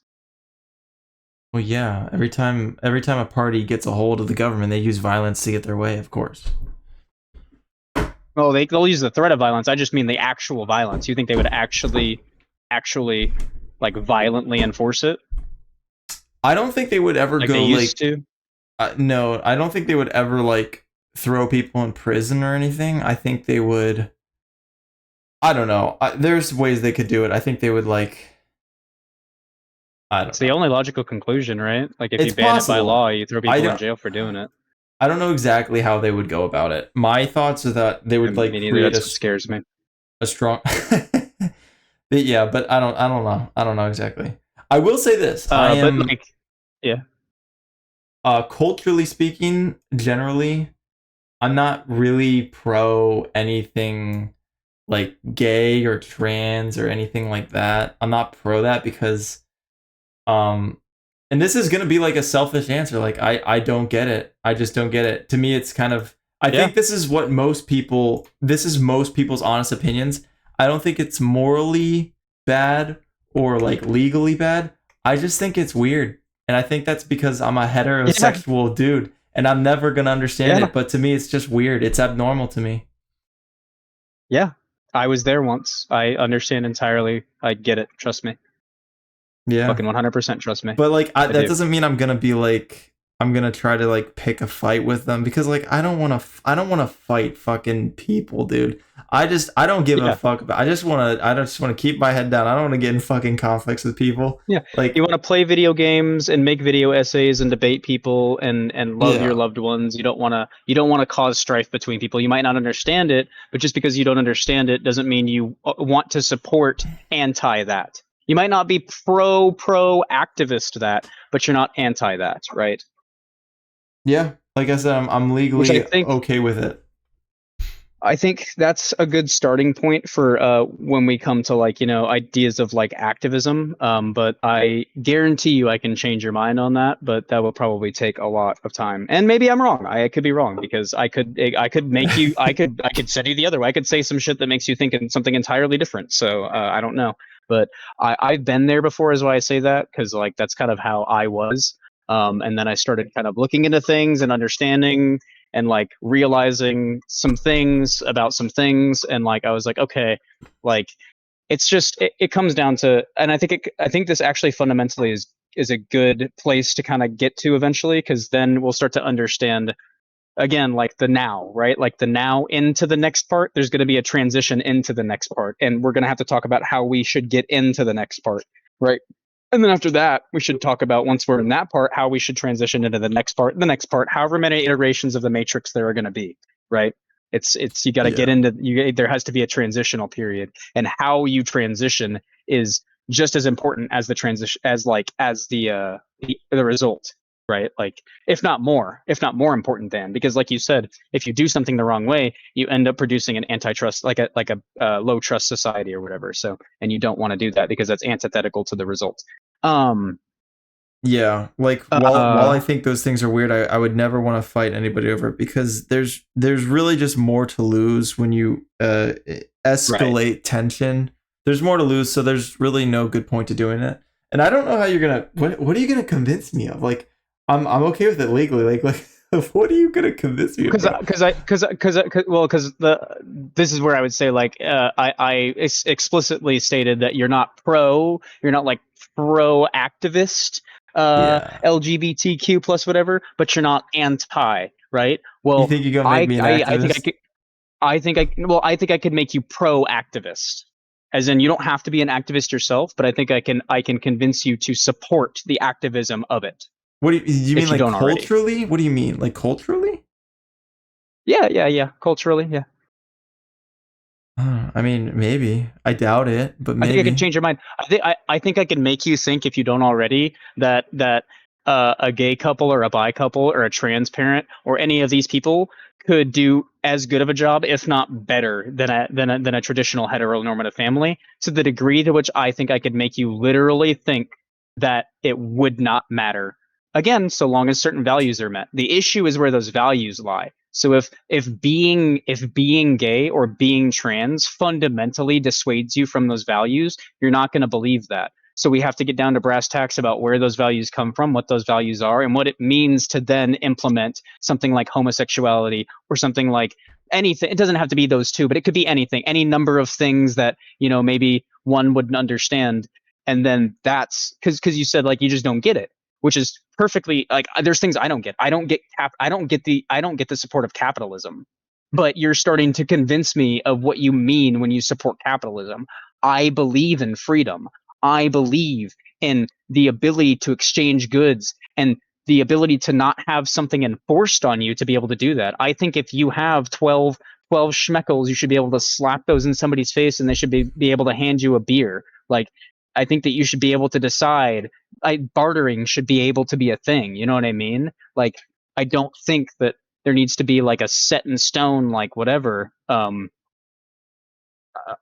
Well, yeah. Every time a party gets a hold of the government, they use violence to get their way. Of course. Well, they'll use the threat of violence. I just mean the actual violence. You think they would actually like violently enforce it I don't think they would ever like they go used to? no. I don't think they would ever like throw people in prison or anything. I think they would. I don't know. There's ways they could do it. I think they would like. I It's don't the know. only logical conclusion, right? Like if It's you ban it by possible. law, you throw I people in don't. jail for doing it. I don't know exactly how they would go about it. My thoughts are that they I would like mean, either create that's what scares me. a strong. But yeah, but I don't know. I don't know exactly. I will say this. I But am like, yeah, culturally speaking, generally, I'm not really pro anything like gay or trans or anything like that. I'm not pro that because um and this is gonna be like a selfish answer. Like I don't get it. I just don't get it. To me it's kind of I yeah, think this is most people's honest opinions. I don't think it's morally bad or like legally bad. I just think it's weird. And I think that's because I'm a yeah, heterosexual dude and I'm never gonna understand yeah, it. But to me it's just weird. It's abnormal to me. yeah. I was there once. I understand entirely. I get it. Trust me. Yeah. Fucking 100% trust me. But like I that do. doesn't mean I'm gonna be like I'm gonna try to like pick a fight with them because like I don't want to fight fucking people, dude. I don't give a Yeah. fuck about. I just want to keep my head down. I don't want to get in fucking conflicts with people. Yeah. You Like want to play video games and make video essays and debate people and love your yeah, loved ones. You don't want to cause strife between people. You might not understand it, but just because you don't understand it doesn't mean you want to support anti that. You might not be pro activist that, but you're not anti that, right? yeah. Like I said, I'm Which I legally think okay with it. I think that's a good starting point for when we come to like, ideas of like activism. But I guarantee you I can change your mind on that, but that will probably take a lot of time. And maybe I'm wrong. I could be wrong because I could make you I could send you the other way. I could say some shit that makes you think in something entirely different. So I don't know. But I've been there before is why I say that, because like that's kind of how I was. And then I started kind of looking into things and understanding and like realizing some things about some things, and like I was like, okay, like it's just it comes down to, and I think this actually fundamentally is a good place to kind of get to eventually, because then we'll start to understand again like the now, right? Like the now into the next part, there's going to be a transition into the next part, and we're going to have to talk about how we should get into the next part, right? And then after that, we should talk about, once we're in that part, how we should transition into the next part, however many iterations of the matrix there are going to be, right? It's you got to get Yeah. into there has to be a transitional period, and how you transition is just as important as the transition as the result, right? Like if not more important than, because like you said, if you do something the wrong way, you end up producing an antitrust, like a low trust society or whatever. So, and you don't want to do that because that's antithetical to the result. Um, Yeah, like while I uh, think those things are weird, I would never want to fight anybody over it, because there's really just more to lose when you right. escalate tension. There's more to lose, so there's really no good point to doing it. And I don't know how you're gonna what are you gonna convince me of? Like I'm okay with it legally. Like what are you gonna convince me of, Because bro? because the this is where I would say like I explicitly stated that you're not like pro activist Yeah, LGBTQ plus whatever, but you're not anti, right? you Well, think you're gonna make me an I think I activist? could I think I could make you pro activist. As in, you don't have to be an activist yourself, but I think I can convince you to support the activism of it Do you mean if you like don't already. culturally? What do you mean, like culturally? Yeah. Culturally, yeah. I mean, maybe. I doubt it, but I think I could maybe. change your mind. I think I can make you think, if you don't already, that a gay couple or a bi couple or a trans parent or any of these people could do as good of a job, if not better, than a traditional heteronormative family. To the degree to which I think I could make you literally think that it would not matter. Again, so long as certain values are met. The issue is where those values lie. So if being gay or being trans fundamentally dissuades you from those values, you're not going to believe that. So we have to get down to brass tacks about where those values come from, what those values are, and what it means to then implement something like homosexuality or something like anything. It doesn't have to be those two, but it could be anything, any number of things that, maybe one wouldn't understand. And then that's because you said like you just don't get it, which is perfectly like there's things I don't get. I don't get the support of capitalism. But you're starting to convince me of what you mean when you support capitalism. I believe in freedom. I believe in the ability to exchange goods and the ability to not have something enforced on you to be able to do that. I think if you have 12 schmeckles, you should be able to slap those in somebody's face and they should be able to hand you a beer. Like, I think that you should be able to decide. Bartering should be able to be a thing. You know what I mean? Like, I don't think that there needs to be like a set in stone, like whatever.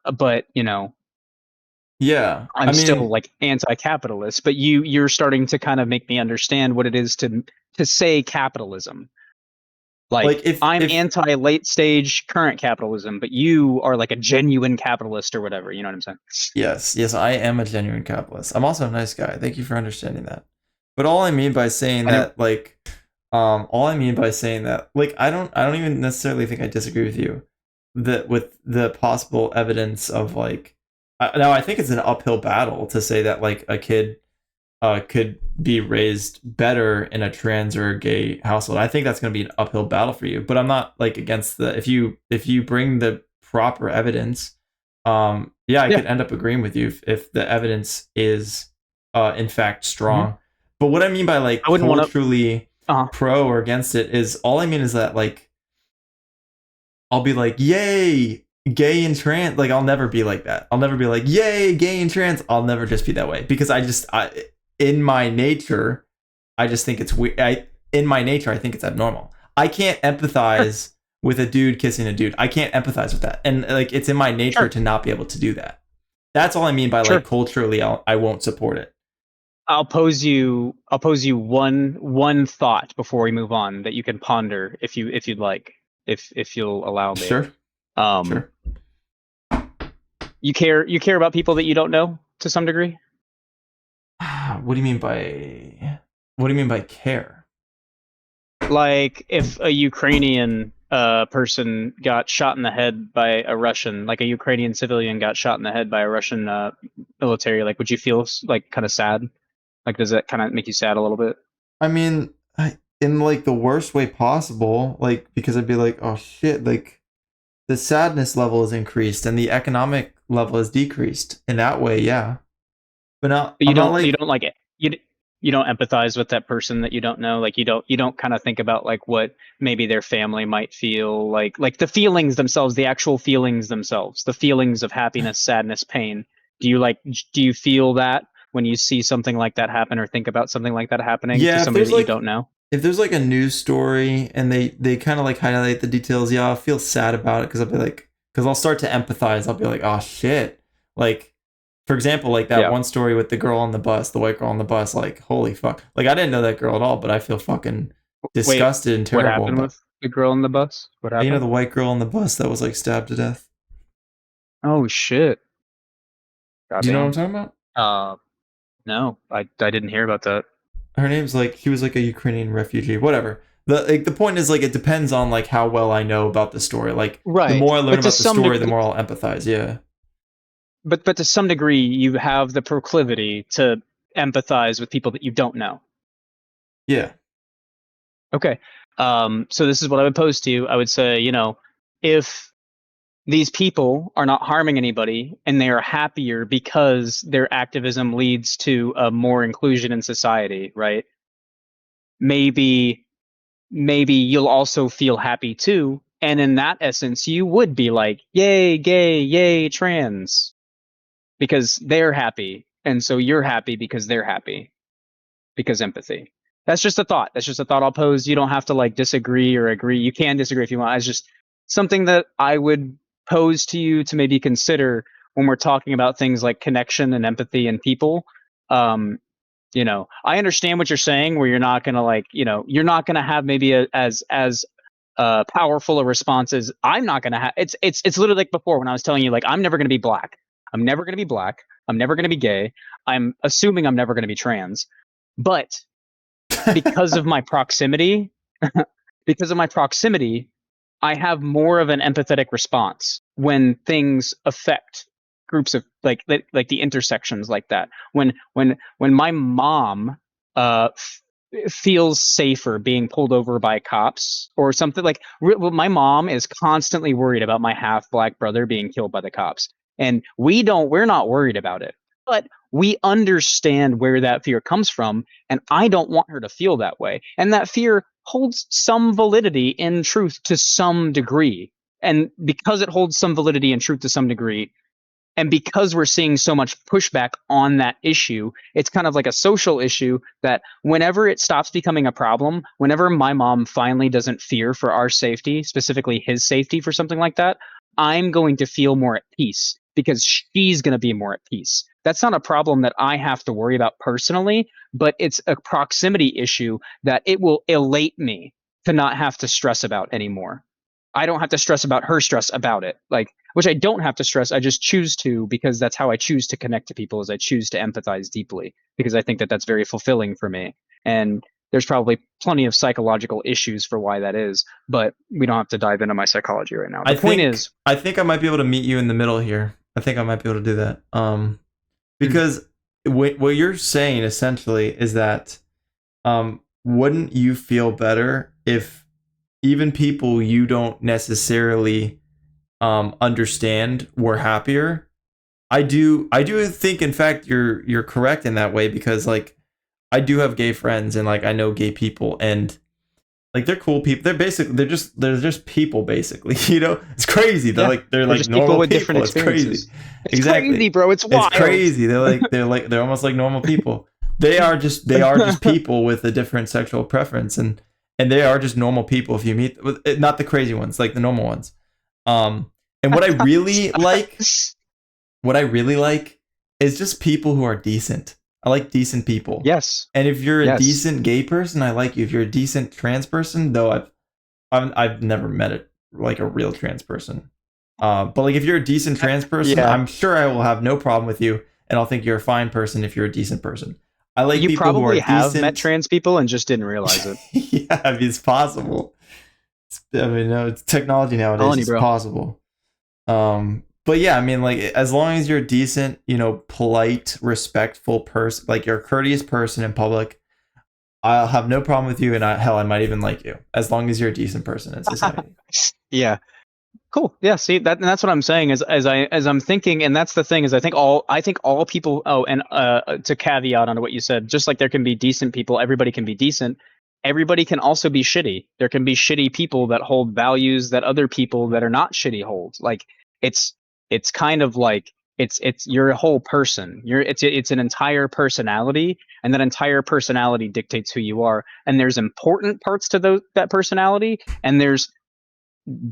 But Yeah. I I'm still mean, like anti-capitalist. But you're starting to kind of make me understand what it is to say capitalism. Like, like I'm if anti late stage current capitalism, but you are like a genuine capitalist or whatever. You know what I'm saying? yes, yes, I am a genuine capitalist. I'm also a nice guy. Thank you for understanding that. But all I mean by saying Anyway, that, like, all I mean by saying that, like, I don't even necessarily think I disagree with you. That with the possible evidence of like, now I think it's an uphill battle to say that like a kid could be raised better in a trans or a gay household. I think that's going to be an uphill battle for you. But I'm not like against the if you bring the proper evidence. Yeah, I yeah, could end up agreeing with you if the evidence is in fact hmm strong. But what I mean by like I wouldn't want to. culturally Uh, pro or against it is all I mean is that like I'll be like, yay, gay and trans. Like I'll never be like that. I'll never be like, yay, gay and trans. I'll never just be that way because in my nature, I just think it's weird. In my nature, I think it's abnormal. I can't sure. empathize with a dude kissing a dude. I can't empathize with that. And like it's in my nature to not be able to do that. That's all I mean by like culturally I won't support it. I'll pose you one thought before we move on that you can ponder if you'd like, if you'll allow me. Sure. Sure. You care about people that you don't know to some degree? What do you mean by care? Like if a Ukrainian person got shot in the head by a Russian, like a Ukrainian civilian got shot in the head by a Russian military, like would you feel like kind of sad? Like does that kind of make you sad a little bit? I mean, in like the worst way possible, like because I'd be like, oh shit, like the sadness level is increased and the economic level is decreased. In that way, yeah. But now But you don't like it. You don't empathize with that person that you don't know. Like you don't kind of think about like what maybe their family might feel like the feelings themselves, the actual feelings themselves, the feelings of happiness, sadness, pain. Do you feel that when you see something like that happen or think about something like that happening to somebody that you don't know? If there's like a news story and they kind of like highlight the details, yeah, I'll feel sad about it because I'll be like, because I'll start to empathize. I'll be like, oh shit. Like, for example, like that one story with the girl on the bus, the white girl on the bus, like, holy fuck. Like, I didn't know that girl at all, but I feel fucking disgusted and terrible. What happened with the girl on the bus? What happened? You know, the white girl on the bus that was like stabbed to death. Oh shit. Do you know what I'm talking about? No, I didn't hear about that. Her name's like, she was like a Ukrainian refugee, whatever. The point is like it depends on like how well I know about the story. Like the more I learn about the story, the more I'll empathize. Yeah. But to some degree, you have the proclivity to empathize with people that you don't know. Yeah. Okay. So this is what I would pose to you. I would say, you know, if these people are not harming anybody and they are happier because their activism leads to more inclusion in society, right? Maybe you'll also feel happy too. And in that essence, you would be like, yay, gay, yay, trans, because they're happy. And so you're happy because they're happy, because empathy. That's just a thought. That's just a thought I'll pose. You don't have to like disagree or agree. You can disagree if you want. It's just something that I would pose to you to maybe consider when we're talking about things like connection and empathy and people. You know, I understand what you're saying, where you're not gonna like, you know, you're not gonna have maybe as powerful a response as I'm not gonna have. It's literally like before when I was telling you like I'm never gonna be black. I'm never gonna be black. I'm never gonna be gay. I'm assuming I'm never gonna be trans. But because of my proximity, I have more of an empathetic response when things affect groups of like the intersections like that. When my mom feels safer being pulled over by cops or something like my mom is constantly worried about my half black brother being killed by the cops, and we're not worried about it, but we understand where that fear comes from, and I don't want her to feel that way. And that fear holds some validity in truth to some degree. And because it holds some validity and truth to some degree, and because we're seeing so much pushback on that issue, it's kind of like a social issue that whenever it stops becoming a problem, whenever my mom finally doesn't fear for our safety, specifically his safety for something like that, I'm going to feel more at peace because she's going to be more at peace. That's not a problem that I have to worry about personally, but it's a proximity issue that it will elate me to not have to stress about anymore. I don't have to stress about her stress about it, like, which I don't have to stress. I just choose to, because that's how I choose to connect to people, is I choose to empathize deeply, because I think that that's very fulfilling for me. And there's probably plenty of psychological issues for why that is, but we don't have to dive into my psychology right now. The point is, I think I might be able to meet you in the middle here. I think I might be able to do that. Because what you're saying essentially is that, wouldn't you feel better if even people you don't necessarily understand were happier? I do think, in fact, you're correct in that way, because like I do have gay friends and like I know gay people, and like they're cool people. They're just people basically. You know, it's crazy. They're like normal people with different experiences. It's crazy. It's crazy, bro. It's wild. It's crazy. They're almost like normal people. They are just people with a different sexual preference, and and they are just normal people if you meet, not the crazy ones, like the normal ones. And what I really like, is just people who are decent. I like decent people. Yes. And if you're a Yes. decent gay person, I like you. If you're a decent trans person, though I've never met it like a real trans person. But like if you're a decent trans person, Yeah. I'm sure I will have no problem with you, and I'll think you're a fine person if you're a decent person. I like You people who are probably have decent. met trans people and just didn't realize it. Yeah, I mean, it's possible. I mean, no, it's technology nowadays. Telling you, It's bro. possible. But yeah, I mean, like as long as you're a decent, polite, respectful person, like you're a courteous person in public, I'll have no problem with you, and I might even like you as long as you're a decent person in society. Yeah. Cool. Yeah. See that's what I'm saying. As I'm thinking, and that's the thing is I think all people. Oh, and to caveat on what you said, just like there can be decent people, everybody can be decent. Everybody can also be shitty. There can be shitty people that hold values that other people that are not shitty hold. Like it's kind of like it's you're a whole person. It's an entire personality, and that entire personality dictates who you are. And there's important parts to that personality, and there's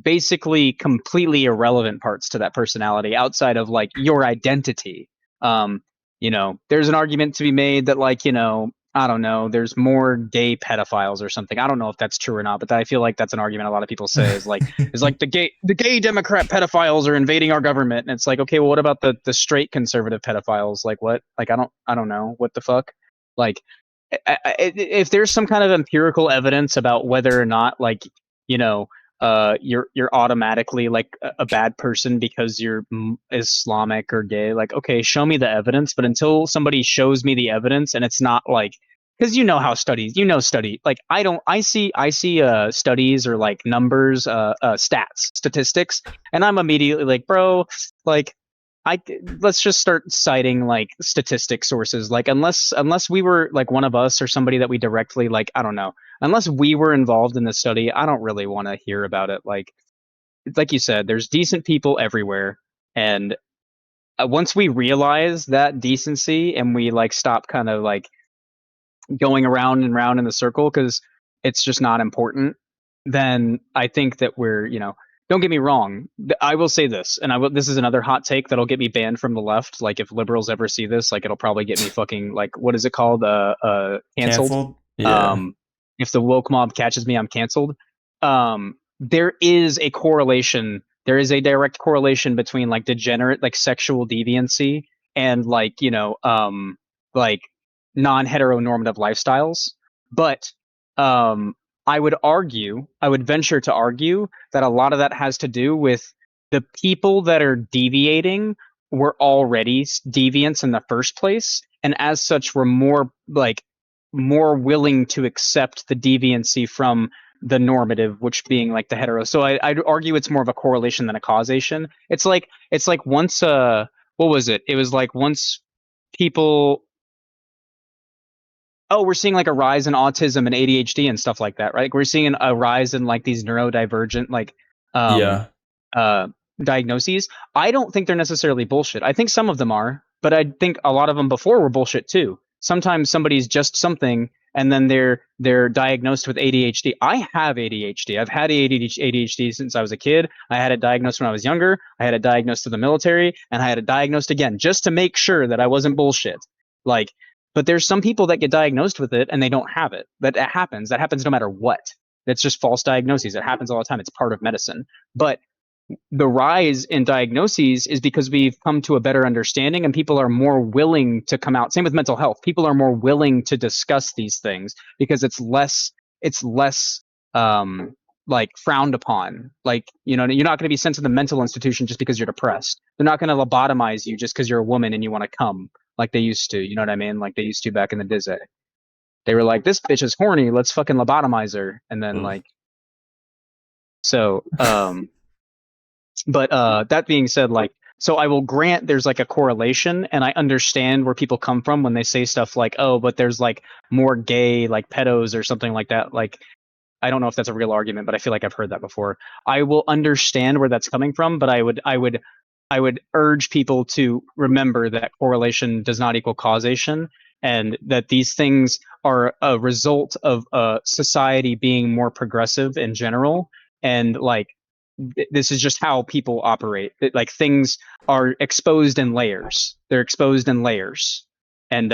basically completely irrelevant parts to that personality outside of like your identity. There's an argument to be made that like, I don't know, there's more gay pedophiles or something. I don't know if that's true or not, but I feel like that's an argument a lot of people say is like the gay Democrat pedophiles are invading our government. And it's like, okay, well, what about the straight conservative pedophiles? Like what? Like I don't know. What the fuck? Like if there's some kind of empirical evidence about whether or not like, you know, you're automatically like a bad person because you're Islamic or gay. Like, okay, show me the evidence. But until somebody shows me the evidence, and it's not like, because how studies, like I see studies or like numbers, statistics, and I'm immediately like, bro, like let's just start citing like statistic sources. Like unless we were like one of us or somebody that we directly like, I don't know, unless we were involved in the study, I don't really want to hear about it. Like you said, there's decent people everywhere, and once we realize that decency and we like stop kind of like going around and round in the circle because it's just not important, then I think that we're, don't get me wrong. I will say this, and this is another hot take that'll get me banned from the left. Like if liberals ever see this, like it'll probably get me fucking like, what is it called? Canceled. Canceled? Yeah. If the woke mob catches me, I'm canceled. There is a correlation. There is a direct correlation between like degenerate, like sexual deviancy and like, like non-heteronormative lifestyles. But I would venture to argue that a lot of that has to do with the people that are deviating were already deviants in the first place, and as such were more willing to accept the deviancy from the normative, which being like the hetero. So I'd argue it's more of a correlation than a causation. It's like once what was it? It was like once people, we're seeing like a rise in autism and ADHD and stuff like that, right? Like we're seeing a rise in like these neurodivergent like um Yeah. uh diagnoses. I don't think they're necessarily bullshit. I think some of them are, but I think a lot of them before were bullshit too. Sometimes somebody's just something and then they're diagnosed with ADHD. I have ADHD. I've had ADHD since I was a kid. I had it diagnosed when I was younger. I had it diagnosed in the military, and I had it diagnosed again just to make sure that I wasn't bullshit. Like, but there's some people that get diagnosed with it and they don't have it. That happens. That happens no matter what. That's just false diagnoses. It happens all the time. It's part of medicine. But the rise in diagnoses is because we've come to a better understanding and people are more willing to come out. Same with mental health. People are more willing to discuss these things because it's less like frowned upon. Like, you're not going to be sent to the mental institution just because you're depressed. They're not going to lobotomize you just because you're a woman and you want to come like they used to. You know what I mean? Like they used to back in the day. They were like, this bitch is horny, let's fucking lobotomize her. And then Ugh. like, so but that being said, like, so I will grant there's like a correlation, and I understand where people come from when they say stuff like, oh, but there's like more gay like pedos or something like that. Like, I don't know if that's a real argument, but I feel like I've heard that before. I will understand where that's coming from, but I would urge people to remember that correlation does not equal causation, and that these things are a result of society being more progressive in general, and like this is just how people operate. Like things are exposed in layers. They're exposed in layers, and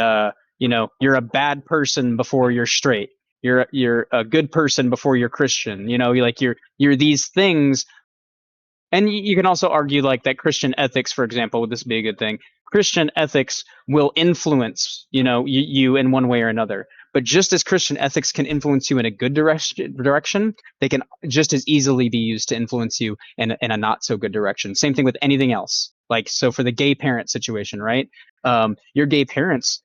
you're a bad person before you're straight. You're a good person before you're Christian. You're these things. And you can also argue like that Christian ethics, for example, would this be a good thing? Christian ethics will influence, you in one way or another. But just as Christian ethics can influence you in a good direction, they can just as easily be used to influence you in a not so good direction. Same thing with anything else. Like, so for the gay parent situation, right? Your gay parents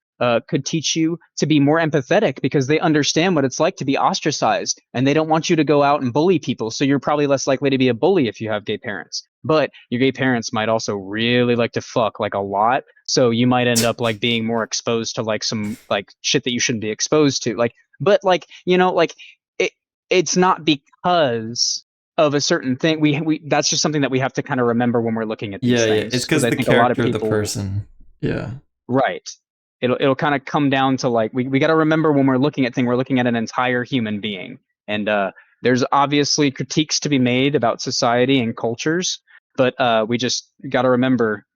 could teach you to be more empathetic because they understand what it's like to be ostracized, and they don't want you to go out and bully people. So you're probably less likely to be a bully if you have gay parents. But your gay parents might also really like to fuck like a lot. So you might end up like being more exposed to like some like shit that you shouldn't be exposed to. But it's not because of a certain thing. We that's just something that we have to kind of remember when we're looking at these Yeah, things. it's because I the think a lot of character of the people, person. Yeah. right. It'll kind of come down to like we got to remember when we're looking at things, we're looking at an entire human being, and there's obviously critiques to be made about society and cultures, but we just got to remember,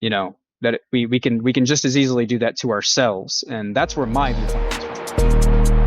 that we can just as easily do that to ourselves, and that's where my viewpoint comes from.